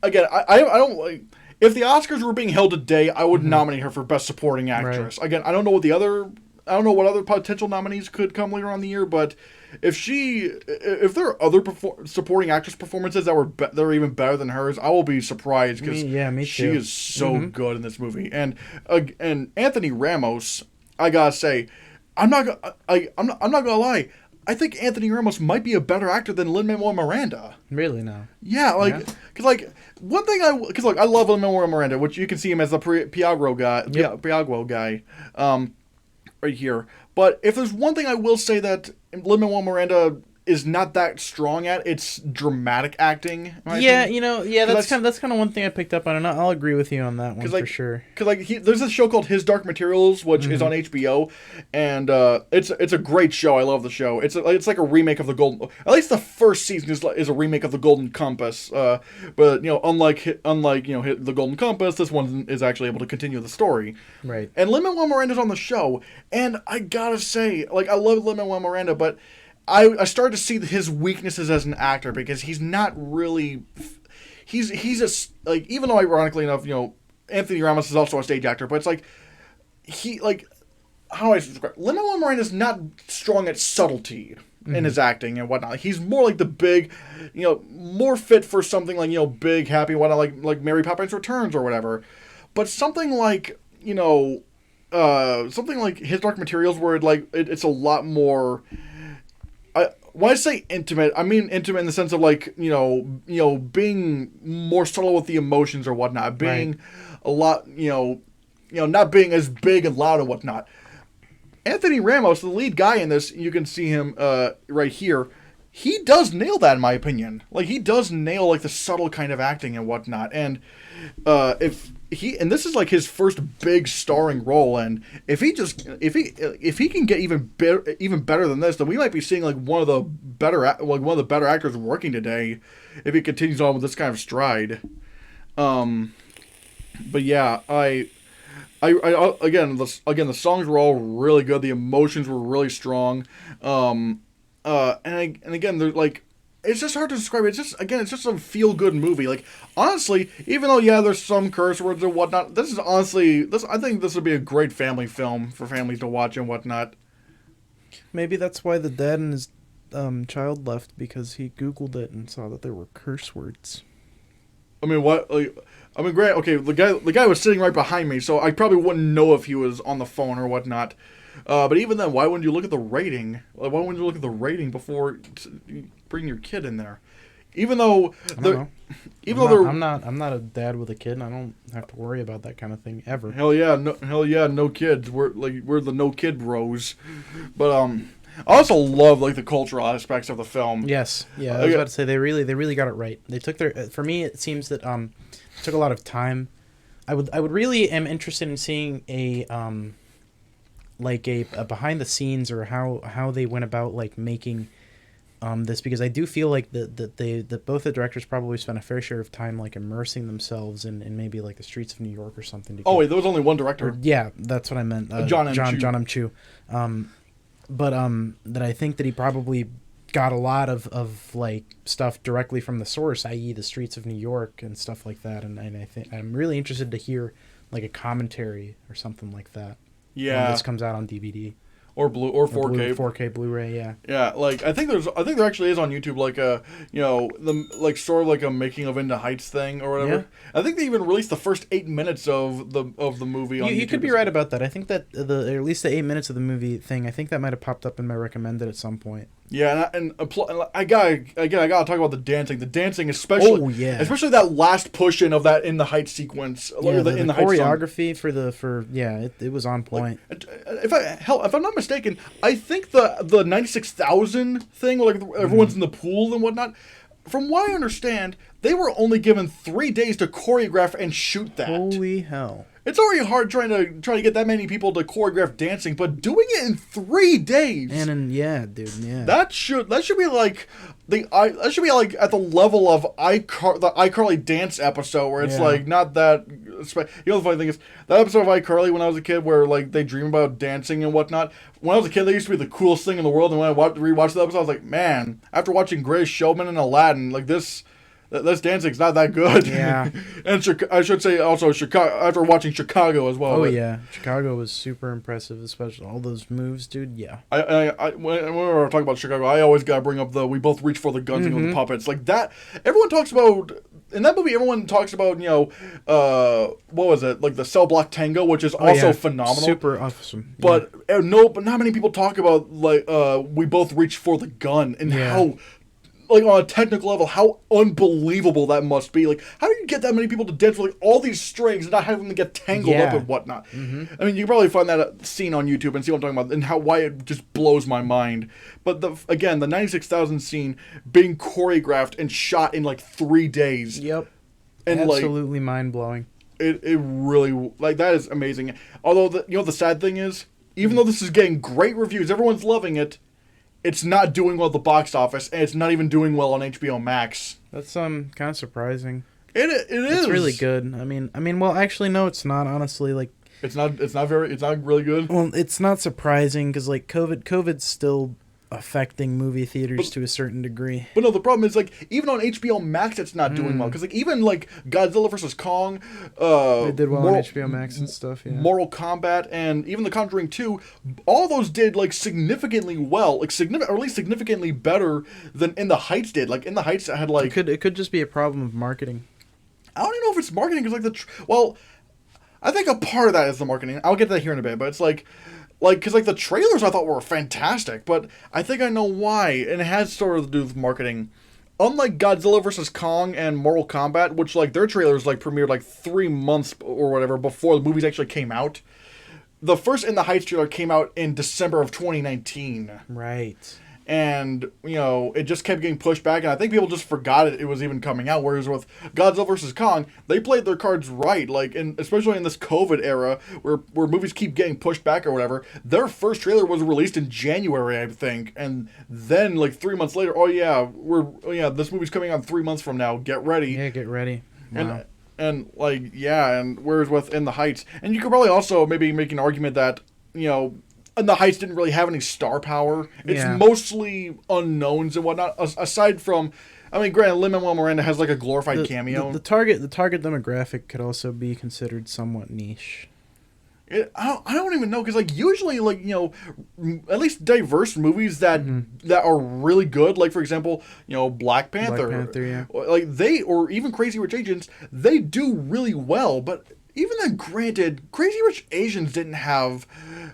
again. I don't like. If the Oscars were being held today, I would nominate her for Best Supporting Actress. Right. Again, I don't know what other potential nominees could come later on in the year, but if there are other supporting actress performances that are even better than hers, I will be surprised because me she too. is so good in this movie. And Anthony Ramos, I gotta say, I'm not gonna lie. I think Anthony Ramos might be a better actor than Lin-Manuel Miranda. Really now? Yeah, because one thing I love Lin-Manuel Miranda, which you can see him as the Piagro guy, right here. But if there's one thing I will say that Lin-Manuel Miranda is not that strong at, it's dramatic acting. Yeah, that's kind of one thing I picked up on, and I'll agree with you on that one for sure. Because there's this show called His Dark Materials, which is on HBO, and it's a great show. I love the show. It's like a remake of the Golden. At least the first season is a remake of the Golden Compass. But unlike the Golden Compass, this one is actually able to continue the story. Right. And Lin-Manuel Miranda's on the show, and I gotta say, I love Lin-Manuel Miranda, but I started to see his weaknesses as an actor because he's not really. He's just even though ironically enough, Anthony Ramos is also a stage actor, but it's how do I describe? Lin-Manuel Miranda's not strong at subtlety in his acting and whatnot. He's more like the big, more fit for something like big, happy, whatnot, like Mary Poppins Returns or whatever. But something like something like His Dark Materials, where it's a lot more. When I say intimate, I mean intimate in the sense of being more subtle with the emotions or whatnot, being a lot, not being as big and loud and whatnot. Anthony Ramos, the lead guy in this, you can see him right here. He does nail that, in my opinion. He does nail the subtle kind of acting and whatnot. And this is his first big starring role, and if he can get even better than this, then we might be seeing one of the better actors working today if he continues on with this kind of stride. But yeah, I again the songs were all really good. The emotions were really strong. And again, they're it's just hard to describe. It's just a feel-good movie. Honestly, even though there's some curse words and whatnot, I think this would be a great family film for families to watch and whatnot. Maybe that's why the dad and his child left, because he Googled it and saw that there were curse words. I mean, what? Great. Okay, the guy was sitting right behind me, so I probably wouldn't know if he was on the phone or whatnot. But even then, why wouldn't you look at the rating? Why wouldn't you look at the rating before bring your kid in there? Even though I'm not a dad with a kid, and I don't have to worry about that kind of thing ever. Hell yeah, no kids. We're the no kid bros. But I also love the cultural aspects of the film. Yes, yeah. I was about to say they really got it right. They took for me, it seems that it took a lot of time. I would really am interested in seeing a behind the scenes, or how they went about making this, because I do feel that both the directors probably spent a fair share of time immersing themselves in maybe the streets of New York or something. Oh wait, there was only one director. Yeah, that's what I meant. John M. Chu. But that I think that he probably got a lot of stuff directly from the source, i.e. the streets of New York and stuff like that. And I think I'm really interested to hear a commentary or something like that. Yeah, when this comes out on DVD. or 4K. 4K Blu-ray, yeah. Yeah, like I think there actually is on YouTube like a sort of like a making of Into Heights thing or whatever. Yeah. I think they even released the first 8 minutes of the movie on YouTube. You could be right about that. I think that at least the 8 minutes of the movie thing, I think that might have popped up in my recommended at some point. Yeah, and I gotta talk about the dancing. The dancing, especially, especially that last push in of that In the Heights sequence. Yeah, the choreography it was on point. If I'm not mistaken, I think the 96,000 thing, like everyone's in the pool and whatnot. From what I understand, they were only given 3 days to choreograph and shoot that. Holy hell! It's already hard trying to get that many people to choreograph dancing, but doing it in 3 days. That should be like that should be like at the level of the iCarly dance episode where it's like not that. The funny thing is that episode of iCarly when I was a kid where like they dream about dancing and whatnot. When I was a kid, they used to be the coolest thing in the world, and when I rewatched the episode, I was like, man, after watching Greatest Showman and Aladdin, like this dancing's not that good. Yeah. And I should say also Chicago, after watching Chicago as well. Oh, yeah. Chicago was super impressive, especially all those moves, dude. Yeah. When we're talking about Chicago, I always got to bring up we both reach for the guns and the puppets. Like that, everyone talks about, in that movie, everyone talks about, what was it? Like the Cell Block Tango, which is also phenomenal. Super awesome. But not many people talk about, like, we both reach for the gun and how, like, on a technical level, how unbelievable that must be. Like, how do you get that many people to dance with, like, all these strings and not have them get tangled up and whatnot? Mm-hmm. I mean, you can probably find that scene on YouTube and see what I'm talking about and why it just blows my mind. But, the 96,000 scene being choreographed and shot in, like, 3 days. Yep. And absolutely mind-blowing. It really, like, that is amazing. Although, the sad thing is, even though this is getting great reviews, everyone's loving it, it's not doing well at the box office, and it's not even doing well on HBO Max. That's kind of surprising. It is. It's really good. I mean, well, actually, no, it's not. Honestly, like, it's not really good. Well, it's not surprising because like COVID's still affecting movie theaters to a certain degree. But no, the problem is like even on HBO Max, it's not doing well because like even like Godzilla vs. Kong, they did well on HBO Max and stuff. Yeah. Mortal Kombat and even The Conjuring 2, all those did like significantly well, like or at least significantly better than In the Heights did. Like In the Heights had like it could just be a problem of marketing. I don't even know if it's marketing because like I think a part of that is the marketing. I'll get to that here in a bit, but it's like, because, like, the trailers I thought were fantastic, but I think I know why, and it has sort of to do with marketing. Unlike Godzilla vs. Kong and Mortal Kombat, which, like, their trailers, like, premiered, like, 3 months or whatever before the movies actually came out, the first In the Heights trailer came out in December of 2019. Right. And, it just kept getting pushed back, and I think people just forgot it was even coming out, whereas with Godzilla vs. Kong, they played their cards right, like, especially in this COVID era, where movies keep getting pushed back or whatever, their first trailer was released in January, I think, and then, like, 3 months later, this movie's coming out 3 months from now, get ready. Yeah, get ready. Wow. And whereas with In the Heights, and you could probably also maybe make an argument that, and the Heights didn't really have any star power. It's mostly unknowns and whatnot. Aside from, granted, Lin-Manuel Miranda has like a glorified cameo. The target demographic could also be considered somewhat niche. I don't even know because like usually like at least diverse movies that are really good, like for example Black Panther, like or even Crazy Rich Asians, they do really well, but. Even then, granted, Crazy Rich Asians didn't have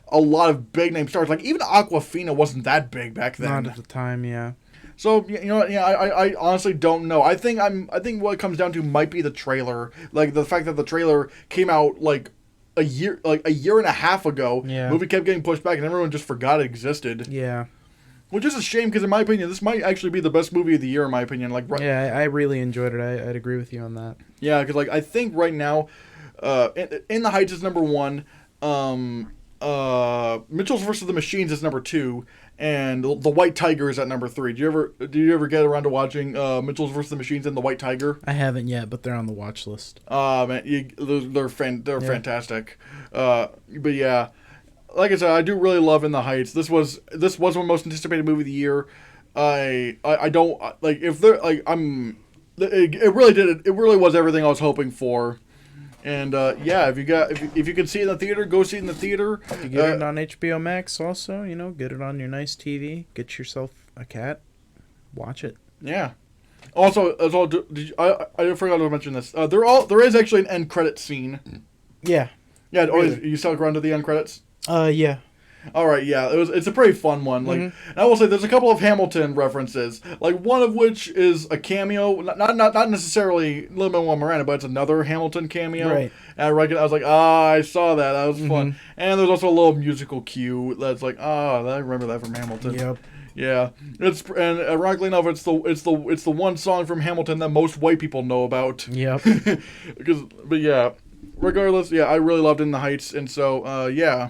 a lot of big name stars. Like even Aquafina wasn't that big back then. Not at the time, yeah. So I honestly don't know. I think what it comes down to might be the trailer, like the fact that the trailer came out like a year and a half ago. Yeah. The movie kept getting pushed back, and everyone just forgot it existed. Yeah. Which is a shame because, in my opinion, this might actually be the best movie of the year. In my opinion, like yeah, I really enjoyed it. I'd agree with you on that. Yeah, because like I think right now. In the Heights is number 1. Mitchell's vs. the Machines is number 2, and The White Tiger is at number 3. Do you ever get around to watching Mitchell's vs. the Machines and The White Tiger? I haven't yet, but they're on the watch list. Man, they're fantastic. But yeah, like I said, I do really love In the Heights. This was my most anticipated movie of the year. I don't like if they're like it really was everything I was hoping for. And yeah, if you can see it in the theater, go see it in the theater. You get it on HBO Max also, get it on your nice TV. Get yourself a cat. Watch it. Yeah. Also, I forgot to mention this. There is actually an end credit scene. Yeah. Yeah. Really? You stuck around to the end credits? Yeah. All right, yeah, it's a pretty fun one. Like, and I will say, there's a couple of Hamilton references. Like, one of which is a cameo, not necessarily Lin-Manuel Miranda, but it's another Hamilton cameo. Right. And I was like, I saw that. That was fun. And there's also a little musical cue that's like, I remember that from Hamilton. Yep. Yeah, and ironically enough, it's the one song from Hamilton that most white people know about. Yep. But yeah, regardless, yeah, I really loved In the Heights, and so yeah.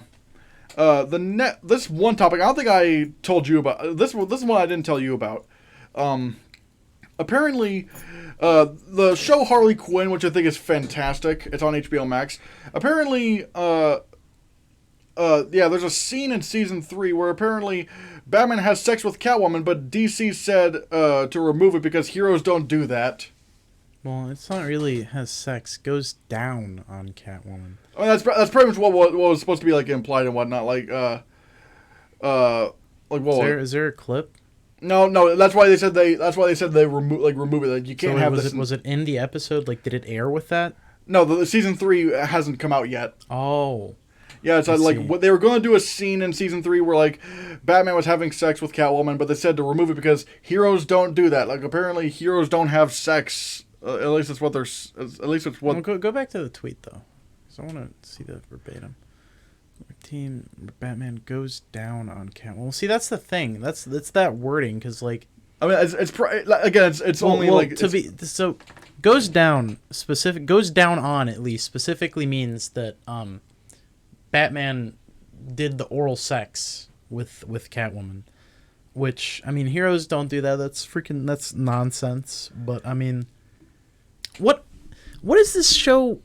This one topic I don't think I told you about. This is one I didn't tell you about. Apparently, the show Harley Quinn, which I think is fantastic, it's on HBO Max. Apparently, yeah, there's a scene in season 3 where apparently Batman has sex with Catwoman, but DC said to remove it because heroes don't do that. Well, it's not really has sex. Goes down on Catwoman. I mean, that's pretty much what was supposed to be like implied and whatnot. Like what? Is there a clip? No. That's why they said they remove it. Like, you can't have this. Was it in the episode? Like, did it air with that? No, the season 3 hasn't come out yet. Oh. Yeah, it's like what they were going to do a scene in season 3 where like Batman was having sex with Catwoman, but they said to remove it because heroes don't do that. Like, apparently heroes don't have sex. At least it's what they're. At least it's what. Well, go back to the tweet though, because I want to see the verbatim. Team Batman goes down on Catwoman. Well, see, that's the thing. That's that wording, because like. I mean, it's only like to be so. Goes down on at least specifically means that Batman did the oral sex with Catwoman, which I mean heroes don't do that. That's nonsense. But I mean. What is this show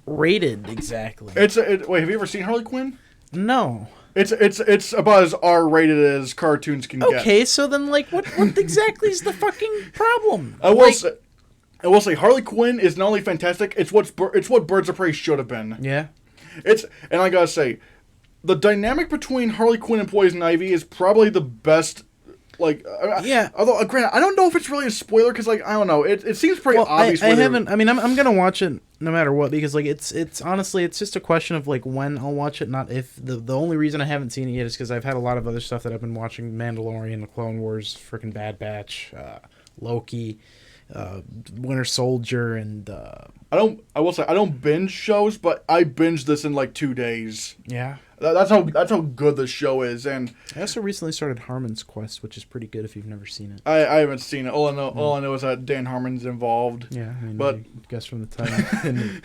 rated exactly? Wait, have you ever seen Harley Quinn? No. It's about as R-rated as cartoons can get. Okay, so then like what exactly is the fucking problem? I will say Harley Quinn is not only fantastic, it's what Birds of Prey should have been. Yeah. And I gotta say, the dynamic between Harley Quinn and Poison Ivy is probably the best. Like, yeah. Although, granted, I don't know if it's really a spoiler because, like, I don't know. It seems pretty obvious. I haven't. I mean, I'm gonna watch it no matter what because, like, it's honestly, it's just a question of like when I'll watch it, not if. The only reason I haven't seen it yet is because I've had a lot of other stuff that I've been watching: Mandalorian, The Clone Wars, freaking Bad Batch, Loki, Winter Soldier, and. I will say I don't binge shows, but I binged this in like 2 days. Yeah. That's how good the show is, and I also recently started Harmon's Quest, which is pretty good if you've never seen it. I haven't seen it. All I know is that Dan Harmon's involved. Yeah, I mean, but I guess from the title.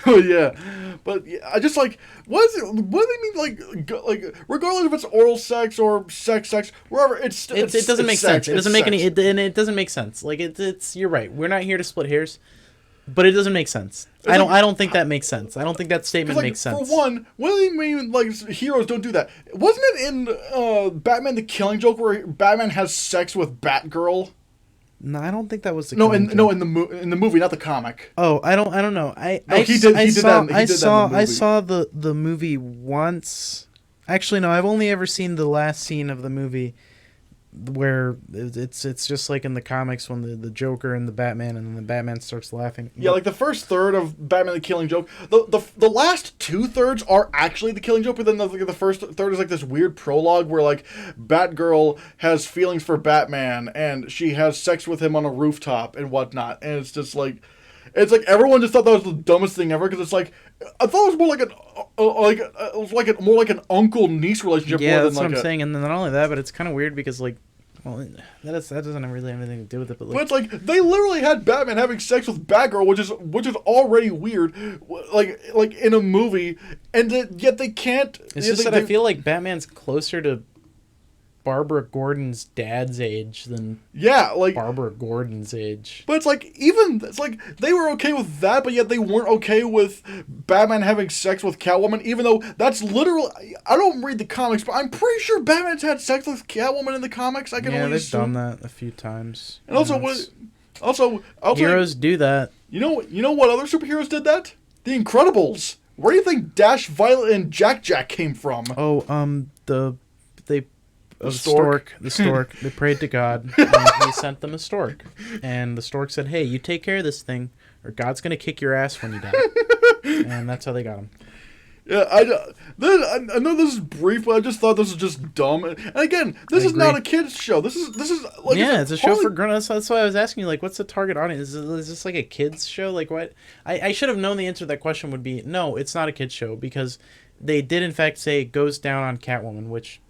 Oh yeah, but yeah, I just like what do they mean like regardless if it's oral sex or sex wherever it doesn't make sense. It doesn't make any and it doesn't make sense. Like it's you're right. We're not here to split hairs. But it doesn't make sense. I don't think that makes sense. I don't think that statement makes sense. For one, what do you mean like heroes don't do that? Wasn't it in Batman the Killing Joke where Batman has sex with Batgirl? No, I don't think that was the in the movie, not the comic. Oh, I don't know. He did that in the movie. I saw the movie once. Actually, no, I've only ever seen the last scene of the movie where it's just like in the comics when the Joker and the Batman and then the Batman starts laughing. Yeah, like the first third of Batman the Killing Joke. The last 2/3 are actually the Killing Joke, but then the first third is like this weird prologue where like Batgirl has feelings for Batman and she has sex with him on a rooftop and whatnot, and it's just like. It's like everyone just thought that was the dumbest thing ever because it's like I thought it was more like more like an uncle niece relationship. Yeah, more that's than what like I'm saying, and then not only that, but it's kind of weird because like, well, that doesn't really have anything to do with it. But it's like they literally had Batman having sex with Batgirl, which is already weird, like in a movie, and yet they can't. It's just that I feel like Batman's closer to Barbara Gordon's dad's age than Barbara Gordon's age. But it's like they were okay with that, but yet they weren't okay with Batman having sex with Catwoman, even though that's literally I don't read the comics, but I'm pretty sure Batman's had sex with Catwoman in the comics. I can only they've assume. done that a few times. And also I'll heroes do that. You know what other superheroes did that? The Incredibles. Where do you think Dash, Violet, and Jack Jack came from? Oh, the stork. The stork. They prayed to God, and he sent them a stork. And the stork said, "Hey, you take care of this thing, or God's gonna kick your ass when you die." And that's how they got him. Yeah, I know this is brief, but I just thought this was just dumb. And again, this is not a kids show. This is like it's a show for grown-ups. That's why I was asking you, like, what's the target audience? Is this like a kids show? Like, what? I should have known the answer to that question would be no. It's not a kids show because they did in fact say it goes down on Catwoman, which,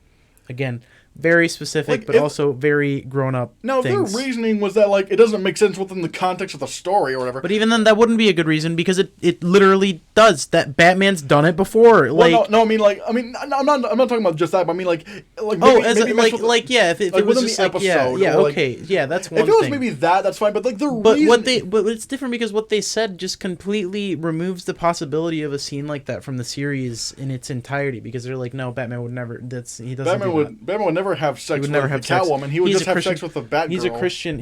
again, very specific, like, but also very grown-up. Now, if their reasoning was that, like, it doesn't make sense within the context of the story or whatever. But even then, that wouldn't be a good reason because it literally does. That Batman's done it before. Well, like, no, I'm not talking about just that. But I mean, like maybe, if it was just like, episode, that's one thing. If it was thing. maybe that's fine. But like but it's different because what they said just completely removes the possibility of a scene like that from the series in its entirety because they're like, no, Batman would never. Batman would never have sex with Catwoman. He would just have sex with the Batgirl.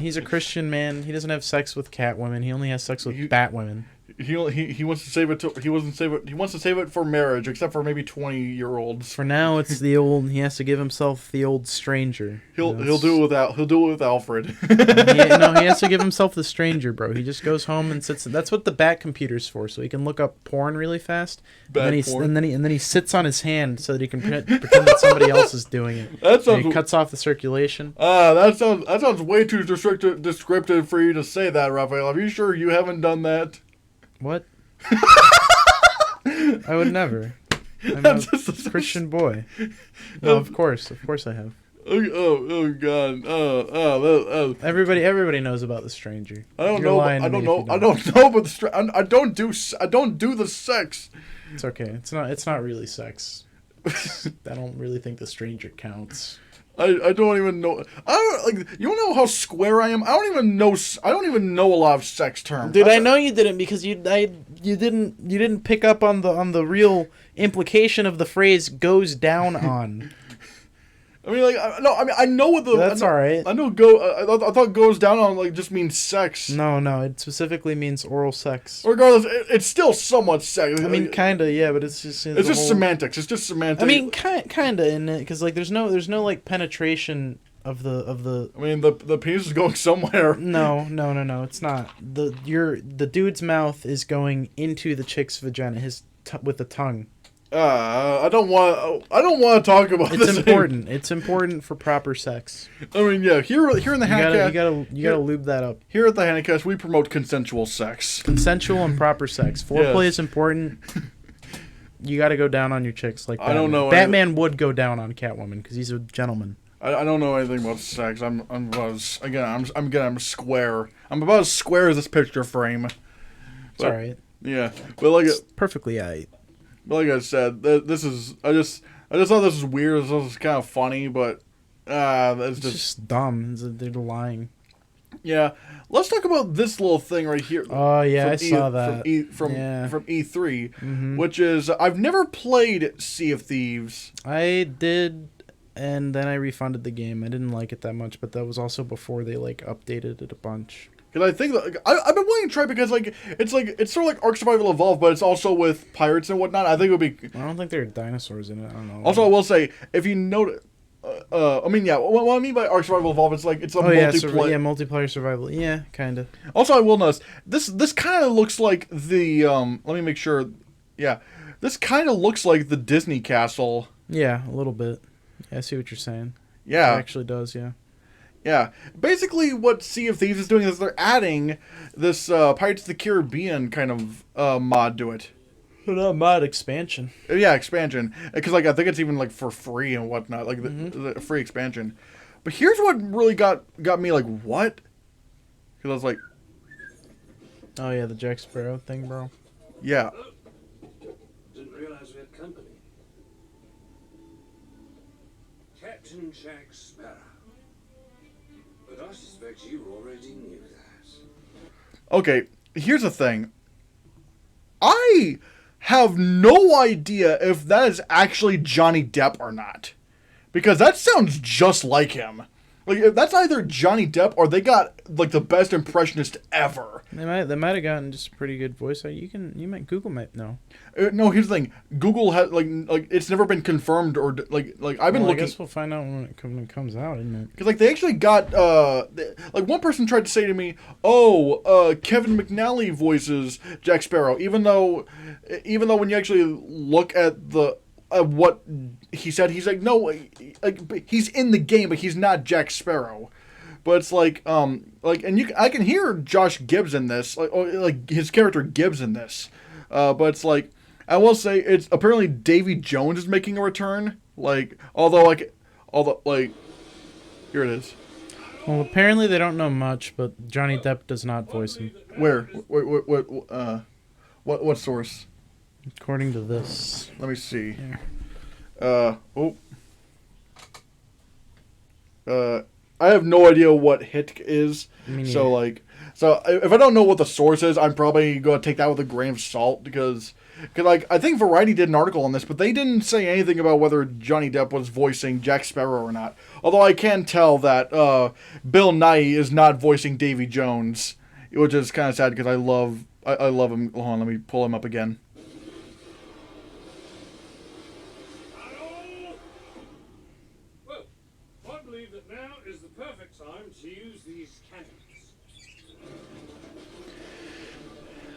He's a Christian man. He doesn't have sex with Catwoman. He only has sex with Batwomen. He wants to save it. He wants to save it for marriage, except for maybe 20-year-olds. For now, it's the old. He has to give himself the old stranger. He'll do it with Alfred. He has to give himself the stranger, bro. He just goes home and sits. That's what the Bat computer's for, so he can look up porn really fast. And then he sits on his hand so that he can pretend that somebody else is doing it. He cuts off the circulation. That sounds way too descriptive for you to say that, Raphael. Are you sure you haven't done that? What? I would never. I'm a Christian boy. No, of course I have. Oh God. Everybody knows about the stranger. I don't know about the I don't do the sex. It's okay. It's not really sex. I don't really think the stranger counts. I don't even know. You don't know how square I am. I don't even know a lot of sex terms. Dude, I know you didn't because you didn't pick up on the real implication of the phrase "goes down on." I mean, I know what the. That's all right. I know I thought "goes down on" like just means sex. No, it specifically means oral sex. Regardless, it's still somewhat sex. I mean, kinda, yeah, but it's just semantics. It's just semantics. I mean, kinda in it because like there's no like penetration of the. I mean, the penis is going somewhere. No, it's not. The dude's mouth is going into the chick's vagina. With the tongue. I don't want to talk about this. It's important. It's important for proper sex. I mean, yeah. Here in the Hannahcast, you gotta lube that up. Here at the Hannahcast, we promote consensual sex. Consensual and proper sex. Foreplay is important. You got to go down on your chicks like Batman. I don't know. Batman would go down on Catwoman because he's a gentleman. I don't know anything about sex. I'm square. I'm about as square as this picture frame. It's all right. Yeah, but like it's perfectly alright. Like I said, this is. I just thought this was weird. This was kind of funny, but it's just dumb. They're lying. Yeah, let's talk about this little thing right here. Oh yeah, I saw that from E3, which is I've never played Sea of Thieves. I did, and then I refunded the game. I didn't like it that much, but that was also before they like updated it a bunch. Because I think that, I've been wanting to try because it's sort of like Ark Survival Evolved, but it's also with pirates and whatnot. I think it would be. I don't think there are dinosaurs in it. I don't know. Also, I will say if you notice, I mean, yeah. What I mean by Ark Survival Evolved, it's a multiplayer. Multiplayer survival. Yeah, kind of. Also, I will notice this kind of looks like the Let me make sure. Yeah, this kind of looks like the Disney castle. Yeah, a little bit. Yeah, I see what you're saying. Yeah, it actually does. Yeah. Yeah, basically what Sea of Thieves is doing is they're adding this Pirates of the Caribbean kind of mod to it. Not mod, expansion. Yeah, expansion. Because I think it's even for free and whatnot, the free expansion. But here's what really got me what? Because I was like, oh yeah, the Jack Sparrow thing, bro. Yeah. Didn't realize we had company. Captain Jack Sparrow. But I suspect you already knew that. Okay, here's the thing. I have no idea if that is actually Johnny Depp or not. Because that sounds just like him. Like that's either Johnny Depp or they got like the best impressionist ever. They might have gotten just a pretty good voice. You might Google might know. No, here's the thing. Google has like it's never been confirmed or like I've been looking. I guess we'll find out when it comes out, isn't it? Because like they actually got like one person tried to say to me, "Oh, Kevin McNally voices Jack Sparrow," even though when you actually look at what he said, he's like, no, like he's in the game, but he's not Jack Sparrow. But it's like and I can hear Josh Gibbs in this, like his character Gibbs in this. But it's like I will say it's apparently Davy Jones is making a return. Like although here it is. Well, apparently they don't know much, but Johnny Depp does not voice him. Where? What source? According to this. Let me see. Yeah. I have no idea what hit is. So if I don't know what the source is, I'm probably going to take that with a grain of salt because like I think Variety did an article on this, but they didn't say anything about whether Johnny Depp was voicing Jack Sparrow or not. Although I can tell that Bill Nighy is not voicing Davy Jones, which is kind of sad because I love him. Hold on, let me pull him up again. Well, I believe that now is the perfect time to use these cannons.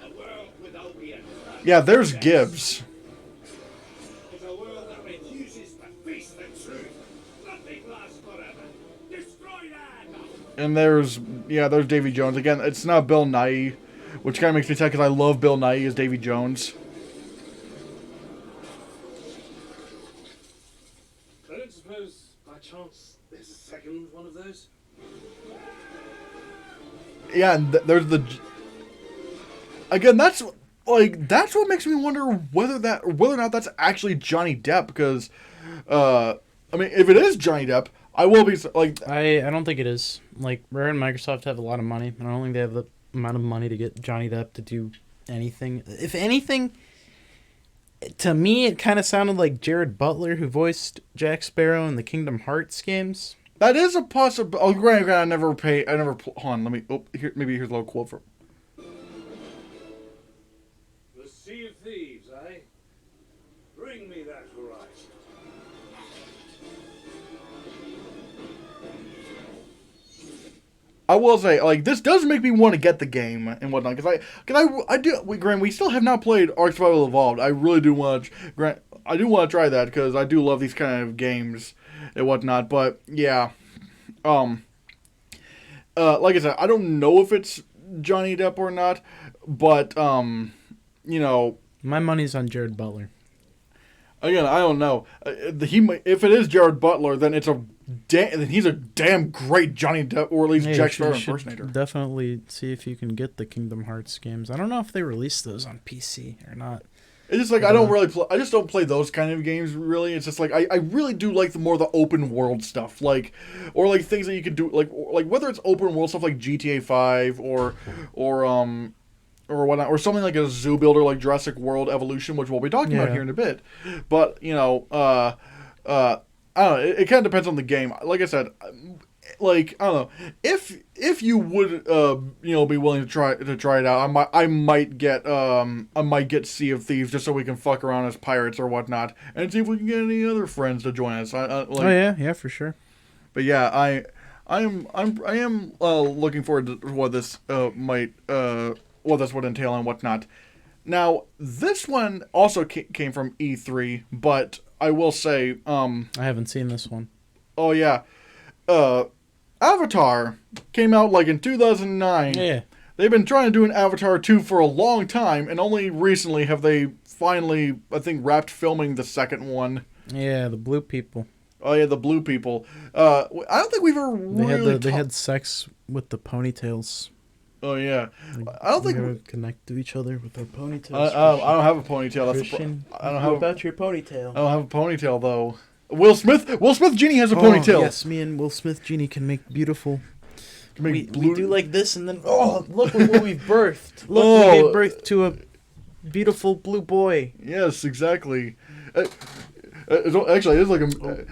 A world without the end. Yeah, there's Gibbs. It's a world that refuses to face the truth. Nothing lasts forever. Destroy that! And there's Davy Jones. Again, it's not Bill Nighy, which kind of makes me sad because I love Bill Nighy as Davy Jones. I don't suppose, by chance, there's a second one of those? Yeah, and there's the... Again, that's what makes me wonder whether or not that's actually Johnny Depp, because, I mean, if it is Johnny Depp, I will be, like... I don't think it is. Like, Rare and Microsoft have a lot of money, and I don't think they have the amount of money to get Johnny Depp to do anything. If anything, to me, it kind of sounded like Jared Butler, who voiced Jack Sparrow in the Kingdom Hearts games. That is a possible... Oh, granted, I never... Hold on, let me... Oh, maybe here's a little quote from... The Sea of Thieves, eh? Bring me that horizon. I will say, like, this does make me want to get the game and whatnot, because I do... Grant, we still have not played Ark Survival Evolved. I really do want to... I do want to try that, because I do love these kind of games and whatnot, but, yeah. Like I said, I don't know if it's Johnny Depp or not, but, you know... My money's on Jared Butler. Again, I don't know. If it is Jared Butler, then he's a damn great Johnny Depp, or at least Jack Sparrow impersonator. Definitely see if you can get the Kingdom Hearts games. I don't know if they released those on PC or not. It's just like I just don't play those kind of games really. It's just like I really do like the more the open world stuff, like or like things that you could do like whether it's open world stuff like GTA 5 or whatnot, or something like a zoo builder like Jurassic World Evolution, which we'll be talking about here in a bit. But you know, I don't know. It kind of depends on the game. Like I said, like I don't know if you would be willing to try it out. I might get Sea of Thieves just so we can fuck around as pirates or whatnot, and see if we can get any other friends to join us. Yeah, for sure. But yeah, I am looking forward to what this what this would entail and whatnot. Now, this one also came from E3, but I will say... I haven't seen this one. Oh, yeah. Avatar came out like in 2009. Yeah. They've been trying to do an Avatar 2 for a long time, and only recently have they finally, I think, wrapped filming the second one. Yeah, the blue people. Oh, yeah, the blue people. I don't think we've ever really... They had sex with the ponytails. Oh yeah, I don't think we connect to each other with our ponytails. I don't have a ponytail. What about your ponytail? I don't have a ponytail though. Will Smith Genie has a ponytail. Yes, me and Will Smith Genie can make beautiful. We blue... do like this, and then look what we've birthed. Look, we gave birth to a beautiful blue boy. Yes, exactly. Actually, it's like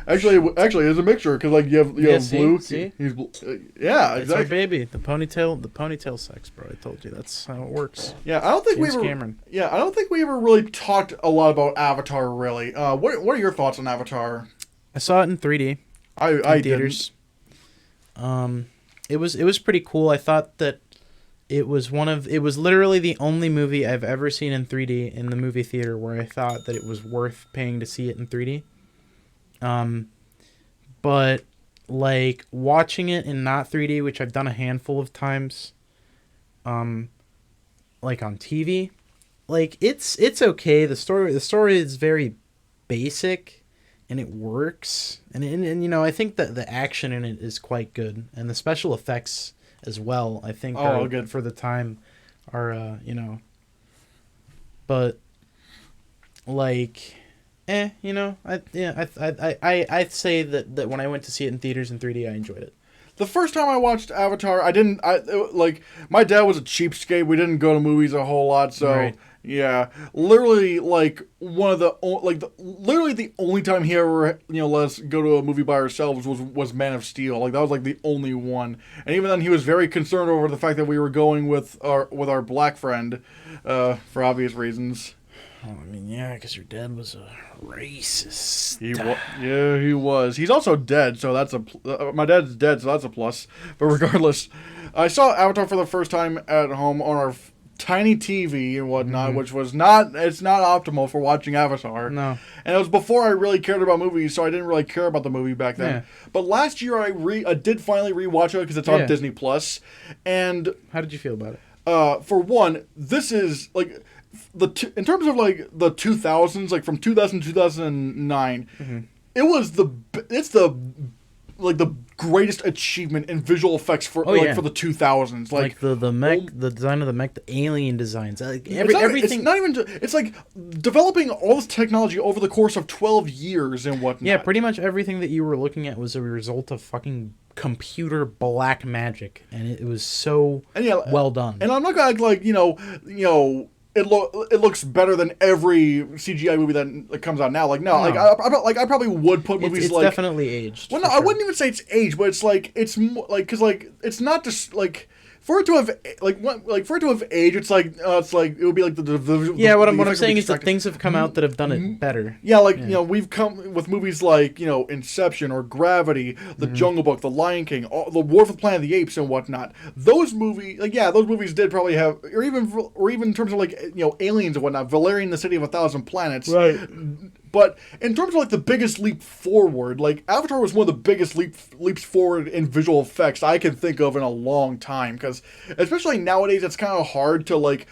actually, it's a mixture because like you have blue. See? He's blue. Yeah, It's our exactly. baby. The ponytail sex, bro. I told you that's how it works. Yeah, I don't think James we ever. Cameron. Yeah, I don't think we ever really talked a lot about Avatar. Really, what are your thoughts on Avatar? I saw it in 3D. I in theaters. It was pretty cool. I thought that it was literally the only movie I've ever seen in 3D in the movie theater where I thought that it was worth paying to see it in 3D. But like watching it in not 3D, which I've done a handful of times, like on TV, like it's okay. The story is very basic. And it works, and you know, I think that the action in it is quite good, and the special effects as well. I think are good for the time, are you know. But like, you know, I'd say that when I went to see it in theaters in 3D, I enjoyed it. The first time I watched Avatar, like my dad was a cheapskate. We didn't go to movies a whole lot, so. Right. Yeah, literally, like literally the only time he ever let us go to a movie by ourselves was Man of Steel. Like that was like the only one, and even then he was very concerned over the fact that we were going with our black friend, for obvious reasons. Oh, I mean, yeah, because your dad was a racist. He was. He's also dead, so that's my dad's dead, so that's a plus. But regardless, I saw Avatar for the first time at home on our tiny TV and whatnot, which was not optimal for watching Avatar. No. And it was before I really cared about movies, so I didn't really care about the movie back then. Yeah. But last year I did finally rewatch it because it's on Disney Plus. And How did you feel about it? for one, this is like in terms of like the 2000s, like from 2000 to 2009, it's the greatest achievement in visual effects for for the 2000s. Like the mech, the design of the mech, the alien designs, like It's everything. not even. It's like developing all this technology over the course of 12 years and whatnot. Yeah, pretty much everything that you were looking at was a result of fucking computer black magic, and it was so well done. And I'm not gonna act like it looks better than every CGI movie that comes out now. Like no. I probably would put movies it's like definitely aged. Well, no, I wouldn't even say it's aged, but it's more like because like it's not just like. For it to have aged, it's like it would be like what I'm saying is that things have come out that have done it better. Yeah, we've come with movies like Inception or Gravity, The Jungle Book, The Lion King, The War for the Planet of the Apes, and whatnot. Those movies, those movies did probably have, or even in terms of aliens and whatnot, Valerian, the City of a Thousand Planets, Right. But in terms of like the biggest leap forward, like Avatar was one of the biggest leaps forward in visual effects I can think of in a long time. Because especially nowadays, it's kind of hard to like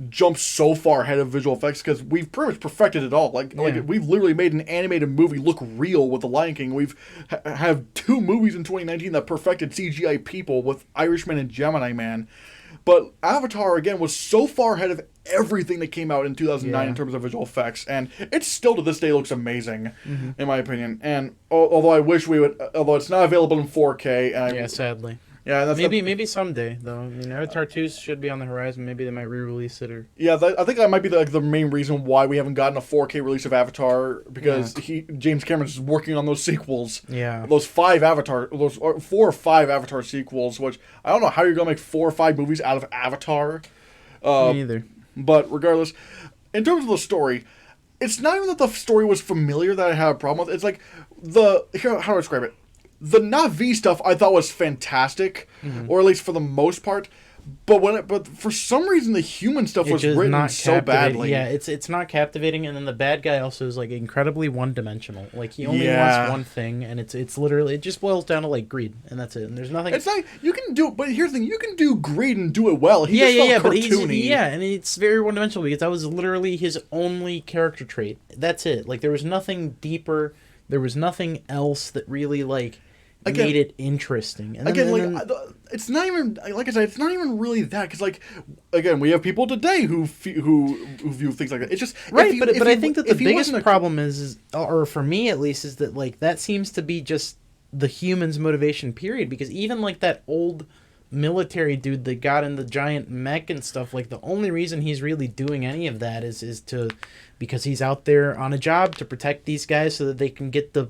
jump so far ahead of visual effects because we've pretty much perfected it all. Like we've literally made an animated movie look real with The Lion King. We've have 2 movies in 2019 that perfected CGI people with Irishman and Gemini Man. But Avatar, again, was so far ahead of everything that came out in 2009 in terms of visual effects. And it still, to this day, looks amazing, in my opinion. And although I wish although it's not available in 4K. Sadly. Yeah, that's maybe someday though. I mean, Avatar 2 should be on the horizon. Maybe they might re-release it or. Yeah, I think that might be the main reason why we haven't gotten a 4K release of Avatar because James Cameron's working on those sequels. Yeah. Those 4 or 5 Avatar sequels, which I don't know how you're gonna make 4 or 5 movies out of Avatar. Me neither. But regardless, in terms of the story, it's not even that the story was familiar that I had a problem with. It's like how do I describe it? The Na'vi stuff I thought was fantastic, or at least for the most part. But for some reason the human stuff was written so badly. Yeah, it's not captivating, and then the bad guy also is like incredibly one-dimensional. Like he only wants one thing, and it's literally it just boils down to like greed, and that's it. And there's nothing. It's like you can do, but here's the thing: you can do greed and do it well. He just felt cartoony. And it's very one-dimensional because that was literally his only character trait. That's it. Like there was nothing deeper. There was nothing else that really like. Made it interesting. And it's not even like I said. It's not even really that because we have people today who view things like that. It's just right. But I think that the biggest problem is, or for me at least, is that like that seems to be just the human's motivation. Period. Because even like that old military dude that got in the giant mech and stuff, like the only reason he's really doing any of that is because he's out there on a job to protect these guys so that they can get the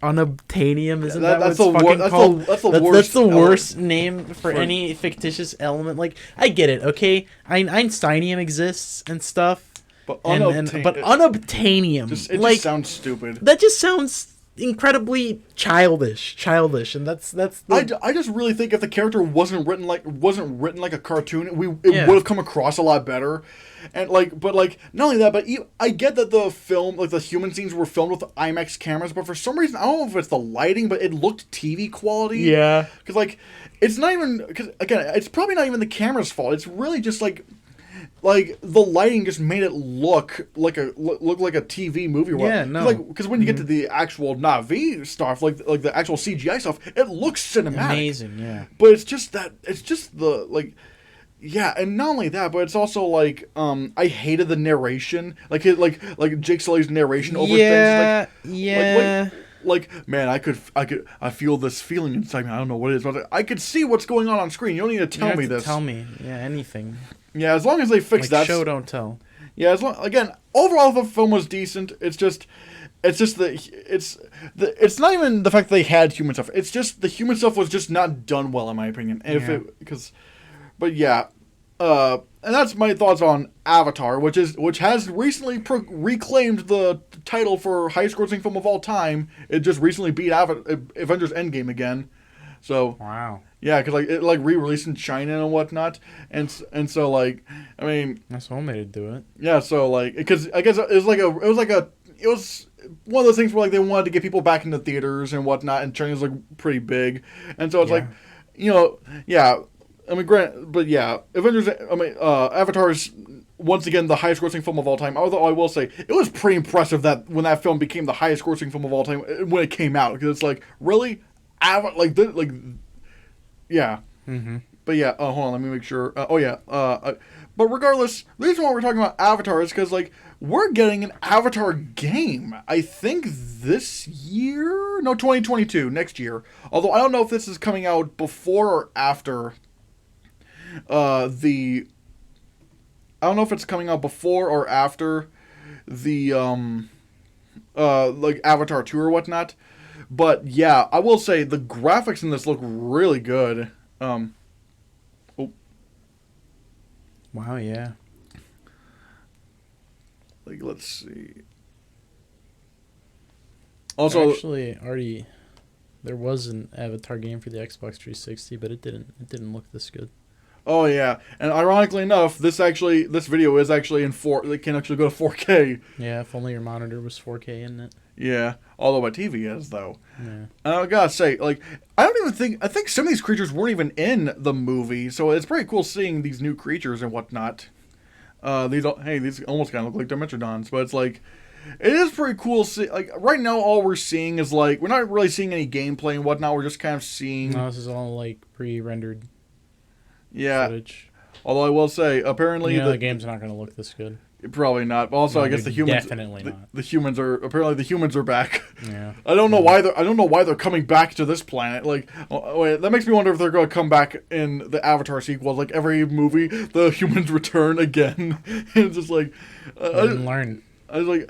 unobtainium. Isn't that what it's fucking called? That's the worst name for any fictitious element. Like, I get it, okay? Einsteinium exists and stuff. But unobtainium. It just sounds stupid. That just sounds incredibly childish, and that's I just really think if the character wasn't written like a cartoon, it would have come across a lot better. And but not only that, but I get that the film, like the human scenes were filmed with IMAX cameras, but for some reason I don't know if it's the lighting, but it looked TV quality. Yeah, because it's not even, because again, it's probably not even the camera's fault. It's really just like the lighting just made it look like a TV movie. Yeah, no. Because when you get to the actual Na'vi stuff, like the actual CGI stuff, it looks cinematic. Amazing, yeah. But it's just the yeah, and not only that, but it's also I hated the narration, like Jake Sully's narration over things. Man, I feel this feeling inside me. I don't know what it is, but I could see what's going on screen. You don't need to tell me this. Tell me, yeah, anything. Yeah, as long as they fix that. Show don't tell. Yeah, overall the film was decent. It's not even the fact that they had human stuff. It's just the human stuff was just not done well, in my opinion. And and that's my thoughts on Avatar, which has recently reclaimed the title for highest grossing film of all time. It just recently beat Avengers Endgame again. So wow. Yeah, because it re-released in China and whatnot, and so I mean, that's one way to do it. Yeah, so because I guess it was one of those things where they wanted to get people back into theaters and whatnot, and China's pretty big, and so it's I mean, Avatar is once again the highest grossing film of all time. Although I will say it was pretty impressive that when that film became the highest grossing film of all time when it came out, because it's really yeah. Mm-hmm. But yeah, hold on, let me make sure. But regardless, the reason why we're talking about Avatar is because we're getting an Avatar game. I think this year, no, 2022, next year. Although I don't know if this is coming out before or after the. I don't know if it's coming out before or after the Avatar 2 or whatnot. But yeah, I will say the graphics in this look really good. Wow, yeah. Let's see. Also, actually, there was an Avatar game for the Xbox 360, but it didn't look this good. Oh yeah, and ironically enough, this video is actually in 4. It can actually go to 4K. Yeah, if only your monitor was 4K, isn't it? Yeah, although my TV is though. Yeah. I gotta say, I think some of these creatures weren't even in the movie, so it's pretty cool seeing these new creatures and whatnot. These almost kind of look like Dimetrodons, but it's it is pretty cool. Right now, all we're seeing is we're not really seeing any gameplay and whatnot. We're just kind of seeing. No, this is all pre-rendered. Yeah. Footage. Although I will say, apparently the game's not going to look this good. Probably not. But also, I guess the humans definitely not. The humans are back. Yeah. I don't know why they're coming back to this planet. That makes me wonder if they're going to come back in the Avatar sequel. Every movie, the humans return again. It's just learn. I was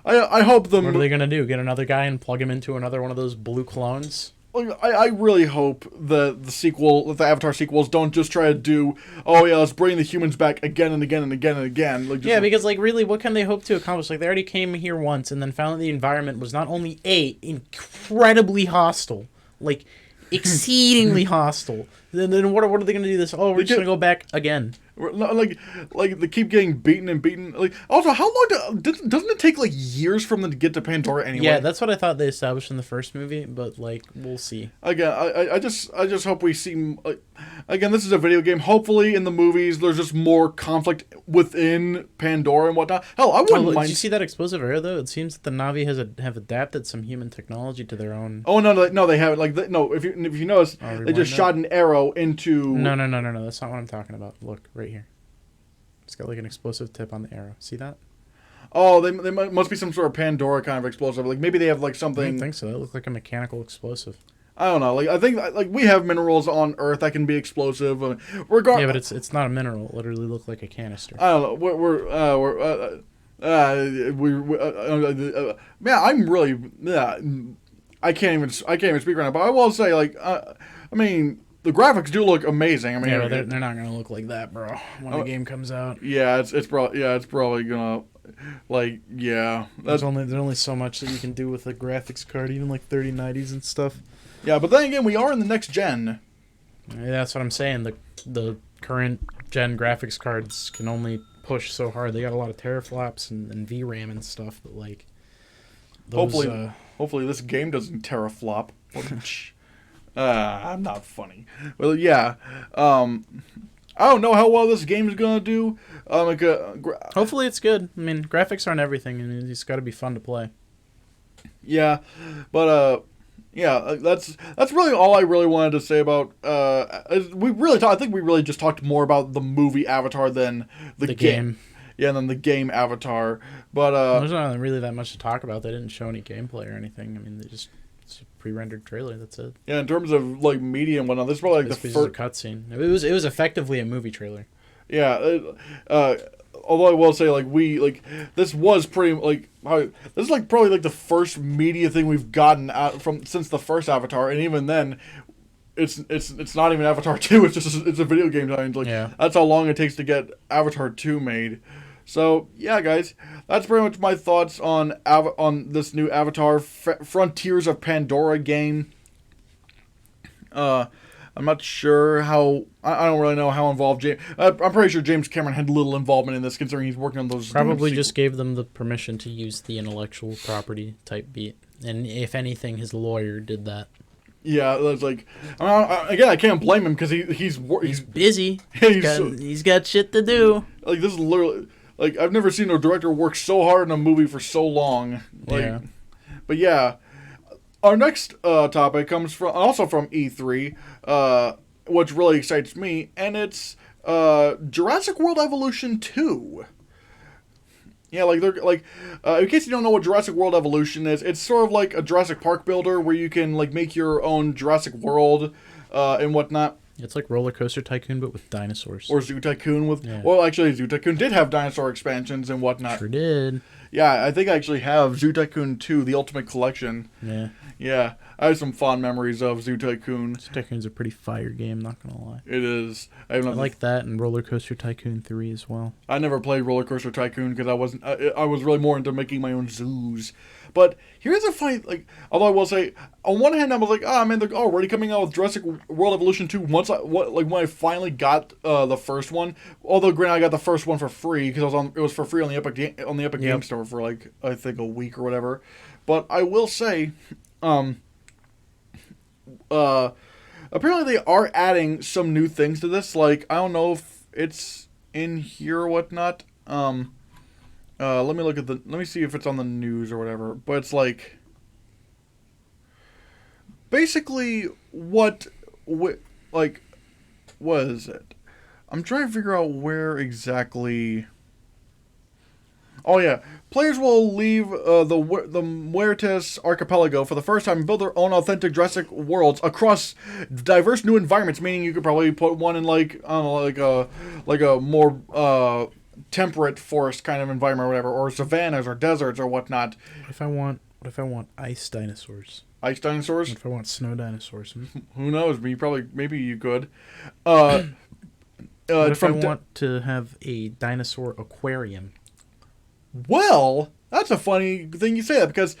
I hope them. What are they going to do? Get another guy and plug him into another one of those blue clones? I really hope the Avatar sequels don't just try to do, let's bring the humans back again and again and again and again. Because really, what can they hope to accomplish? They already came here once and then found that the environment was not only incredibly hostile, exceedingly hostile. Then what are they going to do this? Oh, we're just going to go back again. They keep getting beaten and beaten. Also, how long doesn't it take years from them to get to Pandora anyway? Yeah, that's what I thought they established in the first movie, but we'll see. Again, I just hope we see. Again, this is a video game. Hopefully, in the movies, there's just more conflict within Pandora and whatnot. Hell, I wouldn't mind. Did you see that explosive arrow though? It seems that the Na'vi have adapted some human technology to their own. Oh no, they haven't. No, if you notice, they just shot an arrow into. No. That's not what I'm talking about. Look right here. It's got an explosive tip on the arrow. See that? Oh, they must be some sort of Pandora kind of explosive. Maybe they have something. I don't think so. That looked like a mechanical explosive. I don't know. Like I think like we have minerals on Earth that can be explosive. Yeah, but it's not a mineral. It literally looked like a canister. I don't know. Man, I'm really I can't even speak right now. But I will say like I mean the graphics do look amazing. I mean, yeah, but they're not gonna look like that, bro. When the game comes out. Yeah, it's probably gonna like yeah. There's only so much that you can do with a graphics card, even like 3090s and stuff. Yeah, but then again, we are in the next gen. Yeah, that's what I'm saying. The current gen graphics cards can only push so hard. They got a lot of teraflops and VRAM and stuff, but like those, hopefully this game doesn't teraflop. I'm not funny. Well, yeah. I don't know how well this game is gonna do. Hopefully it's good. I mean, graphics aren't everything, and it's got to be fun to play. Yeah, but yeah, that's really all I really wanted to say about. I think we really just talked more about the movie Avatar than the game. Yeah, than the game Avatar. But there's not really that much to talk about. They didn't show any gameplay or anything. I mean, it's a pre-rendered trailer. That's it. Yeah, in terms of like media and whatnot, this is probably like the first cutscene. It was effectively a movie trailer. Yeah. Although I will say, this was pretty, this is, probably, the first media thing we've gotten out since the first Avatar, and even then, it's not even Avatar 2, it's a video game time. That's how long it takes to get Avatar 2 made. So, yeah, guys, that's pretty much my thoughts on this new Avatar Frontiers of Pandora game. I'm not sure how. I don't really know how involved James. I'm pretty sure James Cameron had little involvement in this, considering he's working on those. Probably just gave them the permission to use the intellectual property type beat, and if anything, his lawyer did that. Yeah, that's again, I can't blame him because he's busy. He's got shit to do. This is literally I've never seen a director work so hard on a movie for so long. Yeah. But yeah. Our next topic comes from E3, which really excites me, and it's Jurassic World Evolution 2. Yeah, in case you don't know what Jurassic World Evolution is, it's sort of like a Jurassic Park builder where you can make your own Jurassic World and whatnot. It's like Roller Coaster Tycoon, but with dinosaurs. Or Zoo Tycoon with... Yeah. Well, actually, Zoo Tycoon did have dinosaur expansions and whatnot. Sure did. Yeah, I think I actually have Zoo Tycoon 2, the Ultimate Collection. Yeah. Yeah, I have some fond memories of Zoo Tycoon. Zoo Tycoon's a pretty fire game, not gonna lie. It is. I like that and Roller Coaster Tycoon 3 as well. I never played Roller Coaster Tycoon because I was really more into making my own zoos. But here's a funny, although I will say, on one hand, I was like, man, they're already coming out with Jurassic World Evolution 2 when I finally got the first one. Although, granted, I got the first one for free because it was for free on the Epic Game Store for, I think a week or whatever. But I will say, apparently they are adding some new things to this. I don't know if it's in here or whatnot. Let me see if it's on the news or whatever. But it's basically what is it? I'm trying to figure out where exactly. Oh yeah, players will leave the Muertes archipelago for the first time and build their own authentic Jurassic worlds across diverse new environments. Meaning you could probably put one in a more temperate forest kind of environment or whatever, or savannas or deserts or whatnot. What if I want ice dinosaurs? Ice dinosaurs? What if I want snow dinosaurs? Who knows? Maybe you could. What if I want to have a dinosaur aquarium? Well, that's a funny thing you say that because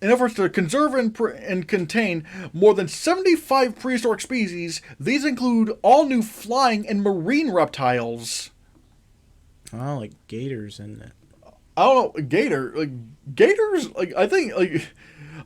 in efforts to conserve and contain more than 75 prehistoric species, these include all new flying and marine reptiles. Oh, like gators in it. I don't know, gators. I think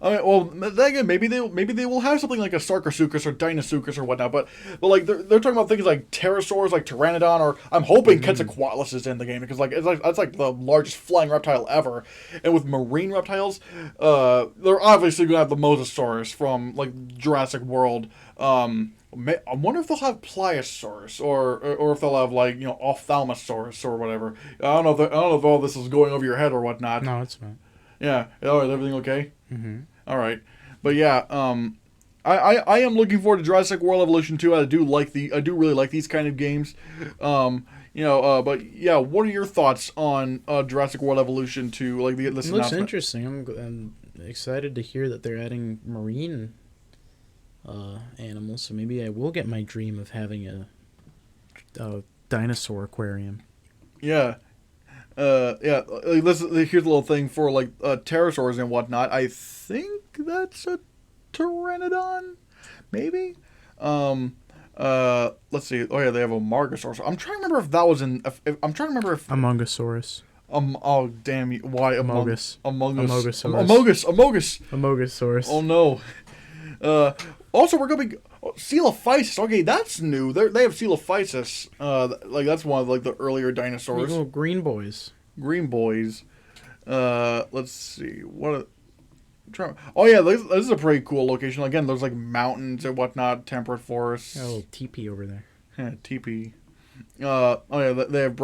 well, then again, maybe they will have something like a Sarcosuchus or Deinosuchus or whatnot. But they're talking about things like pterosaurs, like Pteranodon, or I'm hoping Quetzalcoatlus is in the game because that's the largest flying reptile ever. And with marine reptiles, they're obviously gonna have the Mosasaurus from Jurassic World. I wonder if they'll have Pliosaurus or if they'll have Ophthalmosaurus or whatever. I don't know if all this is going over your head or whatnot. No, it's not. Yeah. Is everything okay? Mm-hmm. All right. But yeah. I am looking forward to Jurassic World Evolution 2. I do really like these kind of games. But yeah, what are your thoughts on Jurassic World Evolution 2? Like this It looks announcement? interesting. I'm excited to hear that they're adding marine animals. So maybe I will get my dream of having a dinosaur aquarium. Yeah. Yeah. Here's a little thing for like pterosaurs and whatnot. I think that's a pteranodon, maybe. Let's see. Oh yeah, they have a Amogusaurus. I'm trying to remember if that was in. I'm trying to remember if. Amogusaurus. Oh damn you! Why Amogus? Amogus. Amogusaurus. Oh no. Also, we're gonna be Coelophysis. Okay, that's new. They have Coelophysis. Like that's one of like the earlier dinosaurs. Little green boys. Green boys. Let's see. Oh yeah, this is a pretty cool location. Again, there's like mountains and whatnot, temperate forests. Got a little teepee over there. Yeah, teepee. Oh yeah, they have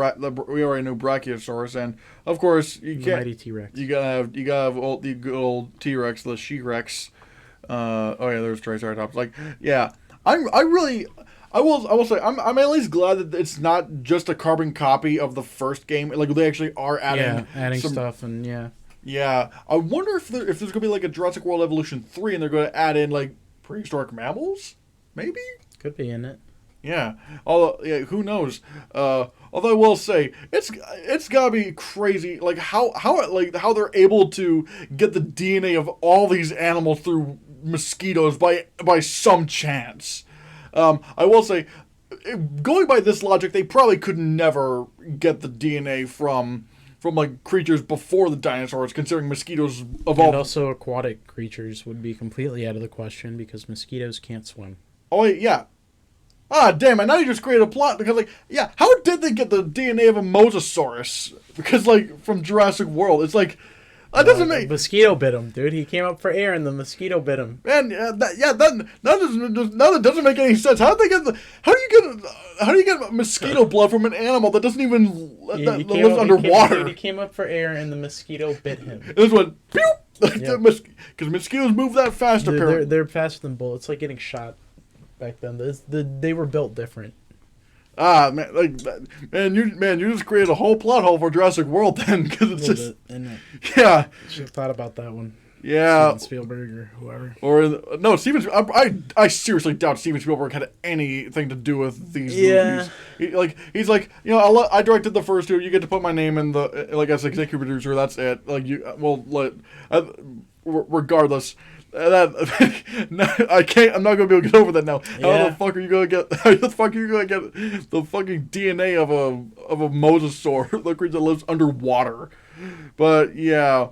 we already know Brachiosaurus, and of course you The can't. mighty T-Rex. You gotta have the good old T-Rex, the She-Rex. Oh yeah, there's Triceratops. Like yeah, I will say I'm at least glad that it's not just a carbon copy of the first game. Like they actually are adding some stuff and yeah. Yeah, I wonder if there's gonna be like a Jurassic World Evolution 3 and they're gonna add in like prehistoric mammals, maybe. Could be in it. Yeah. Although, yeah, who knows? Although I will say it's gotta be crazy, like how they're able to get the DNA of all these animals through mosquitoes by some chance. I will say, going by this logic, they probably could never get the DNA from like creatures before the dinosaurs, considering mosquitoes evolved. And also aquatic creatures would be completely out of the question because mosquitoes can't swim. Oh yeah. Ah, damn it! Now you just created a plot because, like, yeah, how did they get the DNA of a Mosasaurus? Because, like, from Jurassic World, it's like that doesn't make. The mosquito bit him, dude. He came up for air and the mosquito bit him. Man, that doesn't make any sense. How do you get mosquito blood from an animal that doesn't even that lives underwater? He came up for air and the mosquito bit him. This one, because mosquitoes move that fast. Apparently, they're faster than bullets. It's like getting shot. Back then, they were built different. Ah, man, you just created a whole plot hole for Jurassic World then, because it's just yeah. Should have thought about that one. Yeah, Steven Spielberg or whoever. Or no, I seriously doubt Steven Spielberg had anything to do with these movies. He's like, you know, I directed the first two. You get to put my name in the like as executive producer. That's it. Like regardless. I can't. I'm not gonna be able to get over that now. How the fuck are you gonna get? How the fuck are you gonna get the fucking DNA of a mosasaur, the creature that lives underwater? But yeah.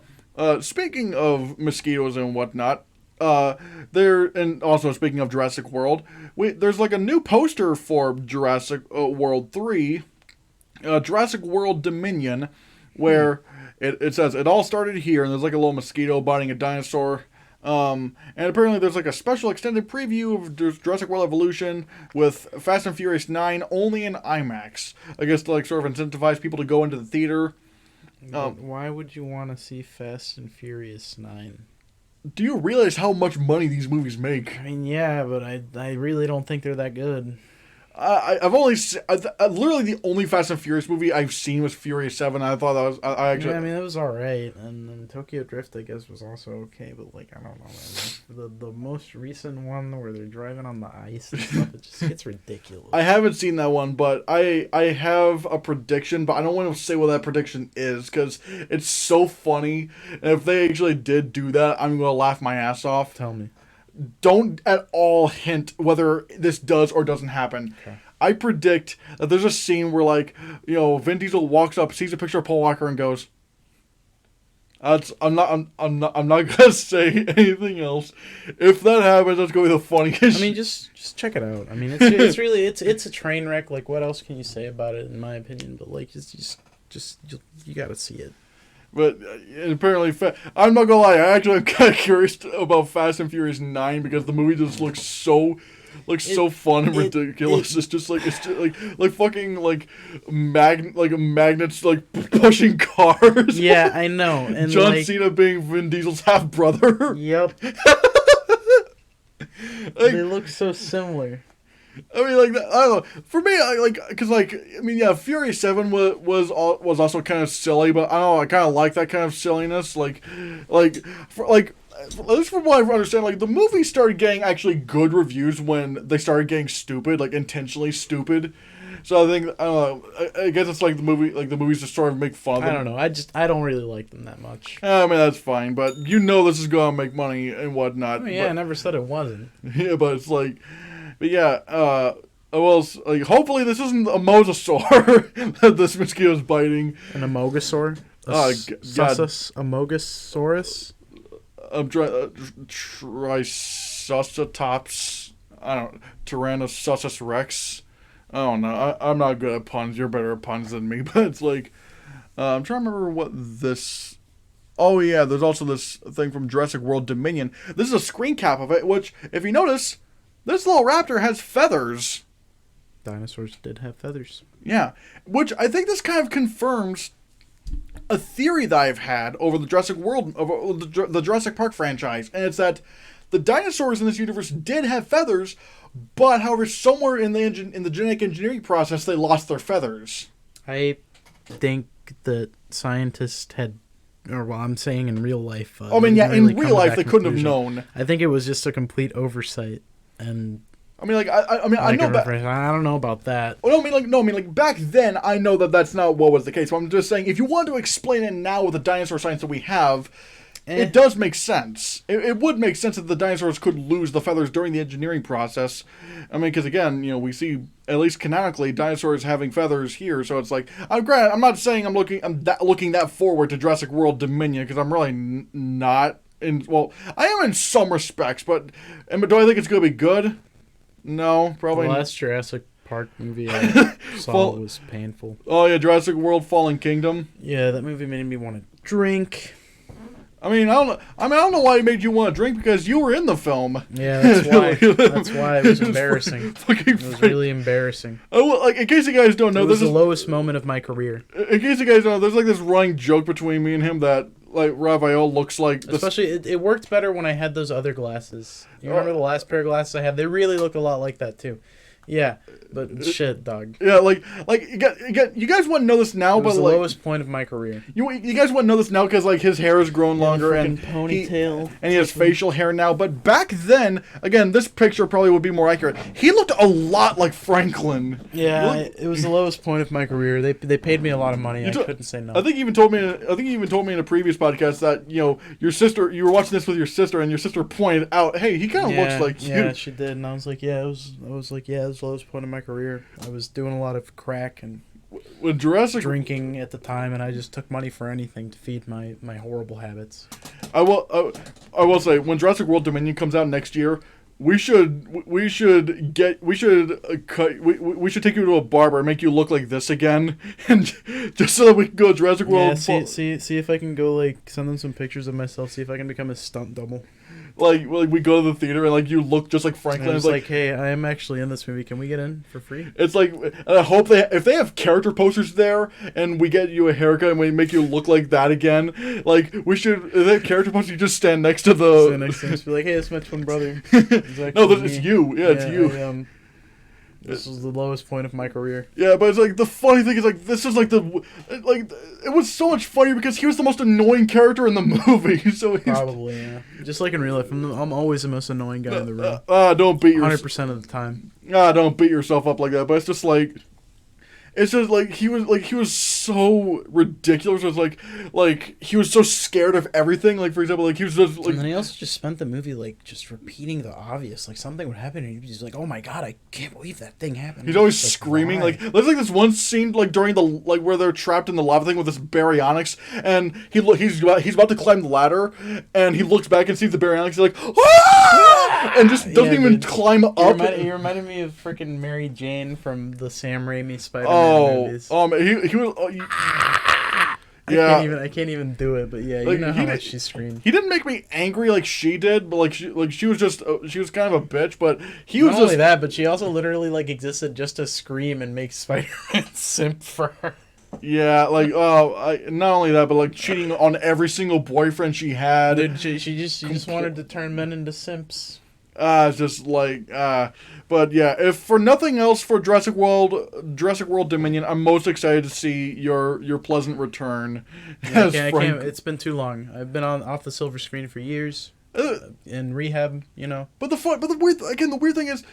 Speaking of mosquitoes and whatnot, and also speaking of Jurassic World, there's like a new poster for Jurassic World 3, Jurassic World Dominion, where it says it all started here, and there's like a little mosquito biting a dinosaur. And apparently there's like a special extended preview of Jurassic World Evolution with Fast and Furious 9 only in IMAX. I guess to like sort of incentivize people to go into the theater. Why would you want to see Fast and Furious 9? Do you realize how much money these movies make? I mean, yeah, but I really don't think they're that good. I've only literally the only Fast and Furious movie I've seen was Furious 7. I thought that was I actually. Yeah, I mean it was alright, and then Tokyo Drift I guess was also okay, but like I don't know, man. The most recent one where they're driving on the ice and stuff, it just gets ridiculous. I haven't seen that one, but I have a prediction, but I don't want to say what that prediction is because it's so funny. And if they actually did do that, I'm gonna laugh my ass off. Tell me. Don't at all hint whether this does or doesn't happen. Okay. I predict that there's a scene where, like, you know, Vin Diesel walks up, sees a picture of Paul Walker, and goes, I'm not gonna say anything else. If that happens, that's gonna be the funniest. I mean, just check it out. I mean, it's really it's a train wreck. Like, what else can you say about it? In my opinion, but like, just you gotta see it. But apparently, I'm not gonna lie. I actually am kind of curious about Fast and Furious 9 because the movie just looks so fun and ridiculous. It's just like fucking like magnets like pushing cars. Yeah, I know. And John Cena being Vin Diesel's half brother. Yep. They look so similar. I mean, like, I don't know. For me, Fury 7 was also kind of silly, but I don't know, I kind of like that kind of silliness. At least from what I understand, like, the movie started getting actually good reviews when they started getting stupid, like, intentionally stupid. So I think, I don't know, I guess it's like the movies just sort of make fun of them. I don't know, I don't really like them that much. I mean, that's fine, but you know this is going to make money and whatnot. I mean, yeah, I never said it wasn't. Yeah, but it's like... But yeah, hopefully this isn't a mosasaur that this mosquito's biting. An Amogusaur? Amogusaurus? Triceratops. I don't know. Tyrannosaurus Rex. I don't know. I'm not good at puns. You're better at puns than me. But it's like... I'm trying to remember what this... Oh yeah, there's also this thing from Jurassic World Dominion. This is a screen cap of it, which, if you notice... This little raptor has feathers. Dinosaurs did have feathers. Yeah, which I think this kind of confirms a theory that I've had over the Jurassic World, over the Jurassic Park franchise, and it's that the dinosaurs in this universe did have feathers, but however, somewhere in the genetic engineering process, they lost their feathers. I think that scientists had, or well, I'm saying in real life. In real life, they couldn't have known. I think it was just a complete oversight. And I know that. I don't know about that. Back then, I know that that's not what was the case. But I'm just saying, if you want to explain it now with the dinosaur science that we have, it does make sense. It would make sense that the dinosaurs could lose the feathers during the engineering process. I mean, because again, we see at least canonically dinosaurs having feathers here. So it's like, I'm not saying I'm looking that forward to Jurassic World Dominion because I'm really not. I am in some respects, but do I think it's going to be good? No, probably not. The last Jurassic Park movie I saw was painful. Oh, yeah, Jurassic World Fallen Kingdom? Yeah, that movie made me want to drink. I don't know why it made you want to drink, because you were in the film. Yeah, that's why. That's why it was embarrassing. It was really embarrassing. In case you guys don't know, this was the lowest moment of my career. In case you guys don't know, there's like this running joke between me and him that Raphael looks like this. Especially, it worked better when I had those other glasses. You remember the last pair of glasses I had? They really look a lot like that, too. Yeah, but shit, dog. Yeah, you guys wouldn't know this now, it was the lowest point of my career. You guys wouldn't know this now because his hair has grown longer and ponytail, and he has facial hair now. But back then, again, this picture probably would be more accurate. He looked a lot like Franklin. Yeah, it was the lowest point of my career. They paid me a lot of money. I couldn't say no. I think you even told me in a previous podcast that your sister, you were watching this with your sister, and your sister pointed out, hey, he kind of looks like you. Yeah, she did, and I was like, it was the lowest point of my career. I was doing a lot of crack and with drinking at the time, and I just took money for anything to feed my horrible habits. I will say, when Jurassic World Dominion comes out next year, we should take you to a barber and make you look like this again, and just so that we can go Jurassic World. Yeah, see if I can go send them some pictures of myself. See if I can become a stunt double. We go to the theater and you look just like Franklin. And it's like, hey, I am actually in this movie. Can we get in for free? It's like, I hope if they have character posters there and we get you a haircut and we make you look like that again, we should, if they have character posters, you just stand next to the. Stand next to him and be like, hey, it's my twin brother. No, it's you. Yeah, it's you. This was the lowest point of my career. Yeah, but it's the funny thing is this is it was so much funnier because he was the most annoying character in the movie. So probably, yeah. Just like in real life, I'm always the most annoying guy in the room. Don't beat 100% of the time. Don't beat yourself up like that. But it's just he was so ridiculous. It was he was so scared of everything. For example, he was just and then he also just spent the movie just repeating the obvious. Something would happen and he's like, "Oh my god, I can't believe that thing happened." He's always screaming. Why? There's this one scene during the where they're trapped in the lava thing with this baryonyx, and he's about to climb the ladder, and he looks back and sees the baryonyx. He's like, "Ah!" and just doesn't even climb up. He reminded me of freaking Mary Jane from the Sam Raimi Spider-Man movies. He was. I can't even do it, but yeah, you know how much she screamed. He didn't make me angry like she did, but she was just she was kind of a bitch. But he was not only that, but she also literally existed just to scream and make Spider-Man simp for her. Yeah, not only that, but cheating on every single boyfriend she had. Dude, she just wanted to turn men into simps. It's just like, but yeah, if for nothing else for Jurassic World Dominion, I'm most excited to see your pleasant return. Yeah, I can't. It's been too long. I've been off the silver screen for years. In rehab, you know. But the weird thing is,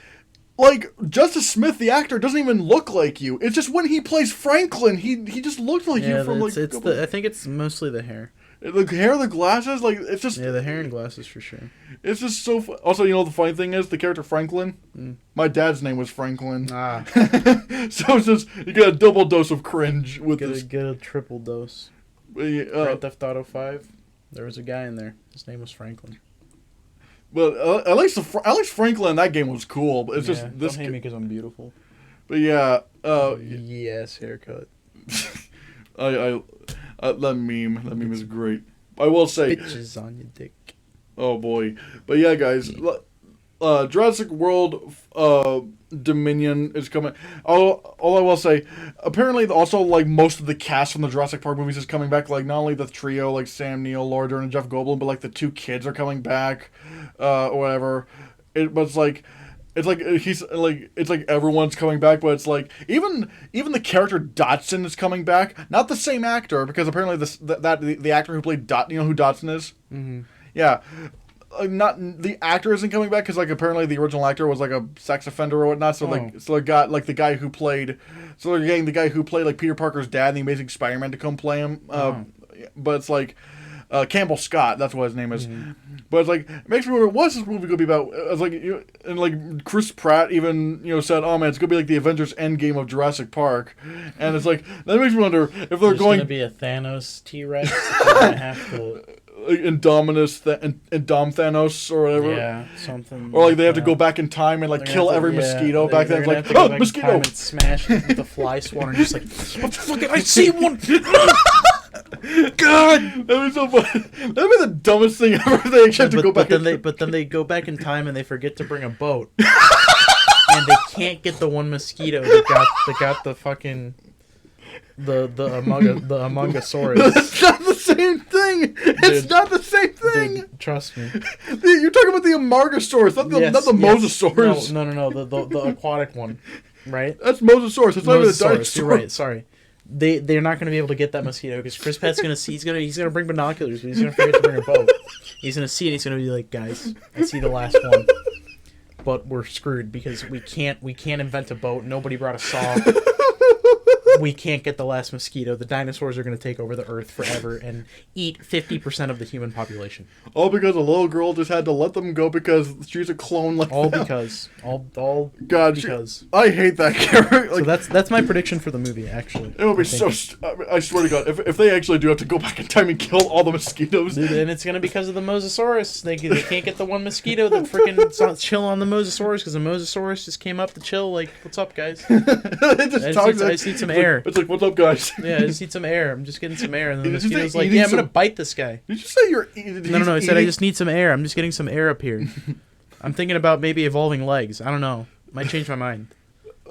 like, Justice Smith, the actor, doesn't even look like you. It's just when he plays Franklin, he just looked like you from like. I think it's mostly the hair. The hair, the glasses, like it's just. Yeah, the hair and glasses for sure. It's just so. Also, you know the funny thing is the character Franklin. My dad's name was Franklin. Ah. So it's just you get a double dose of cringe with this. Get a triple dose. Grand Theft Auto 5. There was a guy in there. His name was Franklin. But at least Franklin in that game was cool. But it's just this. Don't hate me because I'm beautiful. But yeah. Yes, haircut. That meme is great. I will say. Bitches on your dick. Oh boy, but yeah, guys. Jurassic World Dominion is coming. All I will say, apparently also like most of the cast from the Jurassic Park movies is coming back. Like not only the trio like Sam Neill, Laura Dern, and Jeff Goldblum, but like the 2 kids are coming back, or whatever. But it's like everyone's coming back, but it's like even the character Dodson is coming back. Not the same actor because apparently the actor who played Dot, you know who Dodson is? Mm-hmm. Yeah. Not the actor isn't coming back because like apparently the original actor was like a sex offender or whatnot. So they got like the guy who played. So they're getting the guy who played like Peter Parker's dad in the Amazing Spider-Man to come play him. But it's like Campbell Scott. That's what his name is. Mm-hmm. But it's like it makes me wonder what's this movie gonna be about. It's like and like Chris Pratt even said, "Oh man, it's gonna be like the Avengers Endgame of Jurassic Park," and it's like that makes me wonder if they're going to be a Thanos T-Rex. They're gonna have to. Indominus Indom Thanos or whatever. Yeah, something. Or like they have to go back in time and like kill every mosquito back then. It's like, oh, mosquito! And smash the fly swatter and just like, what the fuck? I see one. God, that was so funny. That'd be the dumbest thing ever. They actually have to go back. But then they go back in time and they forget to bring a boat, and they can't get the one mosquito that got the fucking. The Amogusaurus. It's not the same thing. It's not the same thing. Dude, trust me. You're talking about the Amogusaurus, not the Mosasaurus. No. The aquatic one, right? That's Mosasaurus. It's not even the dinosaur. You're right. Sorry. They're not going to be able to get that mosquito because Chris Pratt's going to see. He's going to bring binoculars, but he's going to forget to bring a boat. He's going to see it. He's going to be like, guys, I see the last one, but we're screwed because we can't invent a boat. Nobody brought a saw. We can't get the last mosquito. The dinosaurs are going to take over the Earth forever and eat 50% of the human population. All because a little girl just had to let them go because she's a clone. Like all that. Because I hate that character. Like, so that's my prediction for the movie. Actually, it would be so. I swear to God, if they actually do have to go back in time and kill all the mosquitoes, dude, and it's going to be because of the Mosasaurus. They can't get the one mosquito that freaking chill on the Mosasaurus because the Mosasaurus just came up to chill. Like, what's up, guys? I just need some air. It's like, what's up, guys? Yeah, I just need some air. I'm just getting some air. And the mosquito's like, yeah, I'm going to bite this guy. Did you say you're No, I said I just need some air. I'm just getting some air up here. I'm thinking about maybe evolving legs. I don't know. Might change my mind.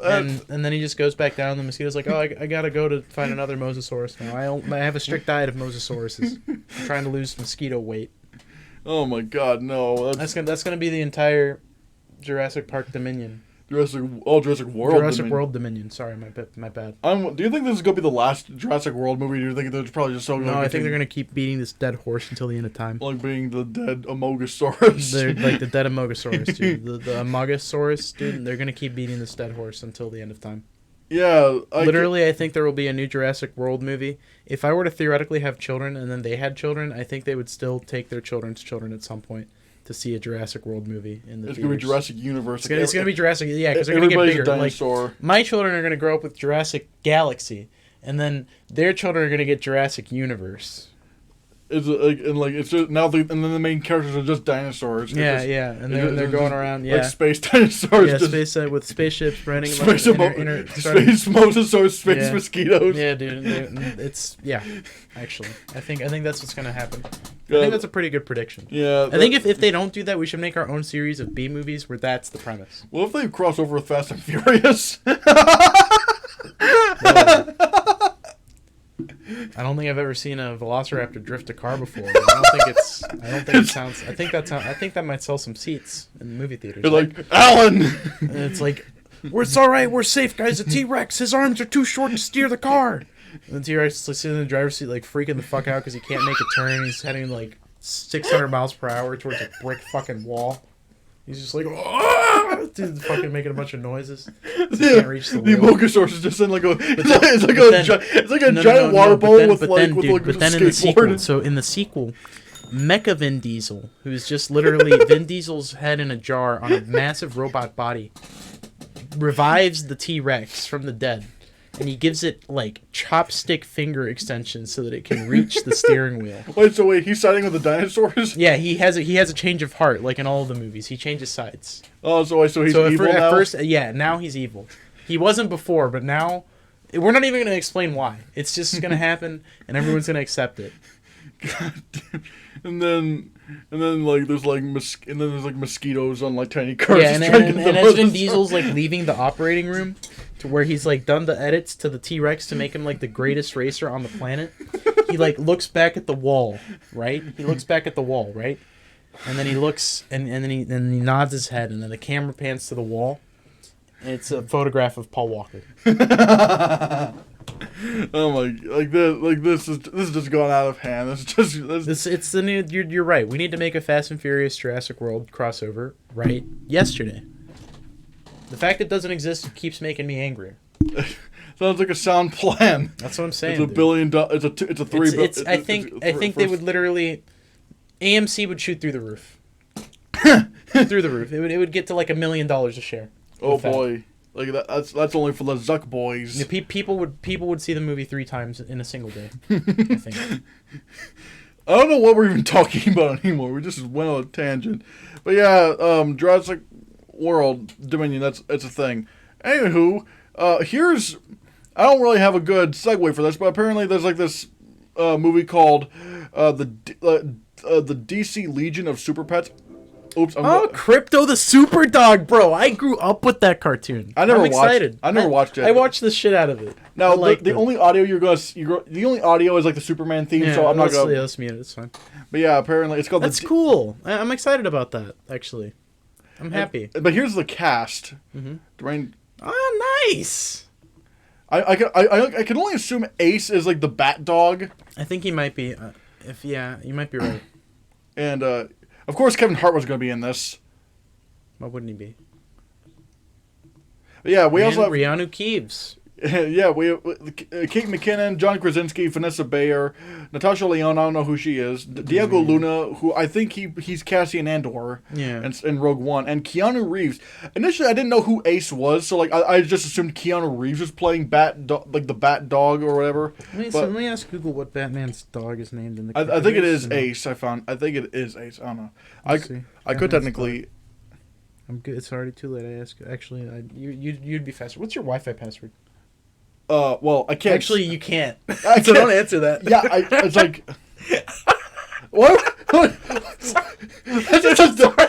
And then he just goes back down. The mosquito's like, oh, I got to go to find another Mosasaurus now. I have a strict diet of Mosasauruses. I'm trying to lose mosquito weight. Oh, my God, no. That's gonna be the entire Jurassic Park Dominion. Jurassic World Dominion. Sorry, my bad. Do you think this is going to be the last Jurassic World movie? Or do you think there's probably just so? No, I think they're going to keep beating this dead horse until the end of time. Like being the dead Amogusaurus. They're like the dead Amogusaurus, dude. The Amogusaurus, dude. They're going to keep beating this dead horse until the end of time. Yeah. I think there will be a new Jurassic World movie. If I were to theoretically have children and then they had children, I think they would still take their children's children at some point to see a Jurassic World movie in the It's going to be Jurassic Universe. It's going to be Jurassic, yeah, because they're going to get bigger. A dinosaur. Like, my children are going to grow up with Jurassic Galaxy, and then their children are going to get Jurassic Universe. It's just now and then the main characters are just dinosaurs. Yeah, and they're going around, like space dinosaurs. Yeah, space with spaceships running. Space Mosasaurs, space mosquitoes. Yeah, dude, actually, I think that's what's gonna happen. I think that's a pretty good prediction. Yeah, I think if they don't do that, we should make our own series of B movies where that's the premise. Well, if they cross over with Fast and Furious. I don't think I've ever seen a Velociraptor drift a car before. I don't think it's. I don't think it sounds. I think that might sell some seats in the movie theaters. You're like, Alan! And it's like, it's all right. We're safe, guys. The T-Rex, his arms are too short to steer the car. And the T-Rex is like, sitting in the driver's seat, like freaking the fuck out because he can't make a turn. He's heading like 600 miles per hour towards a brick fucking wall. He's just like, dude, fucking making a bunch of noises. He can't reach the wheel. Amogusaurus is just in like a, it's like a giant water bowl with a skateboard. So in the sequel, Mecha Vin Diesel, who's just literally Vin Diesel's head in a jar on a massive robot body, revives the T-Rex from the dead. And he gives it, like, chopstick finger extensions so that it can reach the steering wheel. Wait, he's siding with the dinosaurs? Yeah, he has a change of heart, like in all of the movies. He changes sides. Oh, so he's evil now? At first, yeah, now he's evil. He wasn't before, but now... We're not even going to explain why. It's just going to happen, and everyone's going to accept it. God damn. And then there's mosquitoes on like tiny cars. Yeah, and as Vin Diesel's like leaving the operating room, to where he's like done the edits to the T-Rex to make him like the greatest racer on the planet, he like looks back at the wall, right? He looks back at the wall, right? And then he looks and then he nods his head, and then the camera pans to the wall. And it's a photograph of Paul Walker. Oh my! This is just gone out of hand. It's the new. You're right. We need to make a Fast and Furious Jurassic World crossover right yesterday. The fact it doesn't exist keeps making me angrier. Sounds like a sound plan. That's what I'm saying. It's $1 billion. It's a $3 billion. I think they would literally. AMC would shoot through the roof. Through the roof. It would get to like $1 million a share. Oh boy. Like that's only for the Zuck boys. Yeah, people would see the movie 3 times in a single day. I think. I don't know what we're even talking about anymore. We just went on a tangent. But yeah, Jurassic World Dominion. It's a thing. Anywho, here's I don't really have a good segue for this, but apparently there's like this movie called the DC Legion of Super Pets. Oops! Krypto the Super Dog, bro! I grew up with that cartoon. I'm excited. I never watched it. I watched the shit out of it. Now the only audio the only audio is like the Superman theme, so I'm not gonna. Let's mute it. It's fine. But yeah, apparently it's called. That's cool. I'm excited about that. Actually, I'm happy. But here's the cast. Mm-hmm. Dwayne. Oh, nice. I can only assume Ace is like the Bat Dog. I think he might be. You might be right. And of course, Kevin Hart was going to be in this. Why wouldn't he be? But yeah, we also have Keanu Reeves. Yeah, we Kate McKinnon, John Krasinski, Vanessa Bayer, Natasha Lyonne. I don't know who she is. Diego Luna, who I think he's Cassian Andor. Yeah. In Rogue One, and Keanu Reeves. Initially, I didn't know who Ace was, so like I just assumed Keanu Reeves was playing the Bat Dog or whatever. Let me ask Google what Batman's dog is named in the. I think it is Ace. I think it is Ace. I don't know. I could technically. I'm good. It's already too late. I ask. Actually, you'd be faster. What's your Wi-Fi password? Well, I can't. Actually, you can't. So don't answer that. Yeah, it's like. What? I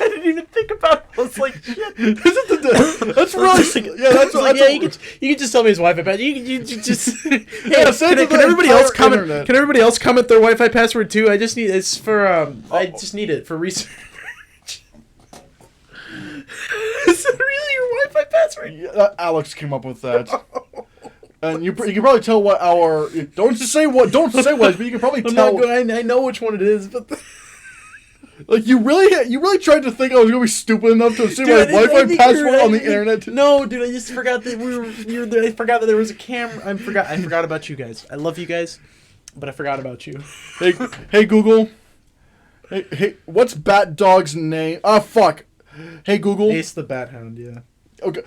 didn't even think about it. I was like, shit. That's really. Yeah, that's like, yeah. You can just tell me his Wi-Fi password. You just. Hey, yeah, can everybody else comment? Internet. Can everybody else comment their Wi-Fi password too? I just need it's for. I just need it for research. Is that really your Wi-Fi password? Yeah, Alex came up with that. And you can probably tell what our don't say what, but you can probably tell. I know which one it is, but like you really tried to think I was gonna be stupid enough to assume my Wi-Fi password on the internet. No, dude, I just forgot that I forgot that there was a camera. I forgot about you guys. I love you guys, but I forgot about you. Hey Google. Hey, what's Bat Dog's name? Ah, fuck. Hey Google. Ace the Bat Hound. Yeah. Okay.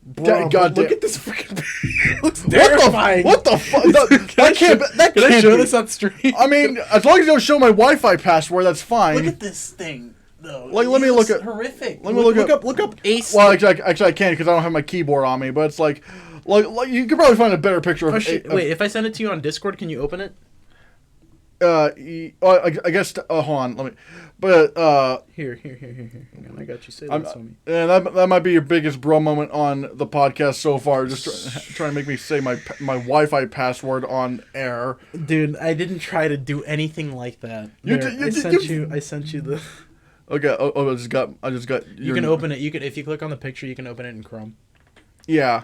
Bro, God look at this freaking. It looks terrifying. What the fuck? Can I show this on stream? I mean, as long as you don't show my Wi-Fi password, that's fine. Look at this thing, though. Like, let me look at. Horrific. Let me look up Ace. Well, actually, I can't because I don't have my keyboard on me. But it's like you could probably find a better picture of. Wait, if I send it to you on Discord, can you open it? I guess. Hold on. Let me. But Here. Hang on, I got you. Say this on me. and that might be your biggest bro moment on the podcast so far. Just trying to make me say my Wi-Fi password on air. Dude, I didn't try to do anything like that. I sent you the. Okay. I just got. You can open it. If you click on the picture, you can open it in Chrome. Yeah.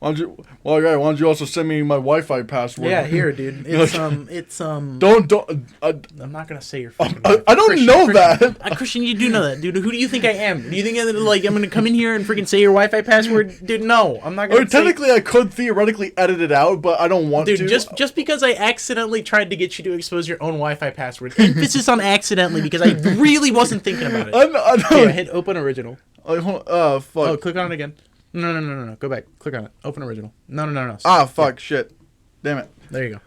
Why don't you also send me my Wi-Fi password? Yeah, here, dude. It's Don't. I'm not gonna say your fucking. I don't know that. Christian, you do know that, dude. Who do you think I am? Do you think I'm gonna come in here and freaking say your Wi-Fi password, dude? No, I'm not gonna. Technically, I could theoretically edit it out, but I don't want to. Dude, just because I accidentally tried to get you to expose your own Wi-Fi password. Emphasis on accidentally, because I really wasn't thinking about it. I know. Yeah, hit open original. Fuck. Oh, click on it again. No. Go back. Click on it. Open original. No. Fuck. Shit. Damn it. There you go.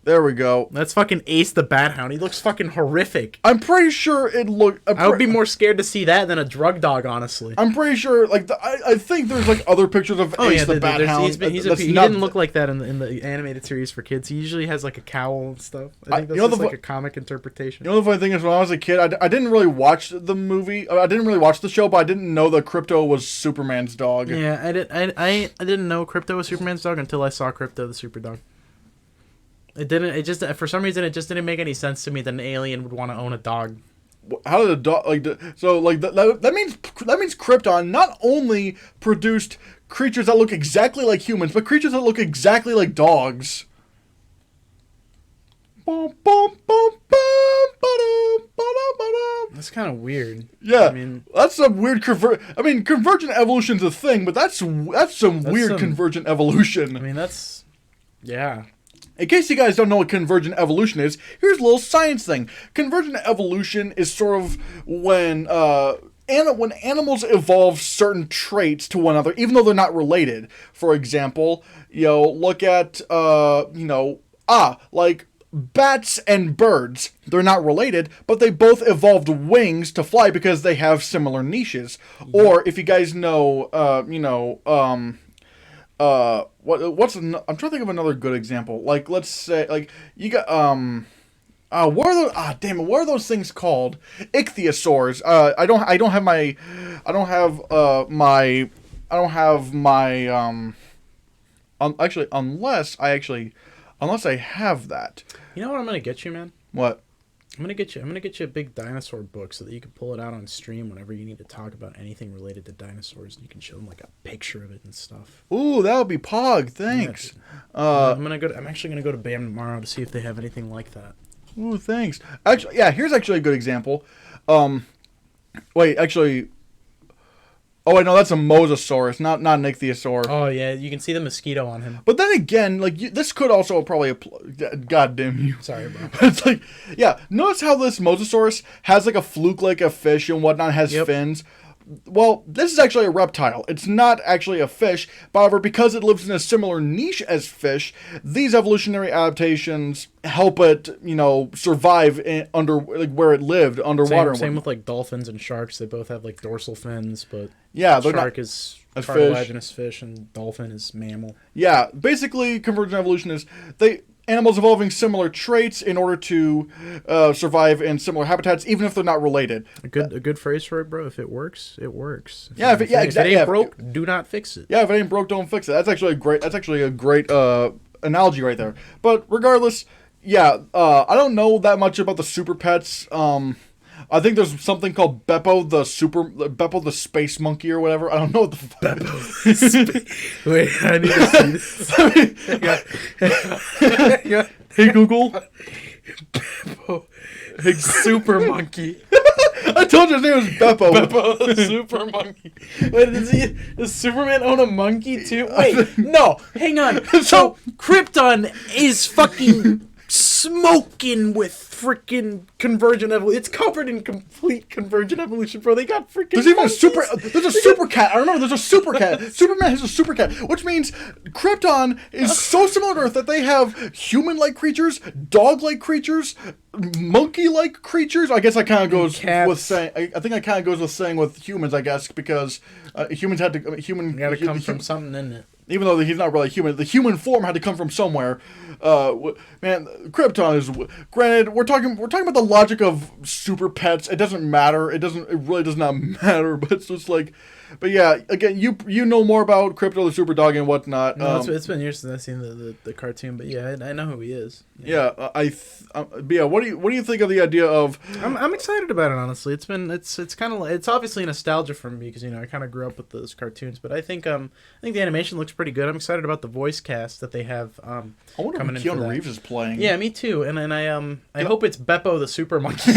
There we go. That's fucking Ace the Bat Hound. He looks fucking horrific. I'm pretty sure it looked. I would be more scared to see that than a drug dog, honestly. I'm pretty sure, like, I think there's like other pictures of Ace the Bat Hound. He didn't look like that in the animated series for kids. He usually has like a cowl and stuff. I think that's just like a comic interpretation. You know the funny thing is, when I was a kid, I didn't really watch the movie. I didn't really watch the show, but I didn't know that Krypto was Superman's dog. Yeah, I didn't know Krypto was Superman's dog until I saw Krypto the Super Dog. For some reason, it just didn't make any sense to me that an alien would want to own a dog. How did a dog that means Krypton not only produced creatures that look exactly like humans, but creatures that look exactly like dogs. That's kind of weird. Yeah, I mean, that's some weird convergent evolution's a thing, but that's some weird convergent evolution. I mean, yeah. In case you guys don't know what convergent evolution is, here's a little science thing. Convergent evolution is sort of when animals evolve certain traits to one another, even though they're not related. For example, look at like bats and birds. They're not related, but they both evolved wings to fly because they have similar niches. Yeah. Or if you guys know, I'm trying to think of another good example. Like, let's say, like, you got, what are those things called? Ichthyosaurs. Unless I have that. You know what I'm gonna get you, man? What? I'm gonna get you a big dinosaur book so that you can pull it out on stream whenever you need to talk about anything related to dinosaurs, and you can show them like a picture of it and stuff. Ooh, that would be pog. Thanks. Yeah, I'm actually gonna go to BAM tomorrow to see if they have anything like that. Ooh, thanks. Actually, yeah, here's actually a good example. Oh, I know that's a Mosasaurus, not an Ichthyosaur. Oh yeah, you can see the mosquito on him. But then again, like this could also probably God damn you. Sorry, bro. It's like, yeah. Notice how this Mosasaurus has like a fluke like a fish and whatnot, has fins. Well, this is actually a reptile. It's not actually a fish. However, because it lives in a similar niche as fish, these evolutionary adaptations help it, survive under where it lived underwater. Same with like dolphins and sharks. They both have like dorsal fins, but shark is cartilaginous fish and dolphin is mammal. Yeah, basically, convergent evolution is animals evolving similar traits in order to survive in similar habitats, even if they're not related. A good phrase for it, bro. If it works, it works. If it ain't broke, do not fix it. Yeah, if it ain't broke, don't fix it. That's actually a great analogy right there. But regardless, I don't know that much about the super pets. I think there's something called Beppo the space monkey or whatever. I don't know what the fuck. Beppo. Wait, I need to see this. Hey Google. Beppo. Super monkey. I told you his name was Beppo. Beppo the super monkey. Wait, does Superman own a monkey too? Wait, no, hang on. So Krypton is fucking smoking with freaking convergent evolution. It's covered in complete convergent evolution, bro. They got freaking. There's even there's a super cat. I remember there's a super cat. Superman has a super cat, which means Krypton is so similar to Earth that they have human-like creatures, dog-like creatures, monkey-like creatures. I guess that kind of goes with saying. I think that goes with saying with humans. I guess because humans had to. Got to come from something, isn't it? even though he's not really human, the human form had to come from somewhere. Man, Krypton is. Granted, we're talking about the logic of super pets. It doesn't matter. It really does not matter. But it's just like, but yeah, again, you know more about Krypto the super dog and whatnot. No, it's been years since I've seen the cartoon, but yeah, I know who he is. Yeah, but yeah, what do you think of the idea of? I'm excited about it, honestly. It's kind of, it's obviously nostalgia for me because I kind of grew up with those cartoons, but I think the animation looks pretty good. I'm excited about the voice cast that they have. I wonder coming if in for Keanu that. Reeves is playing. Yeah, me too. And I hope it's Beppo the super monkey.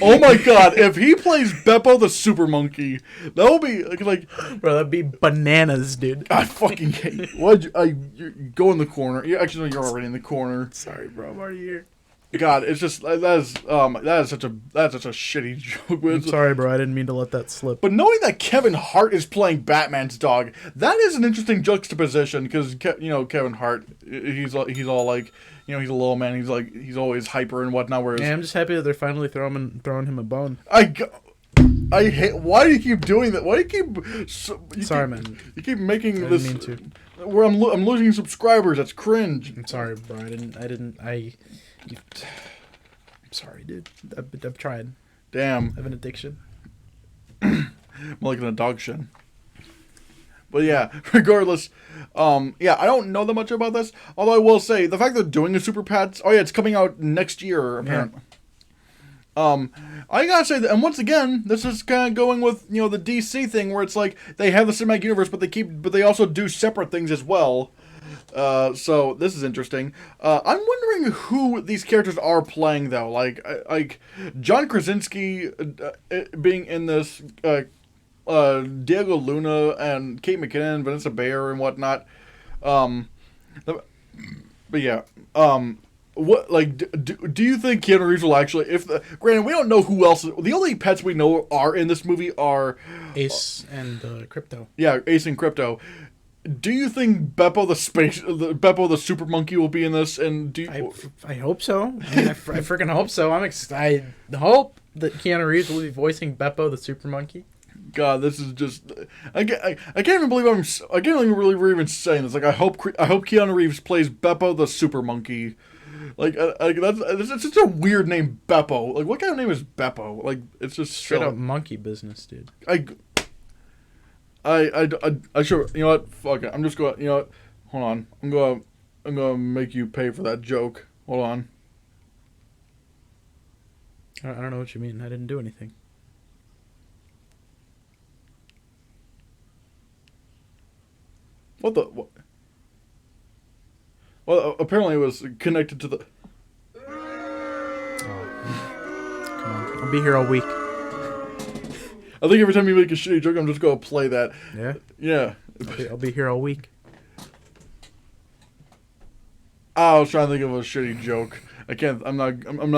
Oh my god, if he plays Beppo the super monkey, that will be like Bro, that'd be bananas, dude. I fucking hate. You go in the corner. You actually, you're already in the corner. Sorry, bro. I'm already here. God, it's just that is such a shitty joke. I'm sorry, bro. I didn't mean to let that slip. But knowing that Kevin Hart is playing Batman's dog, that is an interesting juxtaposition because Kevin Hart, he's all like, he's a little man. He's always hyper and whatnot. Whereas Yeah, I'm just happy that they're finally throwing him a bone. I hate. Why do you keep doing that? Why do you keep? Sorry, man. You keep making I this. didn't mean to. Where I'm losing subscribers. That's cringe. I'm sorry, bro. I'm sorry, dude. I've tried. Damn. I have an addiction. More like an adoption. But yeah, regardless, I don't know that much about this. Although I will say the fact that they're doing the Super Pets. Oh yeah, it's coming out next year apparently. Yeah. I gotta say that, and once again, this is kind of going with the DC thing where it's like they have the cinematic universe, but they also do separate things as well. So this is interesting. I'm wondering who these characters are playing though. Like John Krasinski being in this, Diego Luna and Kate McKinnon, Vanessa Bayer and whatnot. But yeah. What do you think Keanu Reeves will actually? Granted, we don't know who else. The only pets we know are in this movie are Ace and Krypto. Yeah, Ace and Krypto. Do you think Beppo the super monkey will be in this? And I hope so. I mean, I freaking hope so. I hope that Keanu Reeves will be voicing Beppo the super monkey. God, this is just. I can't even believe I can't even really even saying this. Like I hope Keanu Reeves plays Beppo the super monkey. It's such a weird name, Beppo. Like, what kind of name is Beppo? Like, it's just straight silly. up monkey business, dude. I sure. You know what? Fuck it. I'm just going. You know what? Hold on. I'm gonna make you pay for that joke. Hold on. I don't know what you mean. I didn't do anything. What the? What? Well, apparently it was connected to the. Come on. I'll be here all week. I think every time you make a shitty joke, I'm just gonna play that. Yeah. Yeah. I'll be here all week. I was trying to think of a shitty joke. I can't. I'm not on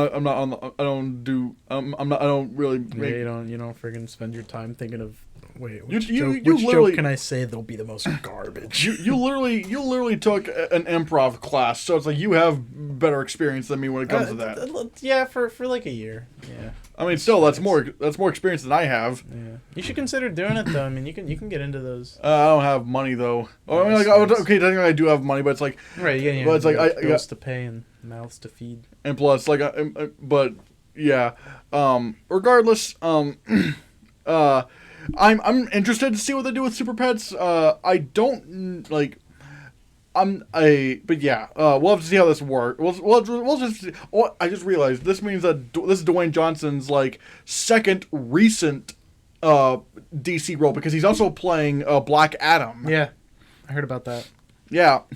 the. I don't do. I'm not. I don't really. Make, yeah, you don't friggin' spend your time thinking of. Wait, which joke can I say that'll be the most garbage? You literally took an improv class, so it's like you have better experience than me when it comes to that. Yeah, for like a year. Yeah. I mean, still that's more experience than I have. Yeah. You should consider doing it though. I mean, you can get into those. I don't have money though. I mean, okay, technically I do have money, but it's like right. Yeah. But it's like I bills to pay and mouths to feed. And plus, like, but yeah. Regardless, I'm interested to see what they do with Super Pets. I don't like. But yeah, we'll have to see how this works. We'll just. Oh, I just realized this means that this is Dwayne Johnson's like second recent DC role because he's also playing Black Adam. Yeah, I heard about that. Yeah, I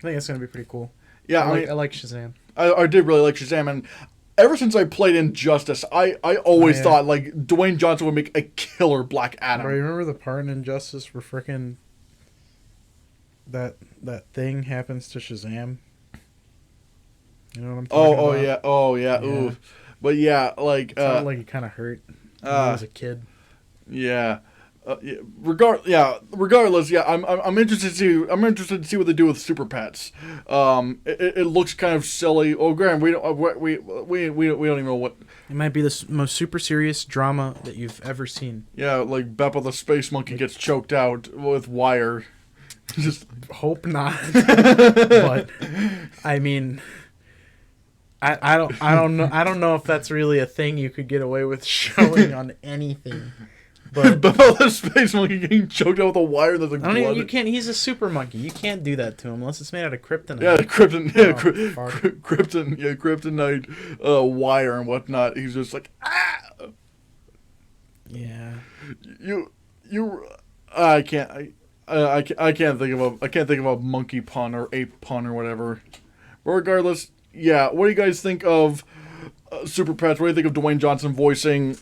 think it's gonna be pretty cool. Yeah, I like Shazam. I did really like Shazam, and ever since I played Injustice, I always thought like Dwayne Johnson would make a killer Black Adam. Bro, you remember the part in Injustice where frickin' that thing happens to Shazam? You know what I'm talking about? Oh yeah. Ooh. But yeah, like sounded like it kind of hurt when I was a kid. Yeah. Regardless, yeah, I'm interested to see what they do with Super Pets. It looks kind of silly. Oh, Graham, we don't even know what. It might be the most super serious drama that you've ever seen. Yeah, like Beppo the space monkey gets choked out with wire. Just Hope not. But I mean, I don't know if that's really a thing you could get away with showing on anything. But the space monkey getting choked out with a wire that's like I don't even, blood. you can't. He's a super monkey. You can't do that to him unless it's made out of kryptonite. Yeah, kryptonite wire and whatnot. He's just like, ah! Yeah. I can't think of a monkey pun or ape pun or whatever. But regardless, yeah. What do you guys think of Super Pets? What do you think of Dwayne Johnson voicing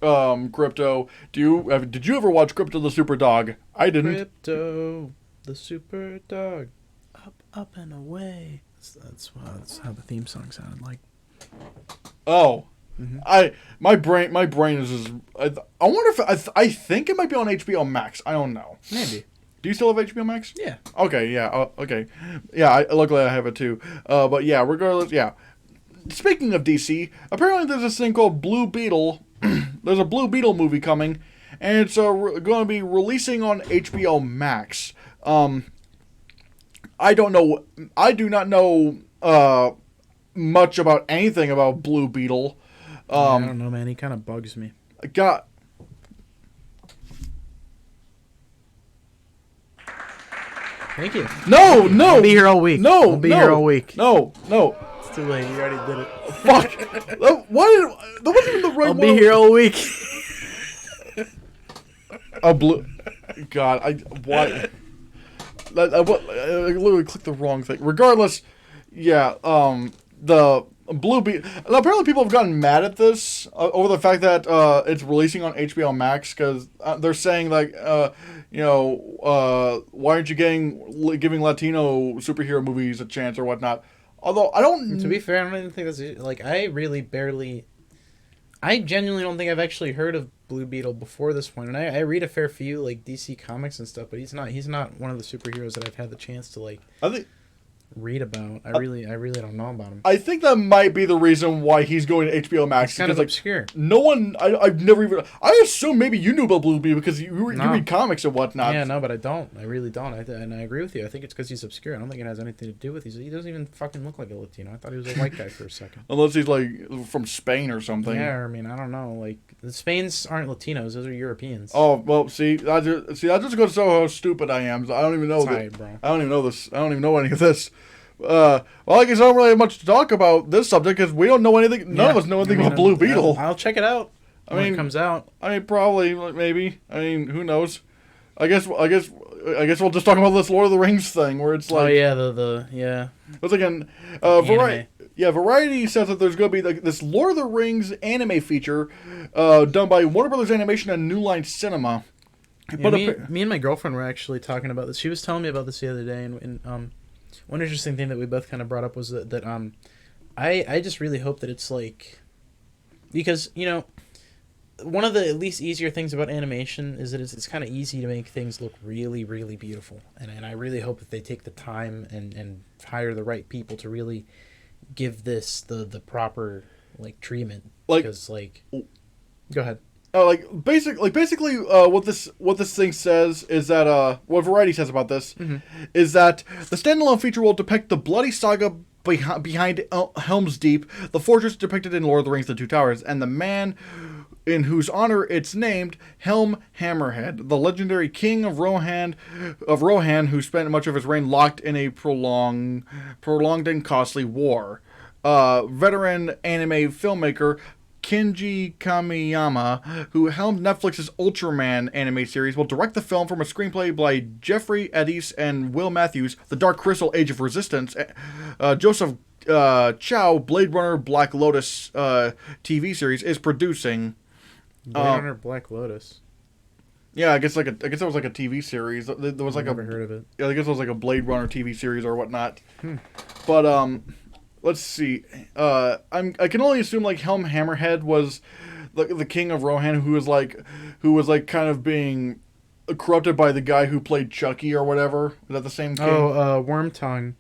Krypto? Did you ever watch Krypto the Super Dog? I didn't. Krypto, the super dog, up and away. That's how the theme song sounded like. Oh, my brain is just. I wonder if I think it might be on HBO Max. I don't know. Maybe. Do you still have HBO Max? Yeah. Okay. Yeah. Okay. Yeah. Luckily, I have it too. But yeah. Regardless. Yeah. Speaking of DC, apparently there's this thing called Blue Beetle. There's a Blue Beetle movie coming, and it's going to be releasing on HBO Max. I don't know. I do not know much about anything about Blue Beetle. I don't know, man. He kind of bugs me. Thank you. No. I'll be here all week. No. I'll be here all week. No. It's too late. You already did it. Fuck. That wasn't even the right I'll one. be here all week. A blue. God, why? I literally clicked the wrong thing. Regardless, yeah. The Blue Beetle. Apparently, people have gotten mad at this over the fact that it's releasing on HBO Max because they're saying like, why aren't you giving Latino superhero movies a chance or whatnot? Although I don't. To be fair, I don't even think that's like I genuinely don't think I've actually heard of Blue Beetle before this point, and I read a fair few like DC comics and stuff, but he's not one of the superheroes that I've had the chance to like read about. I really don't know about him. I think that might be the reason why he's going to HBO Max. It's kind of obscure. No one, I've never even. I assume maybe you knew about Blue Beetle because you read comics and whatnot. Yeah, no, but I don't. I really don't. And I agree with you. I think it's because he's obscure. I don't think it has anything to do with he doesn't even fucking look like a Latino. I thought he was a white guy for a second. Unless he's like from Spain or something. Yeah, I mean, I don't know. Like the Spains aren't Latinos; those are Europeans. Oh well, that just goes to show how stupid I am. So I don't even know that. Bro. I don't even know this. I don't even know any of this. Well, I guess I don't really have much to talk about this subject because we don't know anything. None of us know anything about Blue Beetle. I'll check it out when it comes out. I mean, probably, maybe. I mean, who knows? I guess we'll just talk about this Lord of the Rings thing where it's like. Oh yeah, yeah. Once again, Variety. Yeah, Variety says that there's going to be like this Lord of the Rings anime feature, done by Warner Brothers Animation and New Line Cinema. Yeah, but me and my girlfriend were actually talking about this. She was telling me about this the other day, and one interesting thing that we both kind of brought up was that I just really hope that it's like, because one of the at least easier things about animation is that it's kind of easy to make things look really, really beautiful, and I really hope that they take the time and hire the right people to really give this the proper like treatment. Because go ahead. Basically, what this thing says is that what Variety says about this is that the standalone feature will depict the bloody saga behind Helm's Deep, the fortress depicted in Lord of the Rings: The Two Towers, and the man in whose honor it's named, Helm Hammerhead, the legendary king of Rohan, who spent much of his reign locked in a prolonged and costly war. Veteran anime filmmaker Kenji Kamiyama, who helmed Netflix's Ultraman anime series, will direct the film from a screenplay by Jeffrey Eddies and Will Matthews. The Dark Crystal: Age of Resistance. Joseph Chow, Blade Runner: Black Lotus TV series is producing. Blade Runner: Black Lotus. Yeah, I guess it was like a TV series. There was like never heard of it. Yeah, I guess it was like a Blade Runner TV series or whatnot. But let's see. I can only assume like Helm Hammerhead was the king of Rohan, who was like kind of being corrupted by the guy who played Chucky or whatever. Is that the same king? Oh, Wormtongue.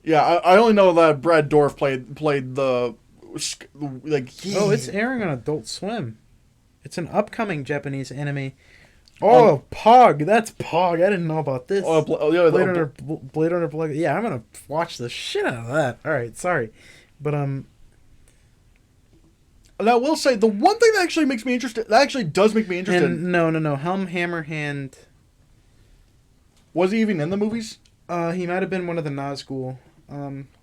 Yeah, I only know that Brad Dourif played the like. Oh, it's airing on Adult Swim. It's an upcoming Japanese anime Oh, Pog. That's Pog. I didn't know about this. Yeah, Blade Runner Blood. Yeah, I'm gonna watch the shit out of that. All right, sorry, but And I will say the one thing that actually makes me interested. That actually does make me interested. And no. Helm Hammerhand. Was he even in the movies? He might have been one of the Nazgul.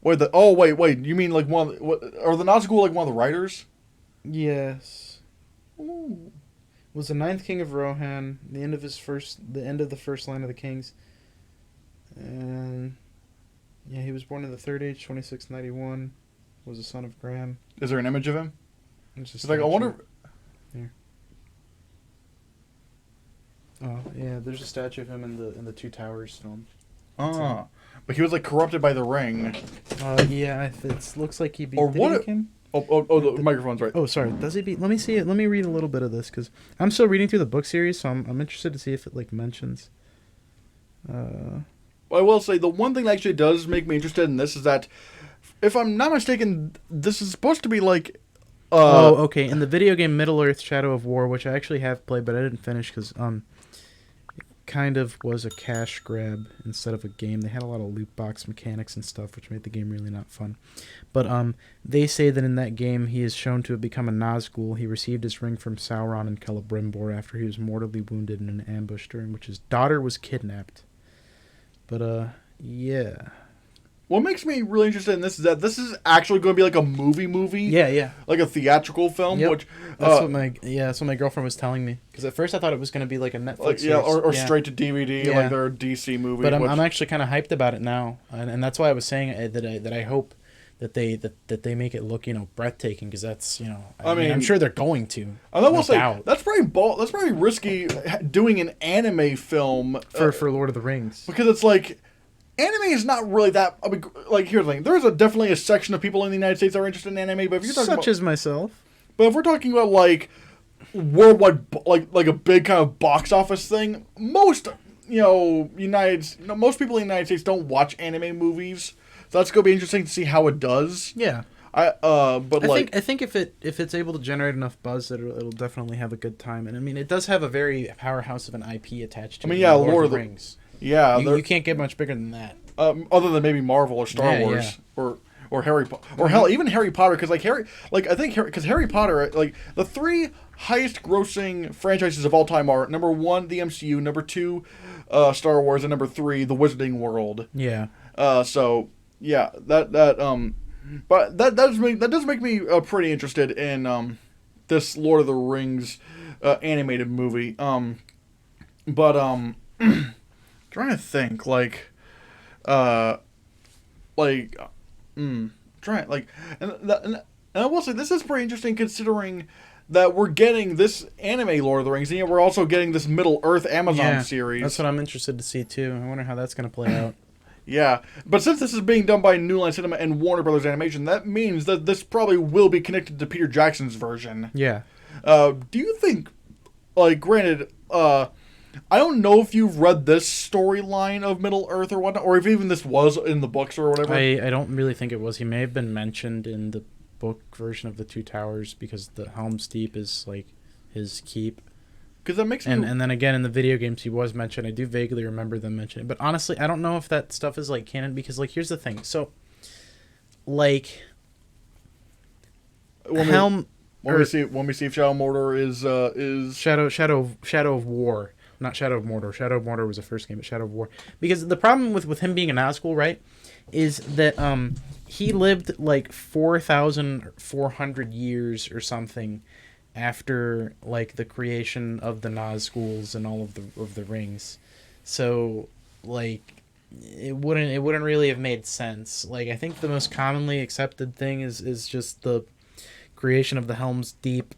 Wait. You mean like are the Nazgul like one of the writers? Yes. Ooh. Was the ninth king of Rohan, the end of the first line of the kings. And yeah, he was born in the Third Age, 2691. Was the son of Graham. Is there an image of him? It's like I wonder. Here. Oh yeah, there's a statue of him in the Two Towers film. But he was like corrupted by the ring. Yeah, it looks like he beat. Or what? Him? The microphone's right. Oh, sorry. Does he beat? Let me see it. Let me read a little bit of this because I'm still reading through the book series, so I'm interested to see if it like mentions. I will say the one thing that actually does make me interested in this is that, if I'm not mistaken, this is supposed to be like. Okay. In the video game Middle Earth: Shadow of War, which I actually have played, but I didn't finish because kind of was a cash grab instead of a game. They had a lot of loot box mechanics and stuff, which made the game really not fun. But they say that in that game he is shown to have become a Nazgul. He received his ring from Sauron and Celebrimbor after he was mortally wounded in an ambush during which his daughter was kidnapped. But yeah. What makes me really interested in this is that this is actually going to be like a movie. Yeah. Like a theatrical film, Yep. which That's what my girlfriend was telling me. Because at first I thought it was going to be like a Netflix series. or straight to DVD, Yeah. like their DC movie. But I'm actually kind of hyped about it now, and that's why I was saying that I hope that they make it look breathtaking, because that's I mean I'm sure they're going to. And I will say that's probably risky doing an anime film for Lord of the Rings, because it's like. Anime is not really that. I mean, like, here's the thing: there's definitely a section of people in the United States that are interested in anime. But if you're talking as myself, but if we're talking about like worldwide, like a big kind of box office thing, most people in the United States don't watch anime movies. So that's gonna be interesting to see how it does. Yeah. I think if it's able to generate enough buzz, that it'll definitely have a good time. And I mean, it does have a very powerhouse of an IP attached to it. I mean, yeah, Lord of the Rings. Yeah, you can't get much bigger than that. Other than maybe Marvel or Star Wars or Harry Potter, or hell, even Harry Potter, because Harry Potter, like the three highest grossing franchises of all time are number 1 the MCU, number 2 Star Wars, and number 3 the Wizarding World. Yeah. So yeah, but that does make me pretty interested in this Lord of the Rings animated movie. Trying to think, and I will say this is pretty interesting considering that we're getting this anime Lord of the Rings, and yet we're also getting this Middle Earth Amazon series. That's what I'm interested to see too. I wonder how that's going to play out. Yeah, but since this is being done by New Line Cinema and Warner Brothers Animation, that means that this probably will be connected to Peter Jackson's version. Yeah. Do you think, like, granted, I don't know if you've read this storyline of Middle Earth or whatnot, or if even this was in the books or whatever. I don't really think it was. He may have been mentioned in the book version of the Two Towers, because the Helm's Deep is like his keep. Because that makes and then again in the video games he was mentioned. I do vaguely remember them mentioning it, but honestly I don't know if that stuff is like canon, because like here's the thing. So like Helm. When we see if Shadow of Mordor is Shadow of War. Not Shadow of Mordor. Shadow of Mordor was the first game, but Shadow of War. Because the problem with him being a Nazgul, right, is that he lived like 4,400 years or something after like the creation of the Nazguls and all of the rings. So like it wouldn't really have made sense. Like I think the most commonly accepted thing is just the creation of the Helm's Deep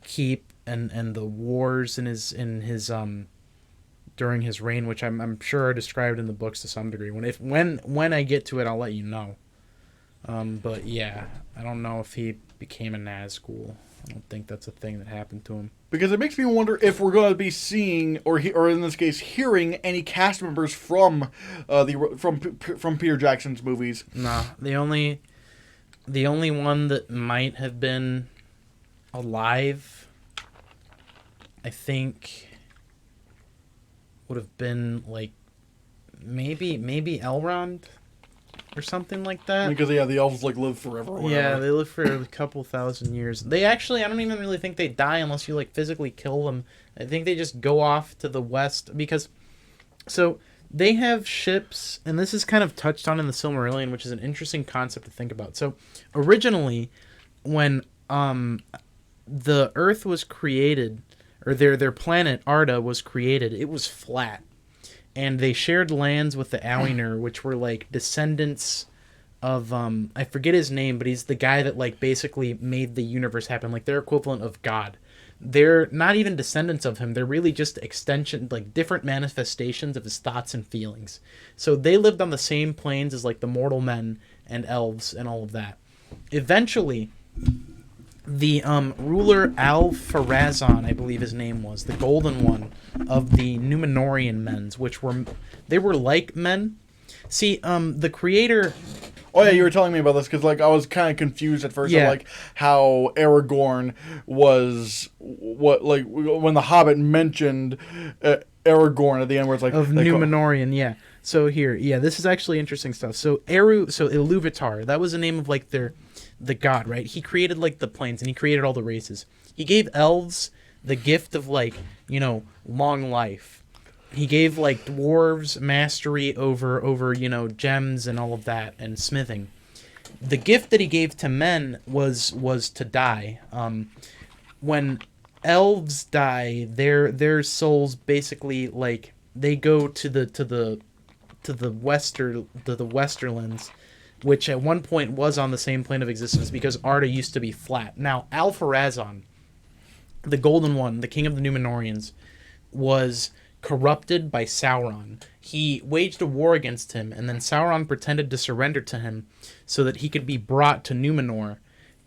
keep and the wars in his during his reign, which I'm sure are described in the books to some degree. When I get to it, I'll let you know. But yeah, I don't know if he became a Nazgul. I don't think that's a thing that happened to him. Because it makes me wonder if we're going to be seeing, or in this case, hearing any cast members from Peter Jackson's movies. Nah, the only one that might have been alive, I think, would have been like maybe Elrond or something like that. Because the elves like live forever. Or Yeah, whatever. they live for a couple thousand years. They actually, I don't even really think they die unless you like physically kill them. I think they just go off to the west because, so they have ships, and this is kind of touched on in the Silmarillion, which is an interesting concept to think about. So originally, when the Earth was created, or their planet Arda was created, it was flat, and they shared lands with the Aoinur, which were like descendants of I forget his name, but he's the guy that like basically made the universe happen, like their equivalent of God. They're not even descendants of him. They're really just extension, like different manifestations of his thoughts and feelings. So they lived on the same planes as like the mortal men and elves and all of that. Eventually, the ruler Al-Farazon, I believe his name was, the golden one of the Númenórean men's, which were like men. See, the creator. Oh yeah, you were telling me about this because like I was kind of confused at first. Yeah. Of, like how Aragorn was what like when the Hobbit mentioned Aragorn at the end, where it's like Of they call- Númenórean, yeah. So here, yeah, this is actually interesting stuff. So Ilúvatar, that was the name of like the god, right? He created like the planes and he created all the races. He gave elves the gift of like, long life. He gave like dwarves mastery over gems and all of that and smithing. The gift that he gave to men was to die. When elves die, their souls basically like they go to the Westerlands, which at one point was on the same plane of existence because Arda used to be flat. Now Al-Farazon, the Golden One, the king of the Númenóreans, was corrupted by Sauron. He waged a war against him, and then Sauron pretended to surrender to him so that he could be brought to Númenor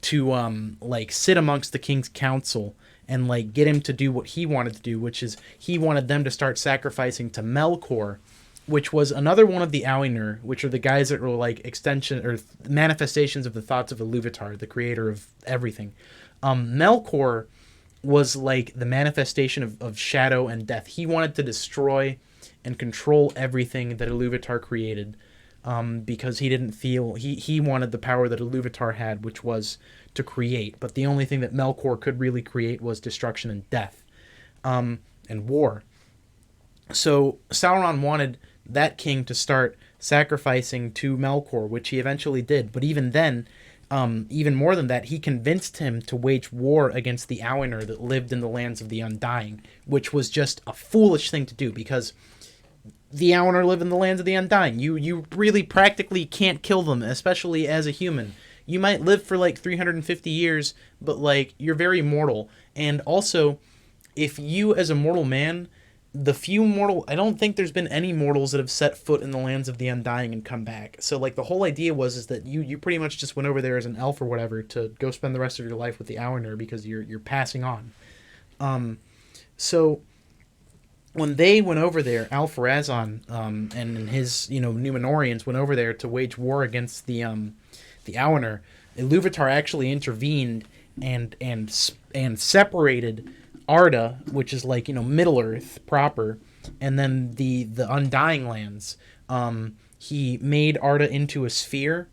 to sit amongst the king's council and like get him to do what he wanted to do, which is he wanted them to start sacrificing to Melkor, which was another one of the Aoinur, which are the guys that were like extension or manifestations of the thoughts of Ilúvatar, the creator of everything. Melkor was like the manifestation of shadow and death. He wanted to destroy and control everything that Ilúvatar created, because he didn't feel he wanted the power that Ilúvatar had, which was to create. But the only thing that Melkor could really create was destruction and death, and war. So Sauron wanted that king to start sacrificing to Melkor, which he eventually did. But even then, even more than that, he convinced him to wage war against the Aoinur that lived in the lands of the Undying, which was just a foolish thing to do because the Aoinur live in the lands of the Undying. You really practically can't kill them, especially as a human. You might live for like 350 years, but like you're very mortal. And also, if you as a mortal man, I don't think there's been any mortals that have set foot in the lands of the Undying and come back. So like the whole idea is that you pretty much just went over there as an elf or whatever to go spend the rest of your life with the Aoinur because you're passing on. So when they went over there, Al-Farazon and his Númenóreans went over there to wage war against the Aoinur. Ilúvatar actually intervened and separated Arda, which is like Middle Earth proper, and then the Undying lands. He made Arda into a sphere,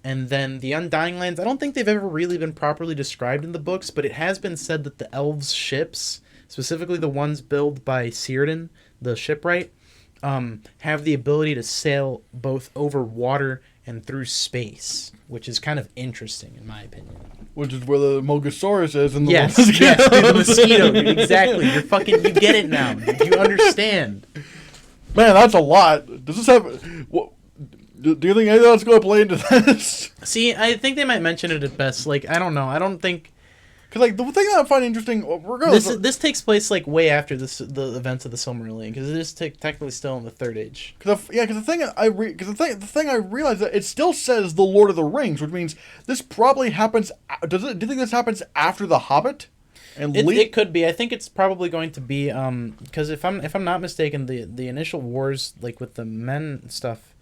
and then the Undying lands. I don't think they've ever really been properly described in the books, but it has been said that the elves' ships, specifically the ones built by Círdan, the shipwright, have the ability to sail both over water and through space, which is kind of interesting in my opinion. Which is where the Amogusaurus is in the Yes, mosquito. yes, dude, the mosquito, dude, exactly. You get it now. Dude. You understand. Man, that's a lot. Does this have? What, do you think anything else going to play into this? See, I think they might mention it at best. Like, I don't know. I don't think. Because like the thing that I find interesting, regardless, This takes place like way after the events of the Silmarillion, because it is technically still in the Third Age. because the thing I realized that it still says the Lord of the Rings, which means this probably happens. Do you think this happens after the Hobbit? And It could be. I think it's probably going to be because if I'm not mistaken, the initial wars like with the men stuff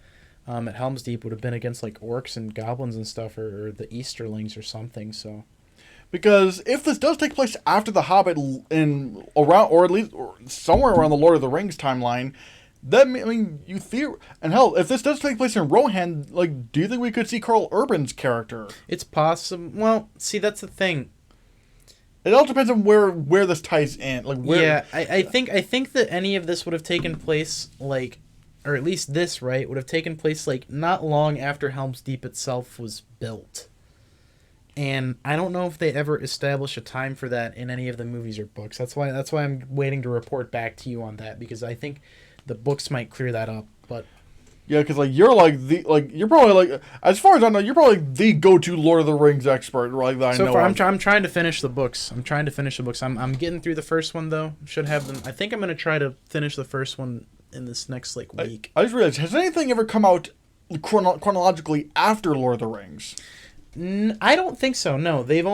at Helm's Deep would have been against like orcs and goblins and stuff, or the Easterlings or something. So. Because if this does take place after The Hobbit in around, or at least somewhere around the Lord of the Rings timeline, then I mean, and hell, if this does take place in Rohan, like, do you think we could see Carl Urban's character? It's possible. Well, see, that's the thing. It all depends on where this ties in. Like, where? Yeah, I think that any of this would have taken place, like, or at least this, right, would have taken place, like, not long after Helm's Deep itself was built. And I don't know if they ever establish a time for that in any of the movies or books. That's why I'm waiting to report back to you on that, because I think the books might clear that up. But yeah, because you're probably like, as far as I know, you're probably the go-to Lord of the Rings expert, right? That I know. So far, I'm trying to finish the books. I'm getting through the first one though. Should have them. I think I'm gonna try to finish the first one in this next week. I just realized, has anything ever come out chronologically after Lord of the Rings? I don't think so. No, they've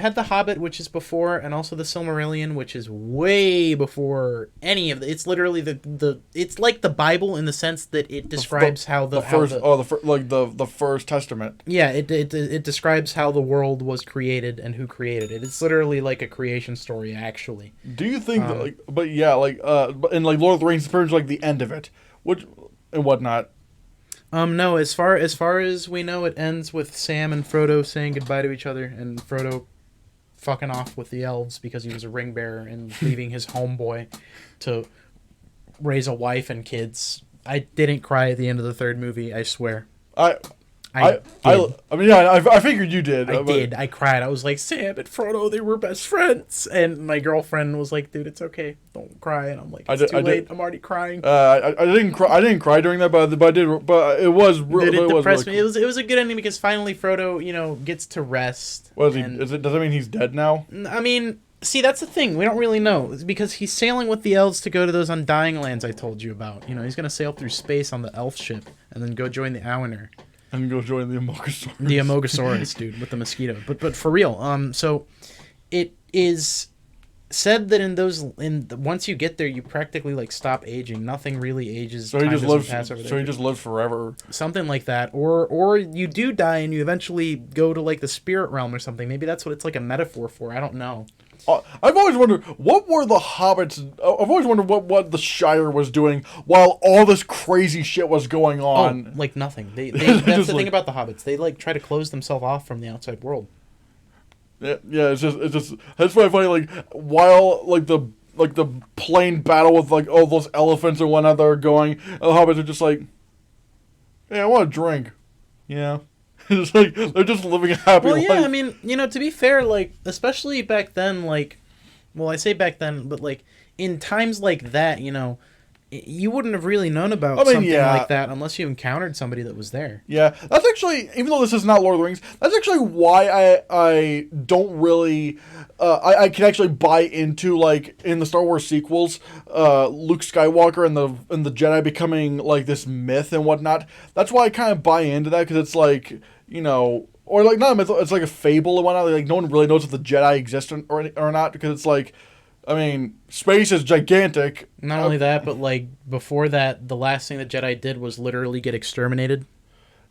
had The Hobbit, which is before, and also the Silmarillion, which is way before any of the. It's literally it's like the Bible in the sense that it describes the First Testament. Yeah, it describes how the world was created and who created it. It's literally like a creation story, actually. Do you think but in like Lord of the Rings, it's pretty much like the end of it, which and whatnot. No, as far as we know, it ends with Sam and Frodo saying goodbye to each other, and Frodo fucking off with the elves because he was a ring bearer and leaving his homeboy to raise a wife and kids. I didn't cry at the end of the third movie, I swear. I figured you did. I did. I cried. I was like, Sam and Frodo, they were best friends. And my girlfriend was like, dude, it's okay. Don't cry. And I'm like, it's too late. I'm already crying. I didn't cry. I didn't cry during that, but I did. But it was. Dude, it depressed me. Cool. It was a good ending because finally Frodo, gets to rest. What is he? Does that mean he's dead now? I mean, see, that's the thing. We don't really know. It's because he's sailing with the elves to go to those undying lands I told you about. He's gonna sail through space on the elf ship and then go join the Aonar. And go join the Amogusaurus. The Amogusaurus, dude, with the mosquito. But for real, so it is said that once you get there, you practically like stop aging. Nothing really ages. So he just lives forever. Something like that, or you do die and you eventually go to like the spirit realm or something. Maybe that's what it's like a metaphor for. I don't know. I've always wondered, what were the hobbits... I've always wondered what the Shire was doing while all this crazy shit was going on. Oh, like nothing. That's the thing about the hobbits. They like try to close themselves off from the outside world. Yeah, it's just that's why I find like while like the plain battle with like all those elephants and whatnot that are going, the hobbits are just like, hey, I want a drink. Yeah. It's like they're just living a happy life. Well, yeah, I mean, to be fair, like, especially back then, like, well, I say back then, but, like, in times like that, you wouldn't have really known about something like that unless you encountered somebody that was there. Yeah, that's actually, even though this is not Lord of the Rings, that's actually why I don't really, I can actually buy into, like, in the Star Wars sequels, Luke Skywalker and the Jedi becoming, like, this myth and whatnot. That's why I kind of buy into that, because it's like, or like not a myth, it's like a fable and whatnot. Like no one really knows if the Jedi exist or not, because it's like, I mean, space is gigantic. Not only that, but like before that, the last thing the Jedi did was literally get exterminated.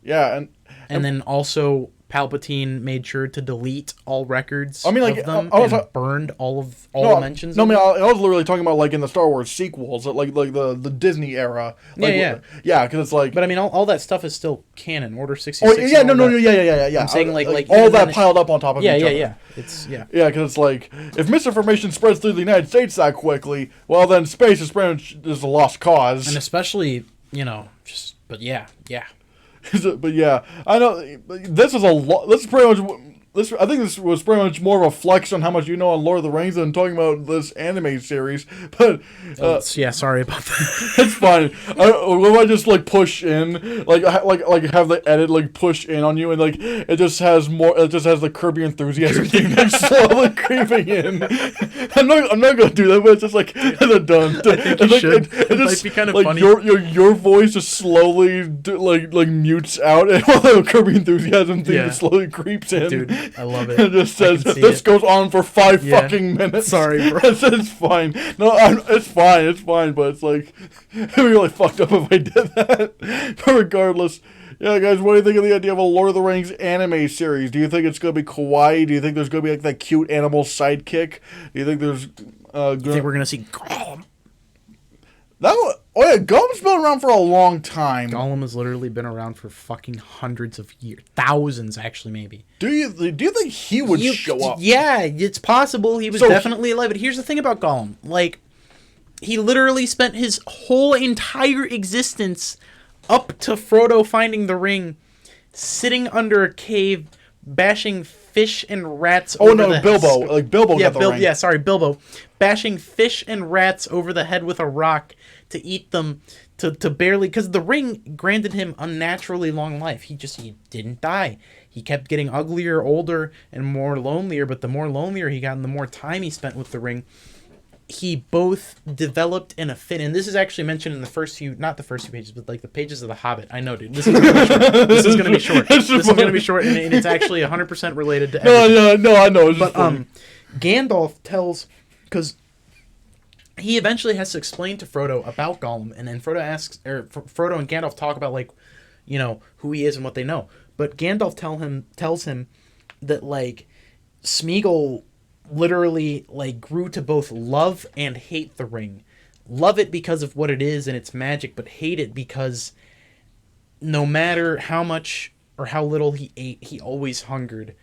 Yeah, and then also Palpatine made sure to delete all records. I mean, like, of them and burned all mentions. No, I mean, I was literally talking about like in the Star Wars sequels, like the Disney era. Like, yeah, because it's like. But I mean, all that stuff is still canon. Order 66. Oh yeah, yeah. I'm saying like all that piled up on top of each other. Yeah. It's Yeah, because it's like if misinformation spreads through the United States that quickly, well then space is pretty much is a lost cause. And especially but yeah. But yeah, I know this is a lot. This is pretty much. I think this was pretty much more of a flex on how much you know on Lord of the Rings than talking about this anime series. But sorry about that. It's fine. Will I just like push in, like have the edit like push in on you, and like it just has more. It just has the Curb Your Enthusiasm thing like slowly creeping in. I'm not gonna do that, but it's just like the done. I think you should. It might be kind of funny. Your voice just slowly like mutes out, and while the Curb Your Enthusiasm thing just slowly creeps in. Dude. I love it. It just says this goes on for 5 fucking minutes. Sorry, bro. It's fine. No, it's fine. But it's like it'd be really fucked up if I did that. But regardless, Yeah, guys, what do you think of the idea of a Lord of the Rings anime series? Do you think it's going to be kawaii? Do you think there's going to be like that cute animal sidekick? Do you think there's... I think we're going to see Gollum. Oh yeah, Gollum's been around for a long time. Gollum has literally been around for fucking hundreds of years. Thousands, actually, maybe. Do you think he would show up? Yeah, it's possible. He was definitely alive. But here's the thing about Gollum. Like, he literally spent his whole entire existence up to Frodo finding the ring, sitting under a cave, bashing fish and rats over the head. Bilbo. Like, Bilbo got the ring. Yeah, sorry, Bilbo. Bashing fish and rats over the head with a rock to eat them, to barely... Because the ring granted him unnaturally long life. He didn't die. He kept getting uglier, older, and more lonelier, but the more lonelier he got and the more time he spent with the ring, he both developed an affinity. And this is actually mentioned in the first few... Not the first few pages, but like the pages of The Hobbit. I know, dude. This is going to be short. This is going to be short, and it's actually 100% related to everything. No, I know. It's but funny. Gandalf tells... Because he eventually has to explain to Frodo about Gollum, and then Frodo and Gandalf talk about, like, you know, who he is and what they know. But Gandalf tells him that, like, Smeagol literally, like, grew to both love and hate the ring. Love it because of what it is and its magic, but hate it because no matter how much or how little he ate, he always hungered.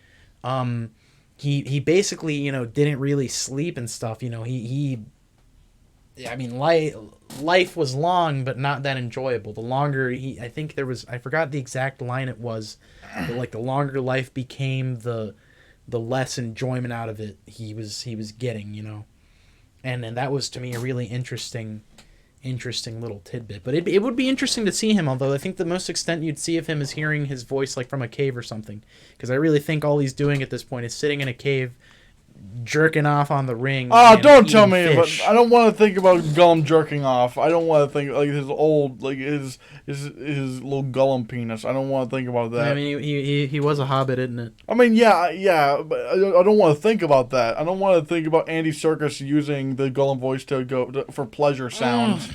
He basically, you know, didn't really sleep and stuff. You know, life was long, but not that enjoyable. The longer I forgot the exact line it was, but like the longer life became, the less enjoyment out of it he was getting, you know. And that was, to me, a really interesting little tidbit. But it would be interesting to see him, although I think the most extent you'd see of him is hearing his voice like from a cave or something. Because I really think all he's doing at this point is sitting in a cave, jerking off on the ring. Oh, don't tell me. Fish. But I don't want to think about Gollum jerking off. I don't want to think like his old, like his little Gollum penis. I don't want to think about that. I mean, he was a hobbit, isn't it? I mean, yeah, but I don't want to think about that. I don't want to think about Andy Serkis using the Gollum voice for pleasure sounds.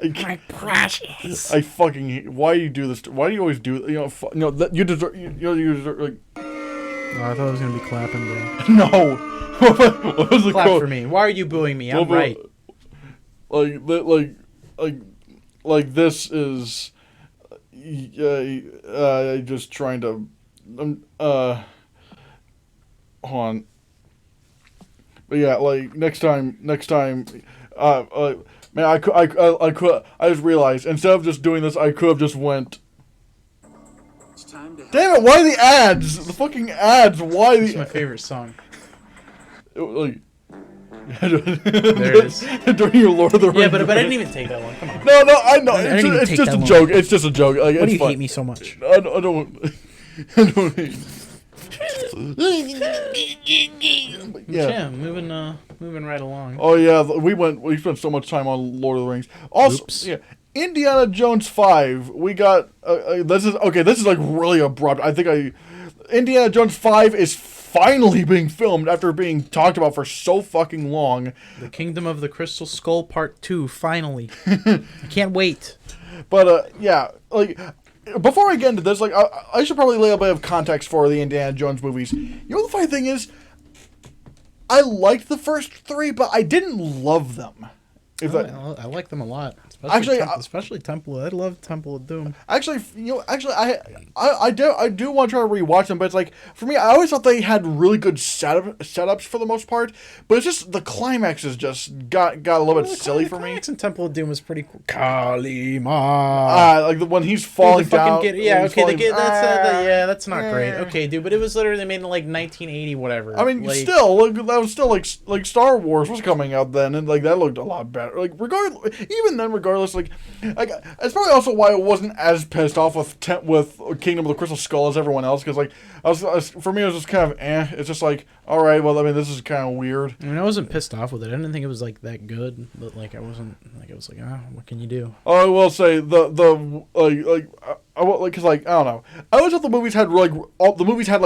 My precious. I fucking. Why do you do this? Why do you always do? You deserve. You deserve. Like. Oh, I thought I was gonna be clapping, bro. No. What was the Clap quote? for me. Why are you booing me? I'm right. Like this is. Just trying to. Hold on. But yeah, like next time. Man, I could. I just realized instead of just doing this, I could have just went. Damn it! Why the ads? The fucking ads! Why the? It's my favorite song. Like. There it is. During your Lord of the Rings. Yeah, but I didn't even take that one. Come on. No, I know. I didn't even It's take just that a one. joke. It's just a joke. Like, Why do it's you fun. hate me so much? I don't. Yeah, moving right along. Oh yeah, we spent so much time on Lord of the Rings. Also, Oops. yeah, Indiana Jones 5. We got this is like really abrupt. Indiana Jones 5 is finally being filmed after being talked about for so fucking long. The Kingdom of the Crystal Skull Part 2, finally. I can't wait. But yeah, like before I get into this, like I should probably lay a bit of context for the Indiana Jones movies. You know the funny thing is, I liked the first 3, but I didn't love them. I like them a lot. Especially Temple. I love Temple of Doom. I do want to try to rewatch them, but it's like for me, I always thought they had really good setups for the most part, but it's just the climaxes just got a little bit silly for me. The climax in Temple of Doom was pretty cool. Kalima. Like when he's falling down. That's not great. Okay, dude, but it was literally made in like 1980, whatever. I mean, still, that was still like Star Wars was coming out then, and like that looked a lot better. Like regardless, like it's probably also why I wasn't as pissed off with Kingdom of the Crystal Skull as everyone else, because like for me it was just kind of It's just like, all right, well, I mean, this is kind of weird. I mean, I wasn't pissed off with it. I didn't think it was like that good, but like I was like, what can you do? I will say I don't know. I always thought the movies had like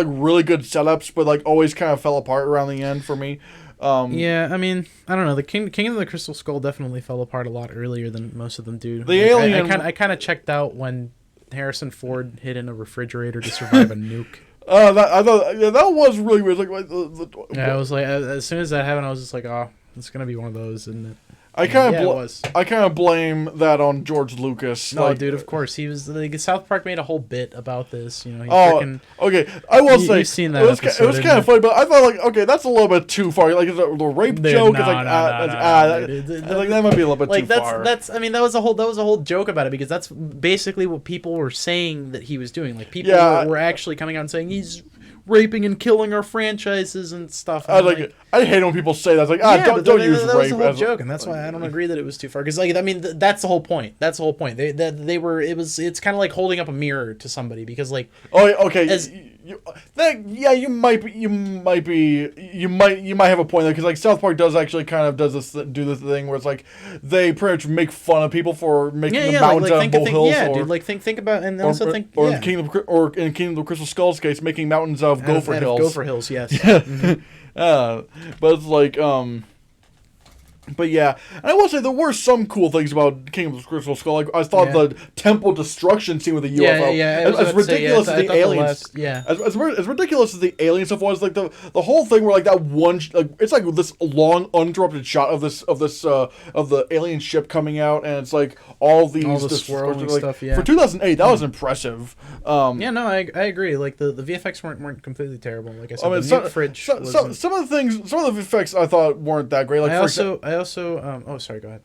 really good setups, but like always kind of fell apart around the end for me. Yeah, I mean, I don't know. The King of the Crystal Skull definitely fell apart a lot earlier than most of them do. Alien. I kind of checked out when Harrison Ford hid in a refrigerator to survive a nuke. I thought that was really weird. Yeah, I was like, as soon as that happened, I was just like, oh, it's gonna be one of those, isn't it? I kind of blame that on George Lucas. No, dude, of course he was. Like, South Park made a whole bit about this. You know, okay. I will say you've seen that. It was kind of funny, but I thought like, okay, that's a little bit too far. Like the rape joke is like, that might be a little bit too far. I mean, that was a whole joke about it, because that's basically what people were saying that he was doing. Like people were actually coming out and saying he's raping and killing our franchises and stuff. And I hate when people say that. It's like, don't use rape. That was a whole joke, and that's why I don't agree that it was too far. Because, like, I mean, that's the whole point. That's the whole point. It's kind of like holding up a mirror to somebody, because, like, you might have a point there, because like South Park does actually kind of do this thing where it's like they pretty much make fun of people for making the mountains out of molehills. Yeah, dude. Like think about, and also think, in Kingdom of the Crystal Skull's case, making mountains out of gopher hills. Gopher hills, yes. Yeah. Mm-hmm. But it's like But yeah, and I will say there were some cool things about Kingdom of the Crystal Skull. Like I thought the temple destruction scene with the UFO, as ridiculous as the aliens, as ridiculous as the alien stuff was, like the whole thing where like that one, it's like this long uninterrupted shot of the alien ship coming out, and it's like all the swirling stuff. For 2008, that was impressive. I agree. Like the VFX weren't completely terrible. Like I said, the nuke fridge. Some of the effects I thought weren't that great. Like I also sorry, go ahead.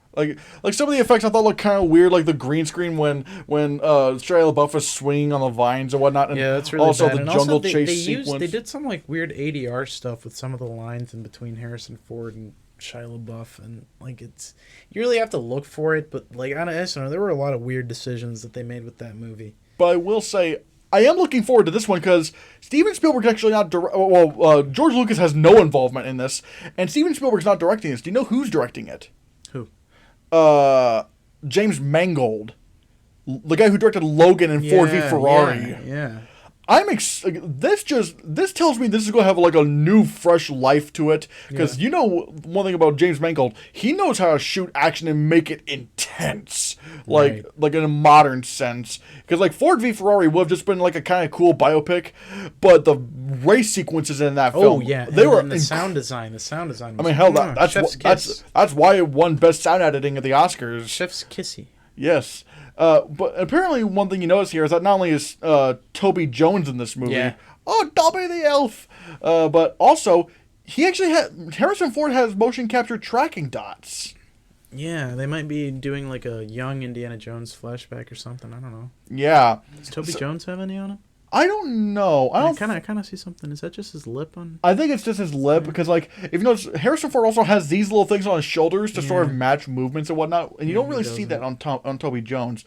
Like some of the effects I thought looked kind of weird, like the green screen when Shia LaBeouf was swinging on the vines and whatnot. And that's really also bad. The jungle chase sequence. They did some like weird ADR stuff with some of the lines in between Harrison Ford and Shia LaBeouf, and like you really have to look for it. But like I don't know, there were a lot of weird decisions that they made with that movie. But I will say, I am looking forward to this one because Steven Spielberg actually not George Lucas has no involvement in this, and Steven Spielberg's not directing this. Do you know who's directing it? Who? James Mangold, the guy who directed Logan and Ford v Ferrari. Yeah. This tells me this is going to have like a new, fresh life to it. Because you know one thing about James Mangold, he knows how to shoot action and make it intense, like in a modern sense. Because like Ford v Ferrari would have just been like a kind of cool biopic, but the race sequences in that film, the sound design. I mean, hell, that's why it won Best Sound Editing at the Oscars. Chef's Kissy. Yes. But apparently one thing you notice here is that not only is Toby Jones in this movie, Dobby the Elf, but also Harrison Ford has motion capture tracking dots. Yeah, they might be doing like a young Indiana Jones flashback or something. I don't know. Yeah. Does Toby Jones have any on him? I don't know. I kind of see something. Is that just his lip on? I think it's just his lip because, like, if you notice, Harrison Ford also has these little things on his shoulders to sort of match movements and whatnot, and you don't really see that on Toby Jones.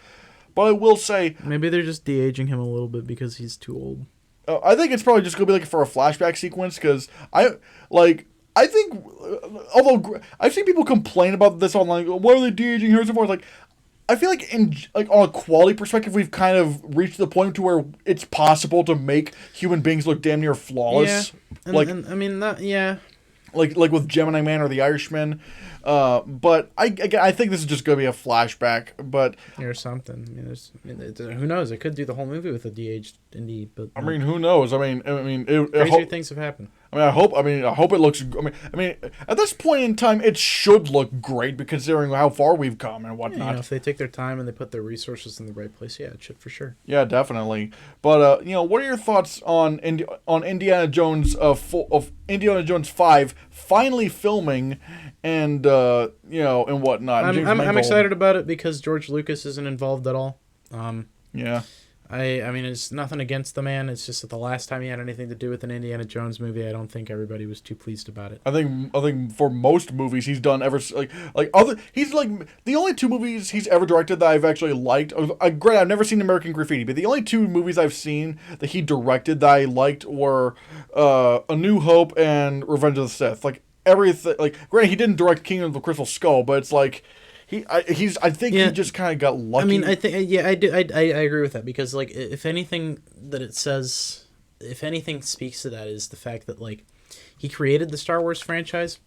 But I will say, maybe they're just de-aging him a little bit because he's too old. I think it's probably just gonna be like for a flashback sequence because I think, although I've seen people complain about this online, why are they de-aging Harrison Ford? Like, I feel like on a quality perspective, we've kind of reached the point to where it's possible to make human beings look damn near flawless. Yeah, like with Gemini Man or The Irishman. But I think this is just going to be a flashback. But or something. Who knows? It could do the whole movie with a de-aged Indy. But I mean, who knows? Crazier things have happened. I hope it looks. I mean, at this point in time, it should look great, considering how far we've come and whatnot. If they take their time and they put their resources in the right place, it should for sure. Yeah, definitely. But what are your thoughts on Indiana Jones Indiana Jones 5 finally filming and and whatnot? I'm excited about it because George Lucas isn't involved at all. Yeah. I mean, it's nothing against the man. It's just that the last time he had anything to do with an Indiana Jones movie, I don't think everybody was too pleased about it. I think for most movies he's done he's like the only two movies he's ever directed that I've actually liked. Granted, I've never seen American Graffiti, but the only two movies I've seen that he directed that I liked were A New Hope and Revenge of the Sith. Like everything, like granted he didn't direct Kingdom of the Crystal Skull, but it's like. He just kind of got lucky. I mean, I think I agree with that because like if anything speaks to that is the fact that like he created the Star Wars franchise,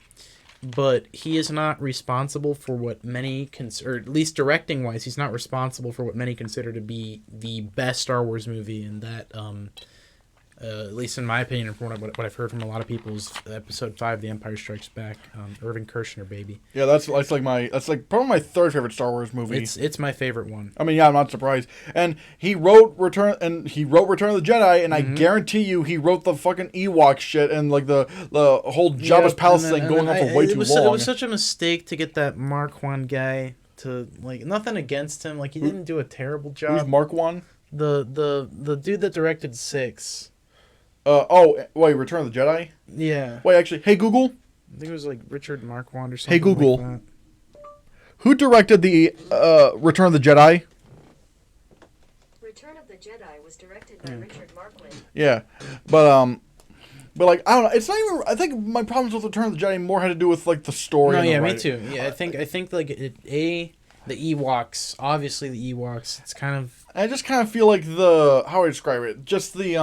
but he is not responsible for what many or at least directing wise, he's not responsible for what many consider to be the best Star Wars movie, and that at least in my opinion, from what I've heard from a lot of people, is Episode 5, The Empire Strikes Back. Irving Kershner, baby. Yeah, that's like probably my third favorite Star Wars movie. It's my favorite one. I mean, yeah, I'm not surprised. And he wrote Return of the Jedi, and I guarantee you, he wrote the fucking Ewok shit and like the whole Jabba's palace thing going on for way too long. It was such a mistake to get that Mark I guy to, like, nothing against him, like he didn't do a terrible job. Who's Mark I? The dude that directed 6. Return of the Jedi? Yeah. Wait, actually, hey Google. I think it was like Richard Marquand or something. Hey Google. Like that. Who directed the Return of the Jedi? Return of the Jedi was directed by Richard Marquand. Yeah, but like I don't know. It's not even. I think my problems with Return of the Jedi more had to do with like the story. No, and the yeah, me writing. too. Yeah, I think like the Ewoks. Obviously, the Ewoks. It's kind of. I just kind of feel like how I describe it. Just the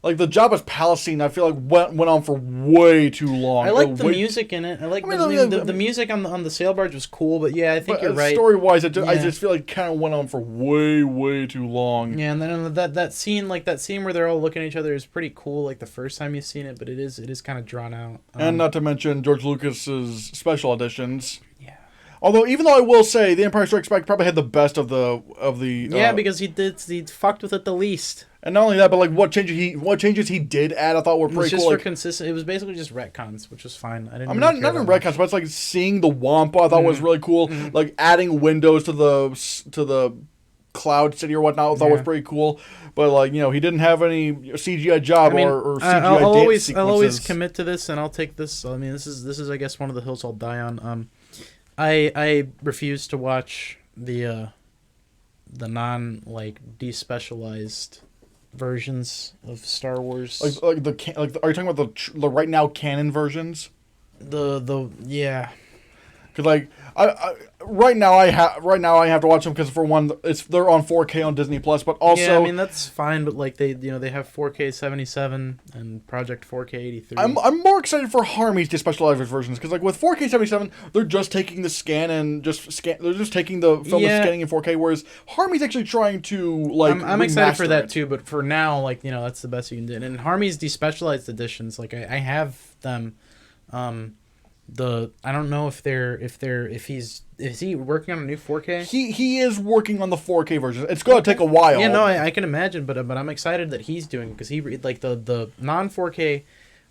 like the Jabba's palace scene, I feel like went on for way too long. I like the music in it. I like the music on the sail barge was cool, but yeah, I think you're right. Story wise, I just feel like it kind of went on for way too long. Yeah, and then that scene where they're all looking at each other is pretty cool. Like the first time you've seen it, but it is kind of drawn out. And not to mention George Lucas's special editions. Yeah. Although, even though I will say, The Empire Strikes Back probably had the best of the. Yeah, because he fucked with it the least. And not only that, but like what changes he did add, I thought were pretty cool. Just for consistent. It was basically just retcons, which was fine. I mean, not even retcons, but it's like seeing the Wampa. I thought was really cool. Mm-hmm. Like adding windows to the Cloud City or whatnot. I thought was pretty cool. But like he didn't have any CGI job or CGI dance sequences. I'll always commit to this, and I'll take this. I mean, this is I guess one of the hills I'll die on. I refuse to watch the non despecialized versions of Star Wars. Are you talking about the right now canon versions? Yeah. Because like right now I have to watch them because for one they're on 4K on Disney Plus, but also yeah, I mean that's fine, but like they have 4K 77 and Project 4K 83. I'm more excited for Harmy's despecialized versions because like with 4K 77 they're just taking the scan and they're just taking the film and scanning in 4K, whereas Harmy's actually trying to like I'm excited for that too, but for now like that's the best you can do. And Harmy's despecialized editions, like I have them. I don't know if is he working on a new 4K? He is working on the 4K version. It's gonna take a while. Yeah, no, I can imagine, but I'm excited that he's doing because he like the non 4K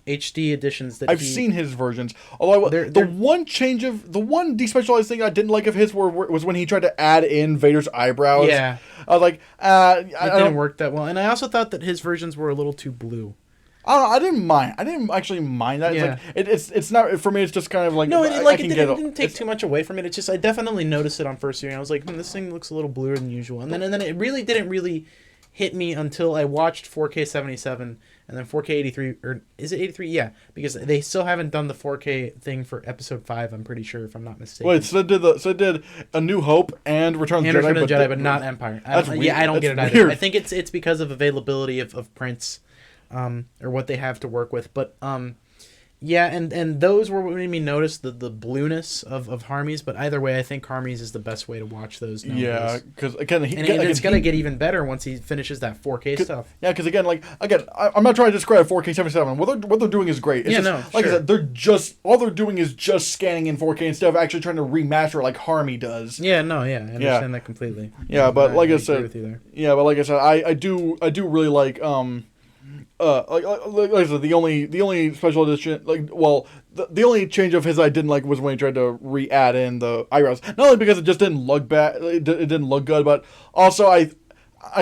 HD editions that I've seen his versions. Although the one despecialized thing I didn't like of his was when he tried to add in Vader's eyebrows. Yeah, I was like, it didn't work that well, and I also thought that his versions were a little too blue. I don't know. I didn't mind. I didn't actually mind that. Yeah. It's not for me. It's just kind of like no. It didn't take too much away from it. It's just I definitely noticed it on first viewing. I was like, this thing looks a little bluer than usual. And then it really didn't hit me until I watched 4K 77 and then 4K 83. Or is it 83? Yeah, because they still haven't done the 4K thing for Episode 5. I'm pretty sure, if I'm not mistaken. Wait, so it did A New Hope and Return of the Jedi, but not Empire. That's weird. Yeah, I don't get it either. Weird. I think it's because of availability of prints. Or what they have to work with, but yeah, and those were what made me notice the blueness of Harmy's. But either way, I think Harmy's is the best way to watch those nowadays. Yeah, because again, it's gonna get even better once he finishes that 4K stuff. Yeah, because I'm not trying to describe 4K 77. What they're doing is great. It's I said, all they're doing is just scanning in 4K instead of actually trying to remaster it like Harmy does. Yeah, no, yeah, I understand that completely. Yeah, but I agree with you there. Yeah, but like I said, I do really like like I said, the only special edition, the only change of his I didn't like was when he tried to re-add in the eyebrows. Not only because it just didn't look bad, it didn't look good, but also I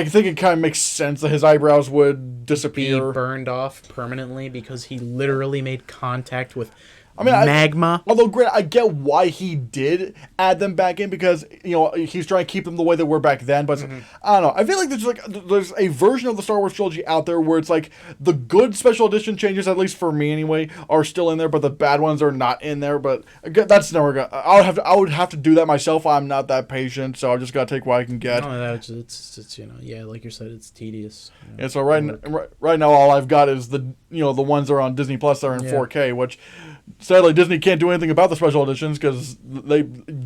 think it kind of makes sense that his eyebrows would disappear, be burned off permanently because he literally made contact with I mean, magma. Although, granted, I get why he did add them back in because he's trying to keep them the way they were back then. But I don't know. I feel like there's a version of the Star Wars trilogy out there where it's like the good special edition changes, at least for me anyway, are still in there, but the bad ones are not in there. But again, that's never gonna. I would have to do that myself. I'm not that patient, so I just gotta take what I can get. Not only that, it's like you said, it's tedious. Yeah, so right now all I've got is the ones that are on Disney Plus that are in 4K, which sadly Disney can't do anything about the special editions because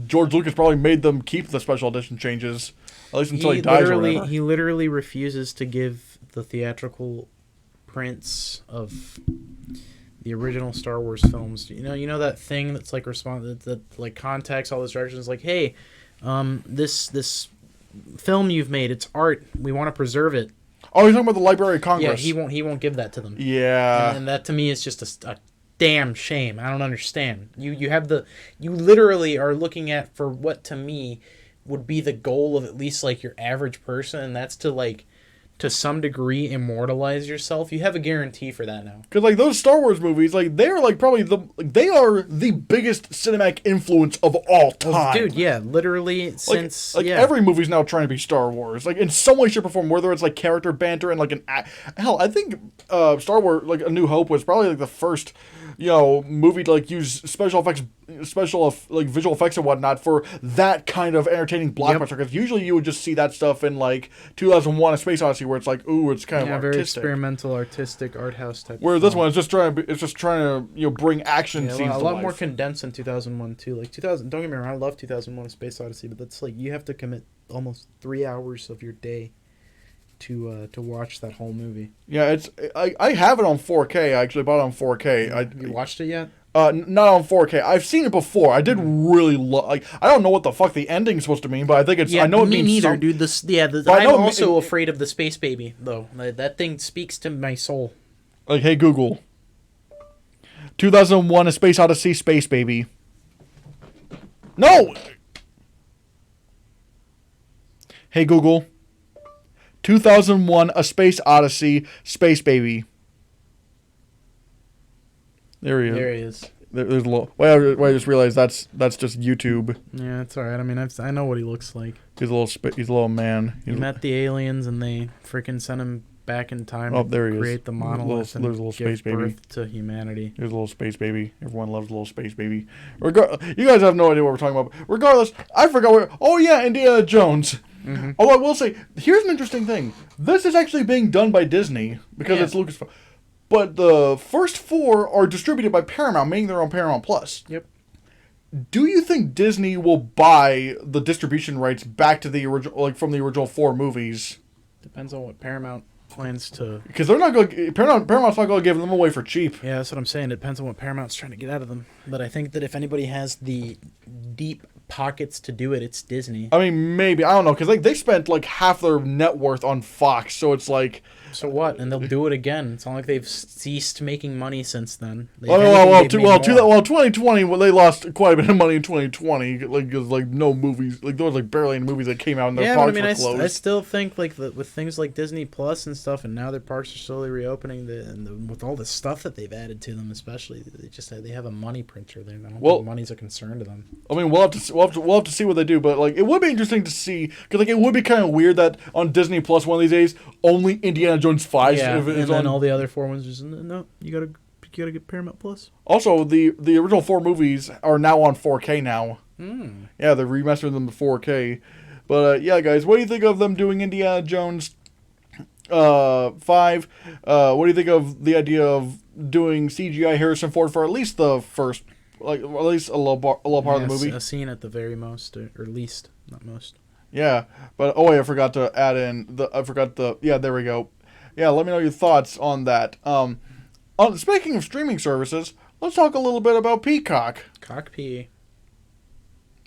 George Lucas probably made them keep the special edition changes, at least until he dies or whatever. He literally refuses to give the theatrical prints of the original Star Wars films. You know that thing that's like that like contacts all the directions, like, hey, this film you've made, it's art. We want to preserve it. Oh, you're talking about the Library of Congress. Yeah, he won't give that to them. Yeah, and that to me is just a damn shame. I don't understand. You literally are looking at for what to me would be the goal of at least like your average person, and that's to some degree immortalize yourself. You have a guarantee for that now. Because like those Star Wars movies, like they're like probably they are the biggest cinematic influence of all time. Dude, yeah, literally since every movie's now trying to be Star Wars, like in some way, shape, or form. Whether it's like character banter and like hell, I think Star Wars like A New Hope was probably like the first movie to like use special effects, like visual effects and whatnot for that kind of entertaining blockbuster. Because usually you would just see that stuff in like 2001: A Space Odyssey, where it's like, ooh, it's kind of artistic. Very experimental, artistic, art house type. Whereas this one is just trying to bring action scenes to life. A lot more condensed in 2001 too. Like 2000. Don't get me wrong, I love 2001: A Space Odyssey, but that's like you have to commit almost 3 hours of your day to watch that whole movie. Yeah, I have it on 4K. I actually bought it on 4K. Have you watched it yet? Not on 4K. I've seen it before. I did really like. I don't know what the fuck the ending's supposed to mean, but I think it's. Yeah, I know it me means neither, dude. I'm also afraid of the space baby, though. That thing speaks to my soul. Like, hey Google. 2001: A Space Odyssey, space baby. No. Hey Google. 2001: A Space Odyssey, space baby. There he is. There he is. There's a little. Well, I just realized that's just YouTube. Yeah, it's all right. I mean, I know what he looks like. He's a little man. He met the aliens, and they freaking sent him back in time to create the monolith and there's a little space give baby birth to humanity. There's a little space baby. Everyone loves a little space baby. You guys have no idea what we're talking about. Regardless, I forgot where. Oh yeah, Indiana Jones. Mm-hmm. Oh, I will say, here's an interesting thing. This is actually being done by Disney because it's Lucasfilm. But the first 4 are distributed by Paramount, meaning they're on Paramount Plus. Yep. Do you think Disney will buy the distribution rights back to the original, like from the original 4 movies? Depends on what Paramount plans to. Because they're not going. Paramount's not going to give them away for cheap. Yeah, that's what I'm saying. It depends on what Paramount's trying to get out of them. But I think that if anybody has the deep pockets to do it, it's Disney. I mean, maybe, I don't know, because they spent like half their net worth on Fox, so it's like. So what? And they'll do it again. It's not like they've ceased making money since then. 2020, they lost quite a bit of money in 2020. Like, there's like no movies, like there was like barely any movies that came out, and their parks were closed. I still think like with things like Disney Plus and stuff, and now their parks are slowly reopening. With all the stuff that they've added to them, especially they have a money printer there. I don't think money's a concern to them. I mean, we'll have to see what they do, but like it would be interesting to see because like it would be kind of weird that on Disney Plus one of these days only Indiana Jones 5 is on. All the other 4 ones just no. You gotta get Paramount Plus. Also, the original 4 movies are now on 4K now. Yeah, they're remastering them to 4K. But yeah, guys, what do you think of them doing Indiana Jones 5? What do you think of the idea of doing CGI Harrison Ford for at least the first, like at least a little part of the movie? A scene at the very most, or least, not most. Yeah, but I forgot to add in yeah, there we go. Yeah, let me know your thoughts on that. Speaking of streaming services, let's talk a little bit about Peacock. Cock-pee.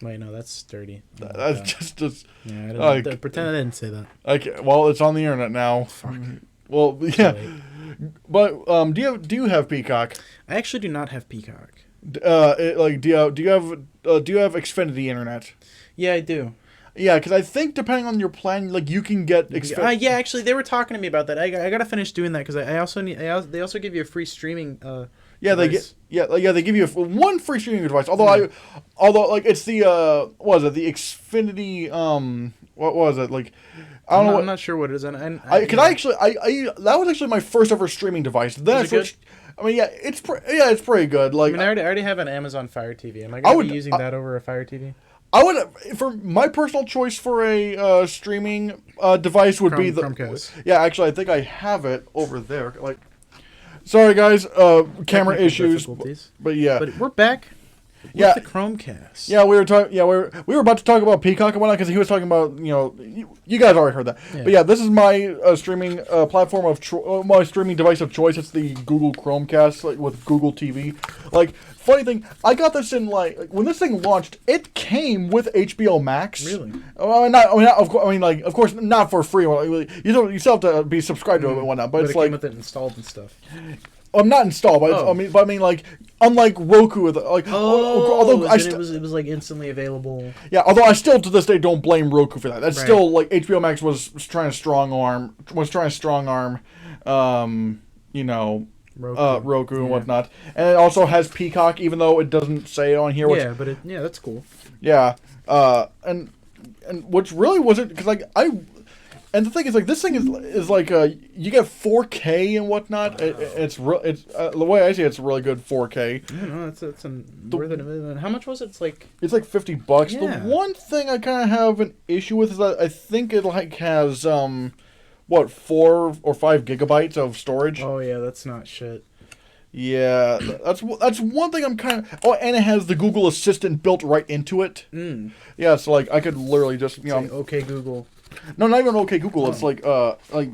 Wait, no, that's dirty. That's just. Yeah, I didn't pretend I didn't say that. Okay, well, it's on the internet now. Fuck. Well, yeah, but do you have Peacock? I actually do not have Peacock. Do you have Xfinity internet? Yeah, I do. Yeah, because I think depending on your plan, like you can get. Yeah, actually, they were talking to me about that. I gotta finish doing that because I also need. They also give you a free streaming Yeah, device. they give you one free streaming device. Although like it's the what was it? The Xfinity what was it? Like I don't know. I'm not sure what it is. And I that was actually my first ever streaming device. Then I Is it good? switched. I mean, yeah, it's pretty good. Like I already have an Amazon Fire TV. Am I going to be using that over a Fire TV? I would, for my personal choice for a streaming device would be the Chromecast. Yeah, actually, I think I have it over there. Like, sorry guys, camera Technical issues, difficulties. but yeah, But we're back with Yeah. the Chromecast. yeah, we were talking. Yeah, we were about to talk about Peacock and whatnot because he was talking about you guys already heard that. Yeah. But yeah, this is my streaming platform of my streaming device of choice. It's the Google Chromecast, like with Google TV. Like, funny thing, I got this in like when this thing launched, it came with HBO Max. Really? Of course, not for free. You still have to be subscribed to it and whatnot. But it's it like came with it installed and stuff. I'm not installed. But Oh. I mean, like unlike Roku, with like although I it was like instantly available. yeah, although I still to this day don't blame Roku for that. That's Right. still like HBO Max was trying to strong arm, Roku. Roku and Yeah. whatnot, and it also has Peacock, even though it doesn't say it on here. Which, Yeah, that's cool. yeah, and which really wasn't because like and the thing is like this thing is like you get 4K and whatnot. It's the way I see it, it's really good 4K. I don't know. It's worth it. How much was it? It's like It's like $50. Yeah. The one thing I kind of have an issue with is that I think it like has 4 or 5 gigabytes of storage. oh yeah, that's not shit. Yeah, that's one thing I'm kind of. Oh, and it has the Google Assistant built right into it. Mm. Yeah, so like I could literally just Say, okay Google. no, not even OK Google. It's like oh, I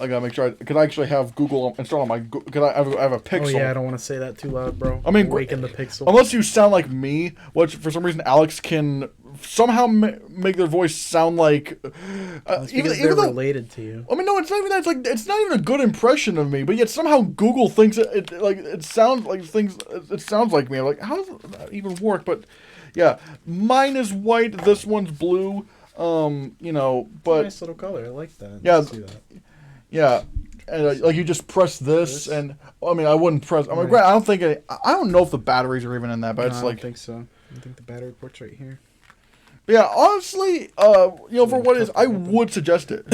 gotta make sure because I actually have Google installed on my because I have a Pixel. Oh yeah, I don't want to say that too loud, bro. I mean, Awaken the Pixel. Unless you sound like me, which for some reason Alex can somehow make their voice sound like It's because they're related to you. I mean, no, it's not even that. It's like it's not even a good impression of me, but yet somehow Google thinks it sounds like things. It sounds like me. I'm like, how does that even work? But yeah, mine is white. This one's blue. But Nice little color. I like that. Yeah. Let's do that. yeah, and like you just press this, and I mean, I wouldn't press. I mean, Right. granted, I don't think I don't know if the batteries are even in that, but No, it's I like don't think so. I think the battery port's right here. yeah, honestly, for what it is, I would suggest it.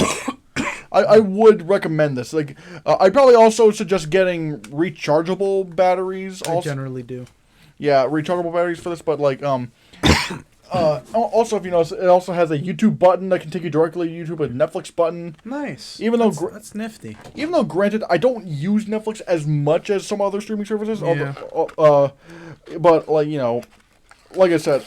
I would recommend this. Like, I'd probably also suggest getting rechargeable batteries. I Also, generally do. yeah, rechargeable batteries for this. But like, also if you notice, it also has a YouTube button that can take you directly to YouTube, a Netflix button. Nice. Even though that's nifty. Even though, granted, I don't use Netflix as much as some other streaming services. Yeah. But like like I said,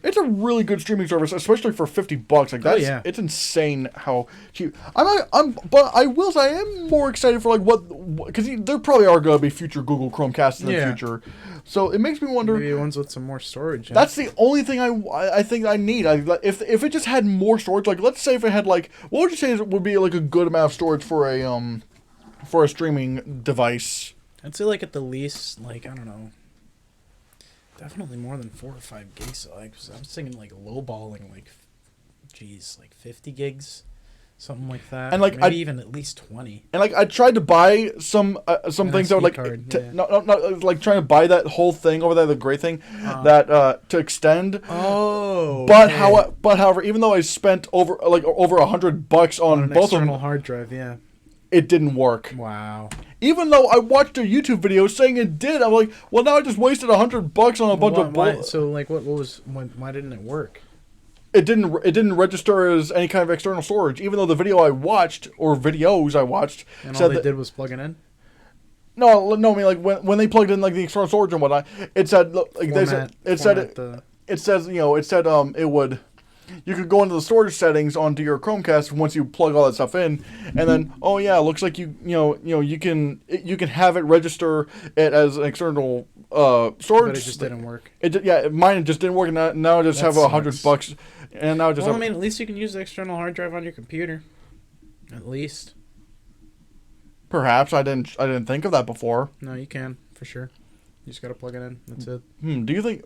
it's a really good streaming service, especially for $50. Like that's yeah. it's insane how cheap. But I will say I am more excited for like what because there probably are going to be future Google Chromecasts in the future. So it makes me wonder. Maybe ones with some more storage. Yeah. That's the only thing I think I need. If it just had more storage, like let's say if it had like what would you say would be like a good amount of storage for a streaming device? I'd say like at the least, like I don't know, definitely more than 4 or 5 gigs. Like I was thinking like lowballing, like, like 50 gigs, something like that. And, like, maybe even at least 20. And like I tried to buy some things that would like card, not like trying to buy that whole thing over there, the gray thing that to extend. Oh. But however, even though I spent over $100 on an both of external them, hard drive, yeah. it didn't work. Wow. Even though I watched a YouTube video saying it did, I'm like, well, now I just wasted $100 on a bunch of bull. So like, why didn't it work? It didn't register as any kind of external storage, even though the video I watched or videos I watched And said all they that, did was plug it in. No, I mean like when they plugged in like the external storage and whatnot, it said like it would. You could go into the storage settings onto your Chromecast once you plug all that stuff in, and then it looks like you can have it register it as an external storage. But it just didn't work. Mine just didn't work, and now I just have $100, and now I just. Well, I mean, at least you can use the external hard drive on your computer. At least. Perhaps I didn't think of that before. No, you can for sure. You just gotta plug it in. That's it. Do you think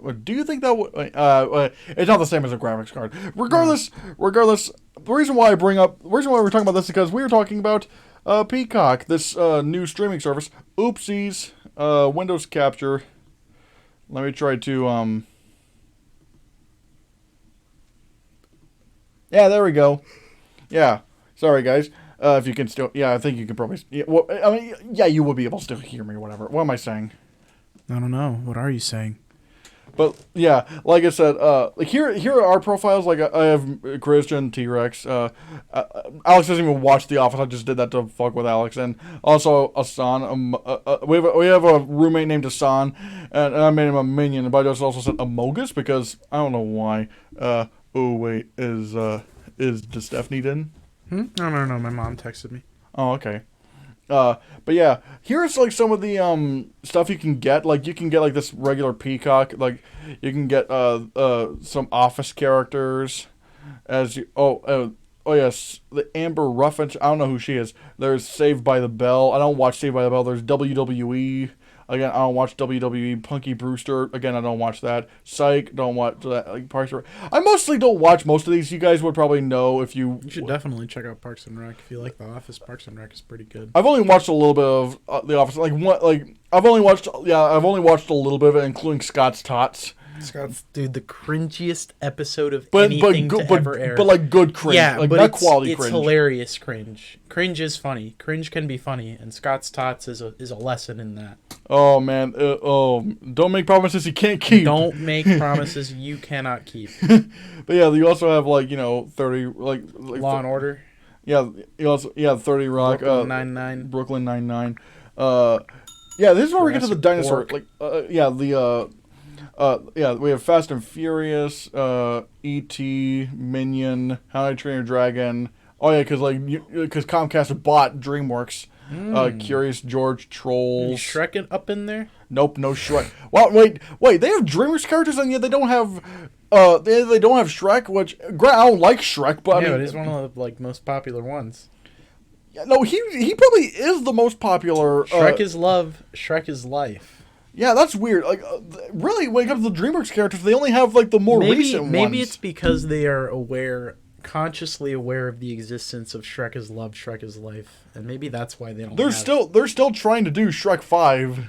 that would? It's not the same as a graphics card. Regardless, the reason why we're talking about this is because we were talking about Peacock, this new streaming service. Oopsies. Windows capture. Let me try to Yeah, there we go. Yeah. Sorry, guys. If you can still... Yeah, I think you can probably... Yeah, well, I mean, yeah, you will be able to still hear me or whatever. What am I saying? I don't know. What are you saying? But, yeah, like I said, like here are our profiles. Like, I have Christian, T-Rex. Alex doesn't even watch The Office. I just did that to fuck with Alex. And also, Asan. We have a roommate named Asan, and I made him a minion. But I just also said Amogus because I don't know why. Oh, wait. Is Stephanie in? No. My mom texted me. Oh, okay. But yeah, here's like some of the stuff you can get. Like you can get like this regular Peacock. Like you can get some Office characters. As you oh yes, the Amber Ruffin. I don't know who she is. There's Saved by the Bell. I don't watch Saved by the Bell. There's WWE. Again, I don't watch WWE. Punky Brewster. Again, I don't watch that. Psych. Don't watch that. Like Parks and Rec. I mostly don't watch most of these. You guys would probably know if you. You should definitely check out Parks and Rec if you like The Office. Parks and Rec is pretty good. I've only watched a little bit of The Office. I've only watched a little bit of it, including Scott's Tots. Dude, the cringiest episode of anything to ever air. But like good cringe. Yeah, like but not it's quality cringe. Hilarious cringe. Cringe is funny. Cringe can be funny, and Scott's Tots is a lesson in that. Oh man, don't make promises you can't keep. Don't make promises you cannot keep. But yeah, you also have 30 like Law and Order. Yeah, you also 30 Rock, Brooklyn Nine-Nine. Brooklyn Nine-Nine. Yeah, this is where we get to the dinosaur. We have Fast and Furious, E.T., Minion, How I Train Your Dragon. Oh yeah, because Comcast bought DreamWorks. Curious George, Trolls. Shrek up in there? Nope, no Shrek. Well, wait. They have DreamWorks characters, and yet they don't have. They don't have Shrek. Which I don't like Shrek, but but he's one of the most popular ones. Yeah, no, he probably is the most popular. Shrek is love. Shrek is life. Yeah, that's weird. Like, really, when it comes to the DreamWorks characters, they only have the more recent ones. Maybe it's because they are consciously aware of the existence of Shrek is love, Shrek is life, and maybe that's why they don't. They're still trying to do Shrek 5. Of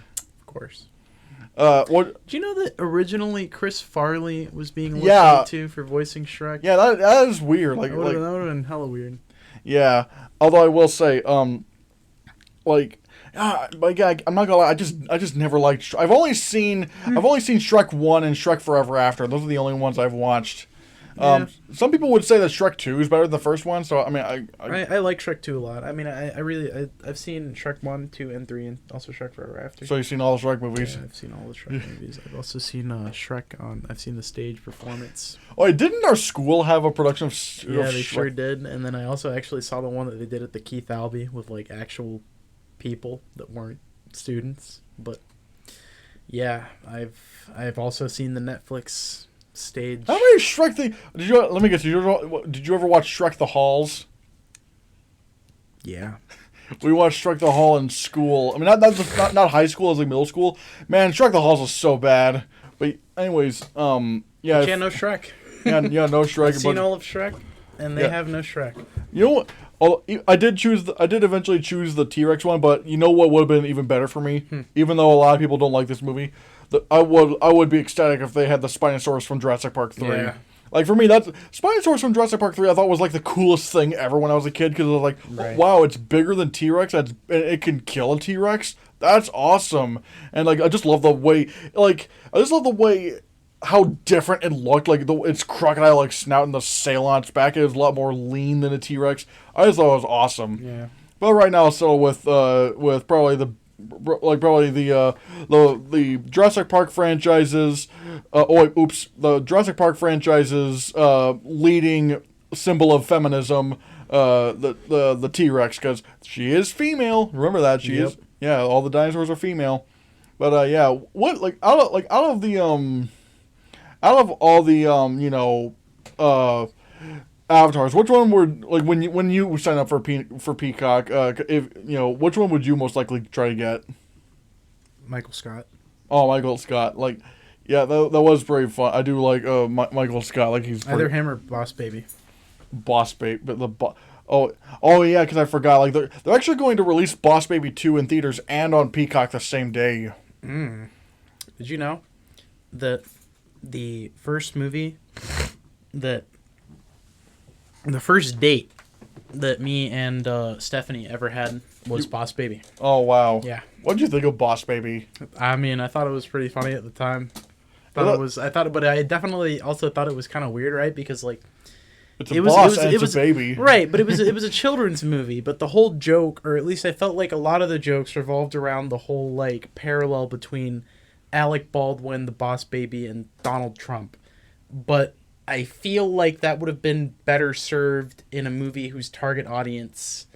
course. What? Do you know that originally Chris Farley was being listened to for voicing Shrek? Yeah, that is weird. That would have been hella weird. Yeah, although I will say, but yeah, I'm not gonna lie. I just never liked. I've only seen Shrek 1 and Shrek Forever After. Those are the only ones I've watched. Some people would say that Shrek 2 is better than the first one. So I mean, I like Shrek 2 a lot. I mean, I've seen Shrek 1, 2, and 3, and also Shrek Forever After. So you've seen all the Shrek movies? Yeah, I've seen all the Shrek movies. I've also seen Shrek on. I've seen the stage performance. Oh, didn't our school have a production of Yeah, they Shrek? sure did. And then I also actually saw the one that they did at the Keith Albee with actual people that weren't students. But yeah, I've also seen the Netflix stage. How many Shrek did you? Let me guess. Did you ever watch Shrek the Halls? Yeah. We watched Shrek the Hall in school. I mean, not high school, as middle school. Man, Shrek the Halls was so bad. But anyways, yeah. But yeah, no Shrek. Yeah, no Shrek. I've seen all of Shrek, and they have no Shrek. You know what? I did eventually choose the T-Rex one, but you know what would have been even better for me? Even though a lot of people don't like this movie, I would be ecstatic if they had the Spinosaurus from Jurassic Park 3. Yeah. Like, for me, that's Spinosaurus from Jurassic Park 3, I thought was the coolest thing ever when I was a kid, because I was like, right. Wow, it's bigger than T-Rex, it can kill a T-Rex? That's awesome. And, I just love the way, how different it looked. Its crocodile, snout and the sail on its back, it was a lot more lean than a T-Rex. I just thought it was awesome. Yeah. But right now, I'll settle with probably the Jurassic Park franchises. The Jurassic Park franchises leading symbol of feminism. The T-Rex, because she is female. Remember that she is. Yeah, all the dinosaurs are female. But yeah, what out of all the avatars, which one were when you sign up for Peacock? Which one would you most likely try to get? Michael Scott. Oh, Michael Scott. Yeah, that was pretty fun. I do like Michael Scott. He's either him or Boss Baby. Boss Baby, but Oh yeah, because I forgot. Like they're actually going to release Boss Baby 2 in theaters and on Peacock the same day. Did you know that the first movie that the first date that me and Stephanie ever had was Boss Baby? Oh wow. Yeah. What'd you think of Boss Baby? I mean, I thought it was pretty funny at the time. But I definitely also thought it was kind of weird, right? Because like It's a boss and it's a baby. Right, but it was a children's movie, but the whole joke, or at least I felt like a lot of the jokes revolved around the whole like parallel between Alec Baldwin, the Boss Baby, and Donald Trump. But I feel like that would have been better served in a movie whose target audience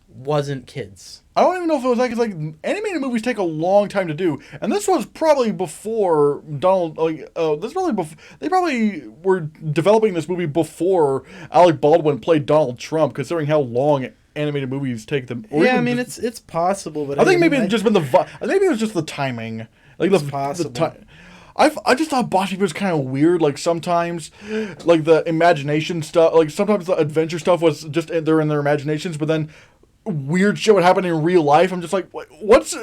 wasn't kids. I don't even know if it was like, 'cause, like animated movies take a long time to do, and this was probably before Donald. They probably were developing this movie before Alec Baldwin played Donald Trump, considering how long animated movies take them. I mean it's possible, but I think maybe it just been maybe it was just the timing. Like it's possible. I just thought Boss Baby was kind of weird. Like sometimes, like the imagination stuff. Like sometimes the adventure stuff was just they're in their imaginations, but then weird shit would happen in real life. I'm just like, what's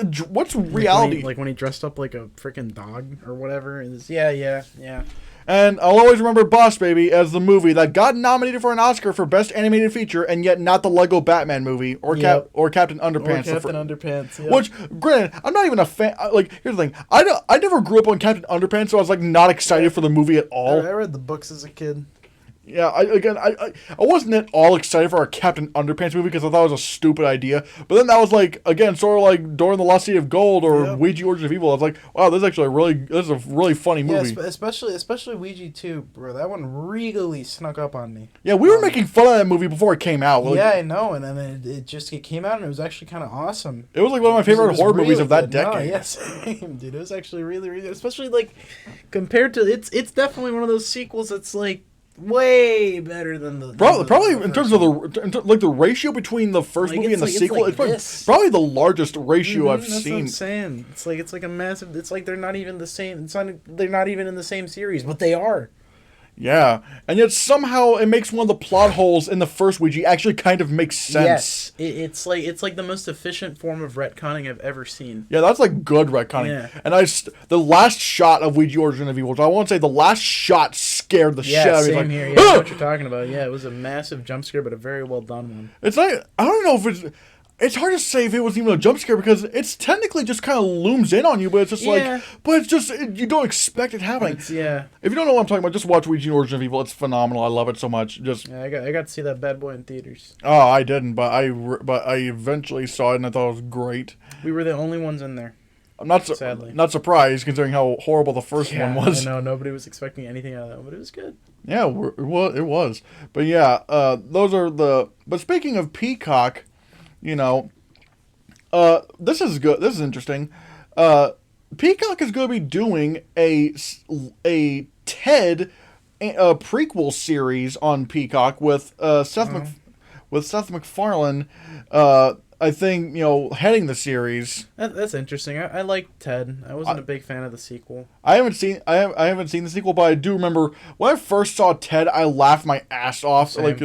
reality? Like when he dressed up like a freaking dog or whatever. Yeah. And I'll always remember Boss Baby as the movie that got nominated for an Oscar for Best Animated Feature, and yet not the Lego Batman movie or Captain Underpants. Underpants. Yep. Which, granted, I'm not even a fan. Like, here's the thing: I never grew up on Captain Underpants, so I was like not excited for the movie at all. I read the books as a kid. Yeah, I wasn't at all excited for a Captain Underpants movie because I thought it was a stupid idea. But then that was like, again, sort of like Dora and the Lost City of Gold or Ouija Origin of Evil. I was like, wow, this is a really funny movie. Yeah, especially Ouija 2, bro. That one really snuck up on me. Yeah, we were making fun of that movie before it came out. Yeah, I know, and then it came out and it was actually kind of awesome. It was like one of my favorite horror movies of that decade. No, yeah, same, dude. It was actually really, especially like compared to it's definitely one of those sequels that's like way better than the probably in terms of the ratio between the first movie and the sequel. It's probably the largest ratio I've seen. That's what I'm saying. It's like a massive. It's like they're not even the same. They're not even in the same series, but they are. Yeah, and yet somehow it makes one of the plot holes in the first Ouija actually kind of makes sense. Yes, it's like the most efficient form of retconning I've ever seen. Yeah, that's like good retconning. Yeah. And the last shot of Ouija Origin of Evil, which I want to say the last shot scared the shit out of me. Same here. Yeah, I know what you're talking about. Yeah, it was a massive jump scare, but a very well done one. It's like, I don't know if it's hard to say if it was even a jump scare because it's technically just kind of looms in on you, but it's just you don't expect it happening. If you don't know what I'm talking about, just watch Ouija Origin of Evil. It's phenomenal. I love it so much. I got to see that bad boy in theaters. Oh, I didn't, but I eventually saw it and I thought it was great. We were the only ones in there. I'm not surprised considering how horrible the first one was. I know nobody was expecting anything out of that, but it was good. Yeah, it was. But yeah, those are But speaking of Peacock. You know, this is good. This is interesting. Peacock is going to be doing a Ted prequel series on Peacock with Seth MacFarlane. I think heading the series. That's interesting. I like Ted. I wasn't a big fan of the sequel. I haven't seen the sequel, but I do remember when I first saw Ted, I laughed my ass off. Same.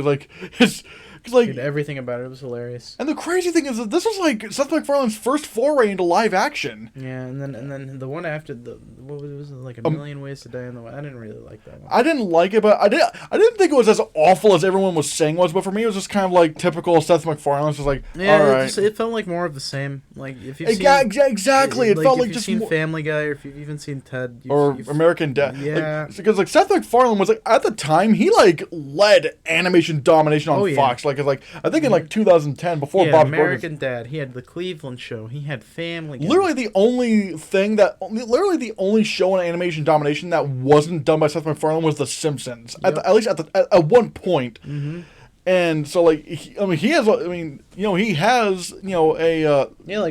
Dude, everything about it was hilarious. And the crazy thing is that this was like Seth MacFarlane's first foray into live action. Yeah, and then the one after what was it, like A Million Ways to Die in the West? I didn't really like that one. I didn't like it, but I didn't think it was as awful as everyone was saying it was. But for me, it was just kind of like typical Seth MacFarlane. It's just like, all right. It felt like more of the same. Like if you've seen exactly, it felt like just seen Family Guy, or if you've even seen Ted or American Dad. Yeah, because like Seth MacFarlane was like at the time he like led animation domination on Fox. Like I think in like 2010 before Bob American Dad. He had the Cleveland Show. He had Family Guy. Literally the only show on animation domination that wasn't done by Seth MacFarlane was The Simpsons. Yep. At least at one point. Mm-hmm. And so like he has like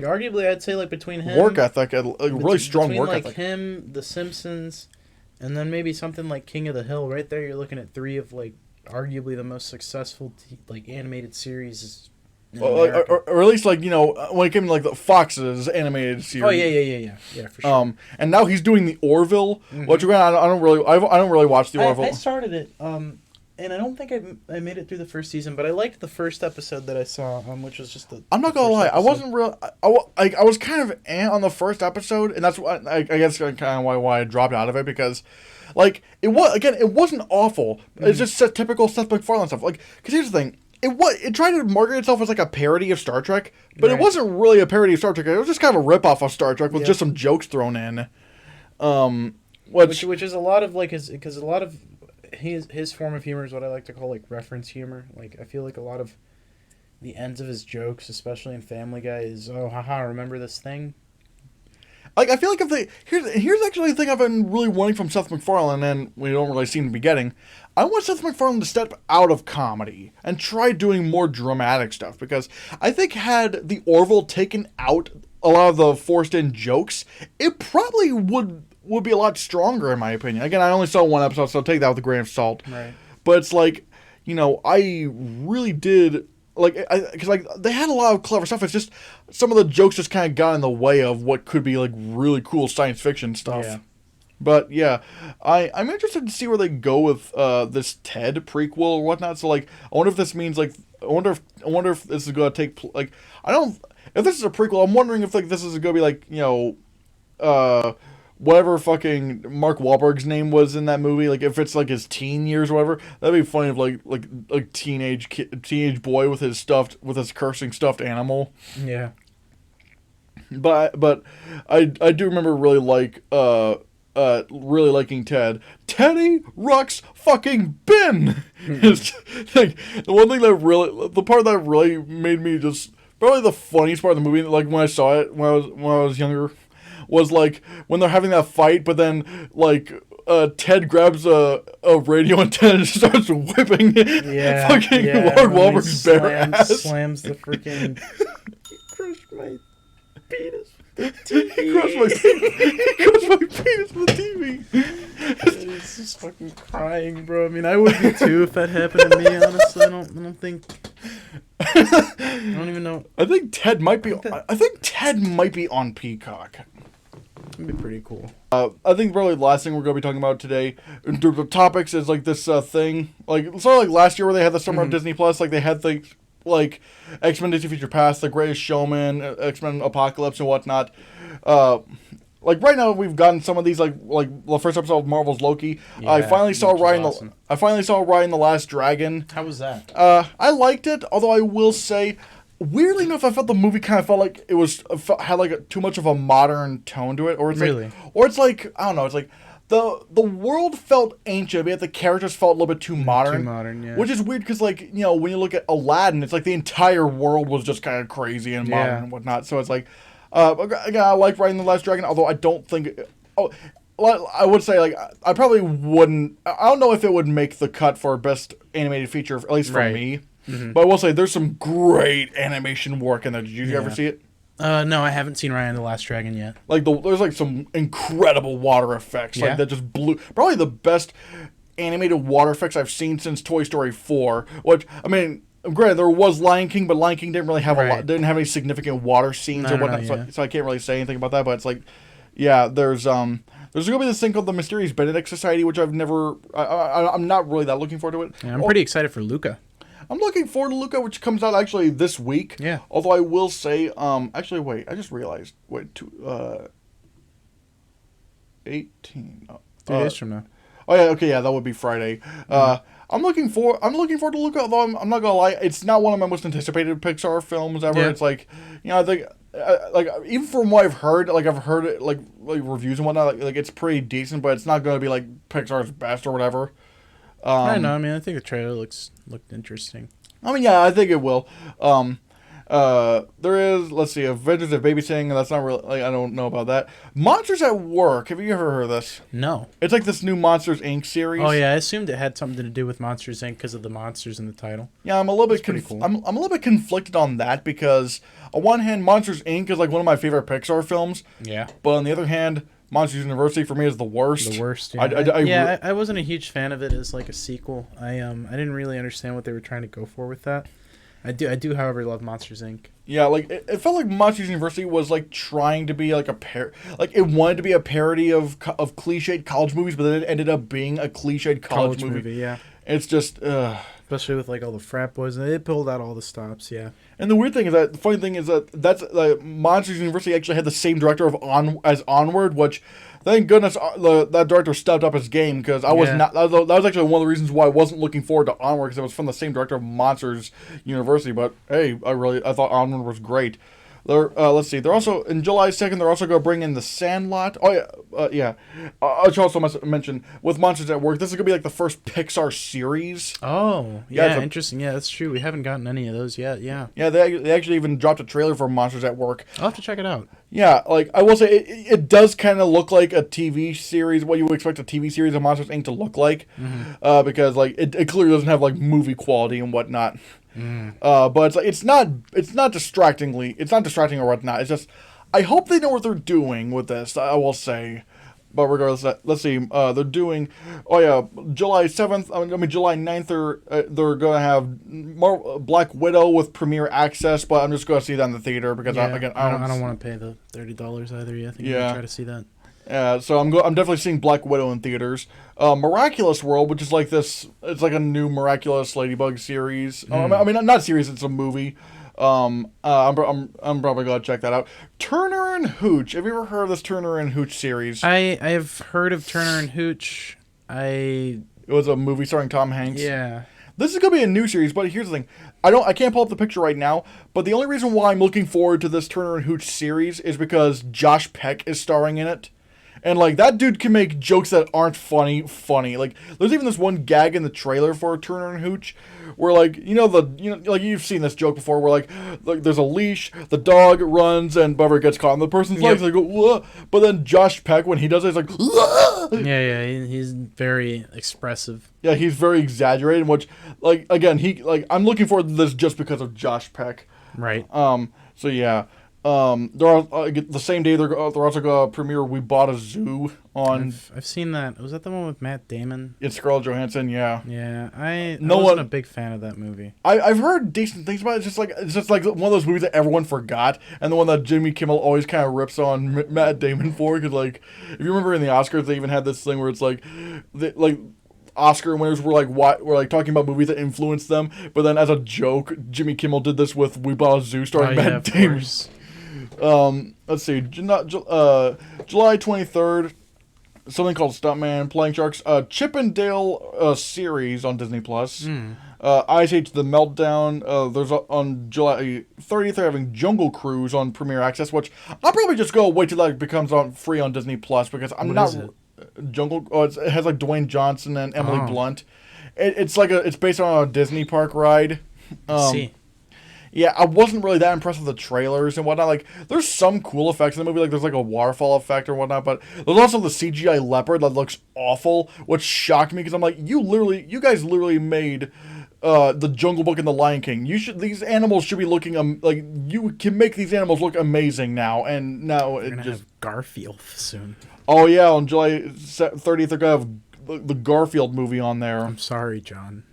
arguably I'd say like between him work ethic, a really strong work like ethic. Him, The Simpsons, and then maybe something like King of the Hill. Right there, you're looking at three of like arguably the most successful animated series or at least like when it came to like the Fox's animated series. Oh yeah, for sure. And now he's doing the Orville, which again I don't really watch the Orville. I started it. and I don't think I made it through the first season, but I liked the first episode that I saw, which was just the. I'm not gonna lie, I wasn't real. I was kind of on the first episode, and that's what I guess kind of why I dropped out of it, because, like, it wasn't awful. It's just typical Seth MacFarlane stuff. Like, because here's the thing. It tried to market itself as like a parody of Star Trek, but it wasn't really a parody of Star Trek. It was just kind of a ripoff of Star Trek with just some jokes thrown in. Which is a lot of like because a lot of his form of humor is what I like to call like reference humor. Like I feel like a lot of the ends of his jokes, especially in Family Guy, is haha, remember this thing? Like I feel like here's actually the thing I've been really wanting from Seth MacFarlane, and we don't really seem to be getting. I want Seth MacFarlane to step out of comedy and try doing more dramatic stuff, because I think had the Orville taken out a lot of the forced in jokes, it probably would be a lot stronger, in my opinion. Again, I only saw one episode, so take that with a grain of salt. Right. But it's like, I really did because like they had a lot of clever stuff. It's just some of the jokes just kind of got in the way of what could be like really cool science fiction stuff. Yeah. But yeah, I'm interested to see where they go with this Ted prequel or whatnot. So like, I wonder if this means like, I wonder if this is going to take like, if this is a prequel, I'm wondering if like this is going to be like, whatever fucking Mark Wahlberg's name was in that movie, like if it's like his teen years or whatever, that'd be funny if like teenage boy with his cursing stuffed animal. Yeah. But I do remember really liking Ted. Teddy Ruck's fucking bin. It's like the part that really made me just probably the funniest part of the movie. Like when I saw it when I was younger, was like when they're having that fight, but then like Ted grabs a radio and Ted starts whipping fucking Lord Wahlberg's bare ass. Slams the freaking. Crushed my penis. He crushed my penis with the TV. He's just fucking crying, bro. I mean, I would be too if that happened to me. Honestly, I don't think. I don't even know. I think Ted might be. I think Ted might be on Peacock. That'd be pretty cool. I think probably the last thing we're going to be talking about today in terms of topics is like this thing. Like, sort of like last year where they had the summer of Disney Plus. Like, they had things like X-Men Days of Future Past, The Greatest Showman, X-Men Apocalypse, and whatnot. Like, right now we've gotten some of these, like the first episode of Marvel's Loki. Yeah, I finally saw Ryan the Last Dragon. How was that? I liked it, although I will say, weirdly enough, I felt the movie kind of felt like it had like too much of a modern tone to it, or it's really, it's like I don't know, it's like the world felt ancient, but yet the characters felt a little bit too modern. Too modern, yeah. Which is weird because like when you look at Aladdin, it's like the entire world was just kind of crazy and modern and whatnot. So it's like, again, I like Ryan the Last Dragon, although I don't think. I would say like I probably wouldn't. I don't know if it would make the cut for best animated feature, at least for me. Mm-hmm. But I will say there's some great animation work in there. Did you ever see it? No, I haven't seen Ryan the Last Dragon yet. Like there's like some incredible water effects, like that just blew. Probably the best animated water effects I've seen since Toy Story 4. Which I mean, granted there was Lion King, but Lion King didn't really have didn't have any significant water scenes or whatnot. So I can't really say anything about that. But it's like, there's gonna be this thing called the Mysterious Benedict Society, which I've never. I'm not really that looking forward to it. Yeah, I'm pretty excited for Luca. I'm looking forward to Luca, which comes out actually this week. Yeah. Although I will say, actually, wait, I just realized, 18. 3 days from now. Oh yeah, okay, yeah, that would be Friday. I'm looking forward to Luca, although I'm not gonna lie, it's not one of my most anticipated Pixar films ever. Yeah. It's like, I think, like even from what I've heard it like reviews and whatnot, like it's pretty decent, but it's not gonna be like Pixar's best or whatever. I don't know. I mean, I think the trailer looked interesting. I mean, yeah, I think it will. There is, let's see, Adventures of Babysitting. That's not really, like, I don't know about that. Monsters at Work. Have you ever heard of this? No. It's like this new Monsters Inc. series. Oh yeah, I assumed it had something to do with Monsters Inc. because of the monsters in the title. Yeah, I'm a little bit cool. I'm a little bit conflicted on that because on one hand, Monsters Inc. is like one of my favorite Pixar films. Yeah. But on the other hand, Monsters University for me is the worst. The worst. Yeah. I wasn't a huge fan of it as like a sequel. I didn't really understand what they were trying to go for with that. I do, however, love Monsters Inc. Yeah, like it felt like Monsters University was like trying to be like like it wanted to be a parody of cliched college movies, but then it ended up being a cliched college movie. Yeah. It's just, Especially with like all the frat boys, and they pulled out all the stops. Yeah. And the weird thing is that the funny thing is that that's Monsters University actually had the same director as Onward, which thank goodness that director stepped up his game because I was not. That was actually one of the reasons why I wasn't looking forward to Onward because it was from the same director of Monsters University. But hey, I thought Onward was great. Let's see. They're also in July 2nd. They're also going to bring in The Sandlot. Oh yeah. I should also mention with Monsters at Work. This is going to be like the first Pixar series. Oh yeah, interesting. Yeah, that's true. We haven't gotten any of those yet. Yeah. Yeah, they actually even dropped a trailer for Monsters at Work. I'll have to check it out. Yeah, like I will say, it does kind of look like a TV series. What you would expect a TV series of Monsters Inc. to look like, because like it clearly doesn't have like movie quality and whatnot. But it's not distracting or whatnot. It's just I hope they know what they're doing with this. I will say, but regardless, let's see. They're doing July 7th. July 9th. They're gonna have more Black Widow with premiere access, but I'm just gonna see that in the theater because I don't want to pay the $30 either. Yeah, I think I'm gonna try to see that. So I'm definitely seeing Black Widow in theaters. Miraculous World, which is like this, it's like a new Miraculous Ladybug series. Not series, it's a movie. I'm probably gonna check that out. Turner and Hooch. Have you ever heard of this Turner and Hooch series? I have heard of Turner and Hooch. It was a movie starring Tom Hanks. Yeah. This is gonna be a new series, but here's the thing: I can't pull up the picture right now. But the only reason why I'm looking forward to this Turner and Hooch series is because Josh Peck is starring in it. And, like, that dude can make jokes that aren't funny. Like, there's even this one gag in the trailer for Turner and Hooch where, like, like, you've seen this joke before where, like there's a leash, the dog runs, and Bubba gets caught, and the person's like, whoa. But then Josh Peck, when he does it, he's like, whoa. Yeah, he's very expressive. Yeah, he's very exaggerated, which, like, again, I'm looking forward to this just because of Josh Peck. Right. So, yeah. The same day they're also gonna premiere We Bought a Zoo on. I've seen that. Was that the one with Matt Damon? It's Scarlett Johansson. Yeah. Yeah. I wasn't a big fan of that movie. I've heard decent things about it. It's just like one of those movies that everyone forgot, and the one that Jimmy Kimmel always kind of rips on Matt Damon for. Because like, if you remember in the Oscars, they even had this thing where it's like, Oscar winners were like talking about movies that influenced them, but then as a joke, Jimmy Kimmel did this with We Bought a Zoo starring Matt Damon. Let's see, July 23rd, something called Stuntman, Playing Sharks, Chip and Dale series on Disney Plus. Ice Age: The Meltdown. There's on July 30th, they're having Jungle Cruise on Premiere Access, which I'll probably just go wait till that becomes free on Disney Plus because I'm not. Jungle. Oh, it has like Dwayne Johnson and Emily Blunt. It's based on a Disney park ride. See. Yeah, I wasn't really that impressed with the trailers and whatnot. Like, there's some cool effects in the movie, like there's like a waterfall effect or whatnot, but there's also the CGI leopard that looks awful, which shocked me because I'm like, you guys literally made the Jungle Book and the Lion King. These animals should be looking like you can make these animals look amazing now, and now We're gonna have Garfield soon. Oh yeah, on July 30th they're gonna have the Garfield movie on there. I'm sorry, John.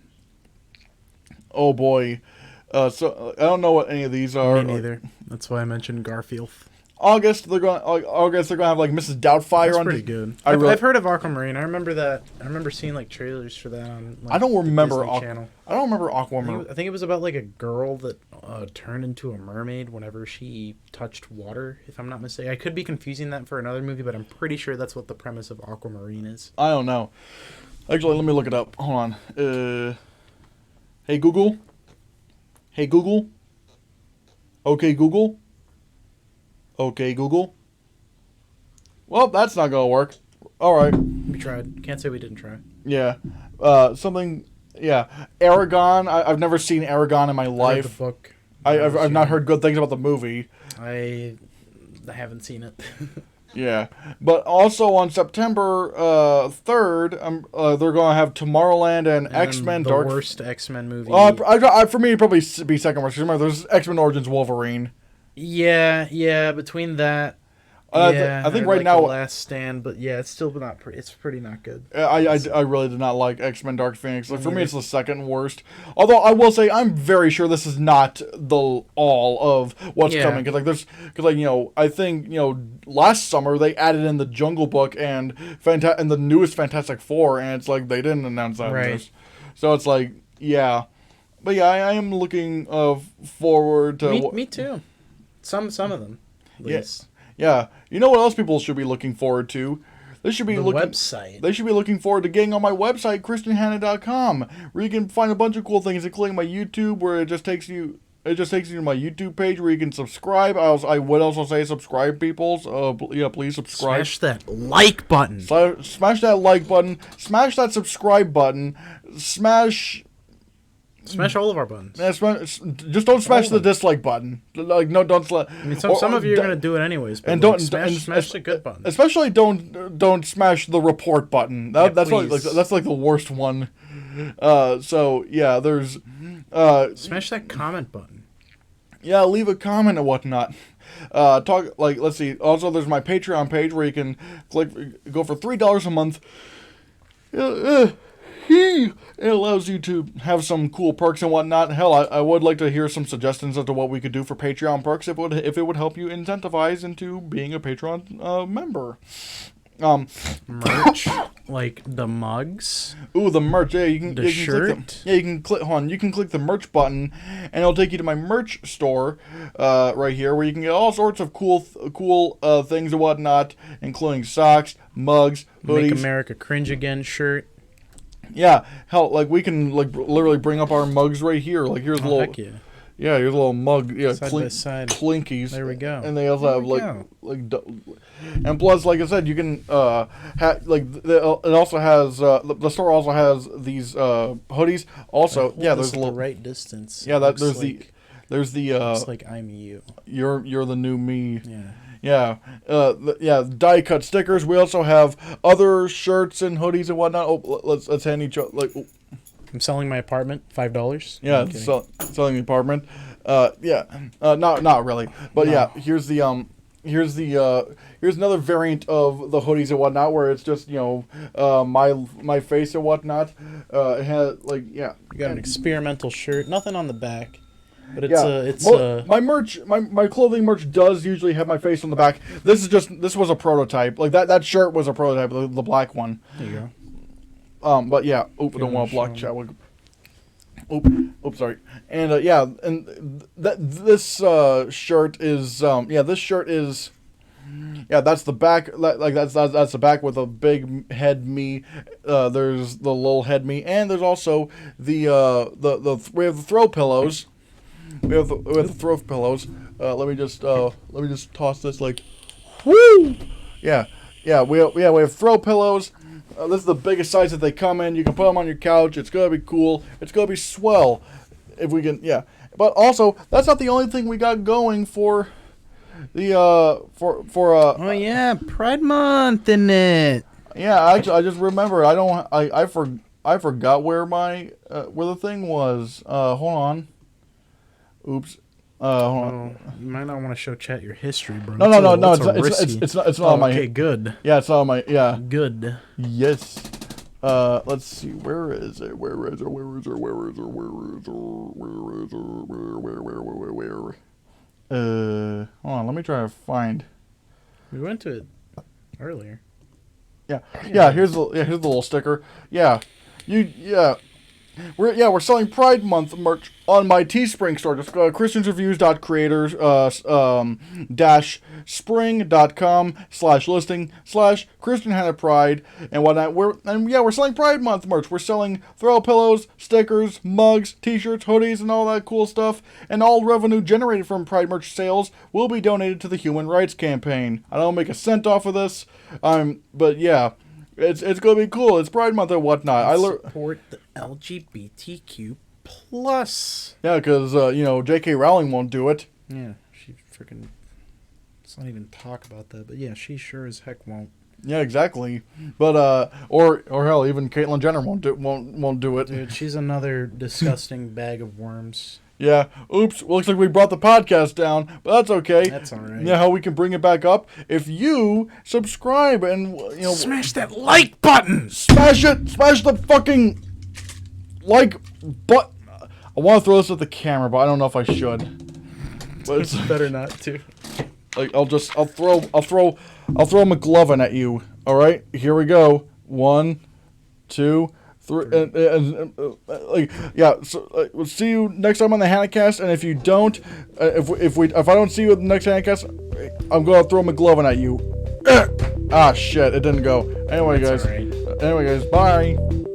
Oh boy. So I don't know what any of these are. Me neither. That's why I mentioned Garfield. August they're gonna have like Mrs. Doubtfire. That's pretty good. I've heard of Aquamarine. I remember that. I remember seeing like trailers for that on. Like, I don't remember the Disney Channel. I don't remember Aquamarine. I think it was about like a girl that turned into a mermaid whenever she touched water. If I'm not mistaken, I could be confusing that for another movie, but I'm pretty sure that's what the premise of Aquamarine is. I don't know. Actually, let me look it up. Hold on. Hey Google. Hey Google. Okay Google. Okay Google. Well, that's not gonna work. All right. We tried. Can't say we didn't try. Yeah. Yeah. Aragon. I've never seen Aragon in my life. I read the book. I've not heard good things about the movie. I haven't seen it. Yeah, but also on September 3rd, they're going to have Tomorrowland and X-Men the Dark... worst X-Men movie. For me, it'd probably be second worst. Remember, there's X-Men Origins Wolverine. Yeah, between that... I think right now... The Last Stand, but yeah, it's still not it's pretty not good. I really did not like X-Men Dark Phoenix. Like, for me, it's the second worst. Although, I will say, I'm very sure this is not the all of what's coming. Because, I think, last summer, they added in the Jungle Book and the newest Fantastic Four, and it's like, they didn't announce that. Right. So it's like, yeah. But yeah, I am looking forward to... Me too. Some of them, at least. Yeah. You know what else people should be looking forward to? They should be The looking... website. They should be looking forward to getting on my website, ChristianHannah.com, where you can find a bunch of cool things, including my YouTube, where it just takes you... It just takes you to my YouTube page where you can subscribe. I would also say subscribe, peoples. Please subscribe. Smash that like button. Smash that like button. Smash that subscribe button. Smash all of our buttons. Yeah, just don't smash the dislike button. Like, no, don't. I mean, some of you are gonna do it anyways. But and like, don't smash the good button. Especially don't smash the report button. That's like the worst one. So yeah, there's. Smash that comment button. Yeah, leave a comment and whatnot. Let's see. Also, there's my Patreon page where you can go for $3 a month. It allows you to have some cool perks and whatnot. Hell, I would like to hear some suggestions as to what we could do for Patreon perks if it would help you incentivize into being a Patreon member. Merch, like the mugs. Ooh, the merch. Yeah, you can shirt. You can click the merch button, and it'll take you to my merch store, right here, where you can get all sorts of cool things and whatnot, including socks, mugs, hoodies. Make America Cringe Again shirt. Yeah, hell, like we can literally bring up our mugs right here. Like here's a little. Heck yeah. Yeah, here's a little mug. Yeah, Side by side. Clinkies. There we go. And they also have and plus, like I said, you can it also has the store also has these hoodies. Also, yeah, there's a little right distance. Yeah, there's the looks like I'm you. You're the new me. Yeah. Yeah. Die cut stickers. We also have other shirts and hoodies and whatnot. Oh, let's hand each other I'm selling my apartment, $5. Yeah, selling the apartment. Not really, but yeah. Here's another variant of the hoodies and whatnot, where it's just my face and whatnot. It has You got an experimental shirt, nothing on the back, but my merch, my clothing merch does usually have my face on the back. This was a prototype. Like that shirt was a prototype, the black one. There you go. But yeah, don't want to block chat. Oops, sorry. And this shirt is that's the back. That's the back with a big head me. There's the little head me, and there's also we have the throw pillows. We have the throw pillows. Let me just toss this like, whoo! Yeah. We have throw pillows. This is the biggest size that they come in. You can put them on your couch. It's gonna be cool. It's gonna be swell. If we can, yeah. But also, that's not the only thing we got going for the Oh yeah, Pride Month, isn't it? Yeah, actually, I just remember. I forgot where the thing was. Hold on. Oops. Hold on. You might not want to show chat your history, bro. No. It's not on my. Okay, good. Yeah, it's not on my. Yeah. Good. Yes. Let's see. Where is it? Hold on. Let me try to find. We went to it earlier. Yeah. Here's the little sticker. Yeah. We're selling Pride Month merch on my Teespring store. Just go to christiansreviews.creators-spring.com/listing/Christian Hannah Pride and whatnot. We're selling Pride Month merch. We're selling throw pillows, stickers, mugs, t-shirts, hoodies, and all that cool stuff. And all revenue generated from Pride merch sales will be donated to the Human Rights Campaign. I don't make a cent off of this. But yeah. It's gonna be cool. It's Pride Month and whatnot. Support the LGBTQ plus. Yeah, because J.K. Rowling won't do it. Yeah, she freaking. Let's not even talk about that. But yeah, she sure as heck won't. Yeah, exactly. But or hell, even Caitlyn Jenner won't do it. Dude, she's another disgusting bag of worms. Yeah. Oops. Looks like we brought the podcast down, but that's okay. That's all right. Yeah, how we can bring it back up if you subscribe and smash that like button. Smash it. Smash the fucking like button. I want to throw this at the camera, but I don't know if I should. But it's better not to. Like I'll throw a McLovin at you. All right. Here we go. 1, 2, Like, yeah. So we'll see you next time on the Hannahcast. And if you don't, if I don't see you at the next Hannahcast, I'm gonna throw my glove at you. Ah, shit! It didn't go. Anyway, That's guys. all right. Anyway, guys. Bye.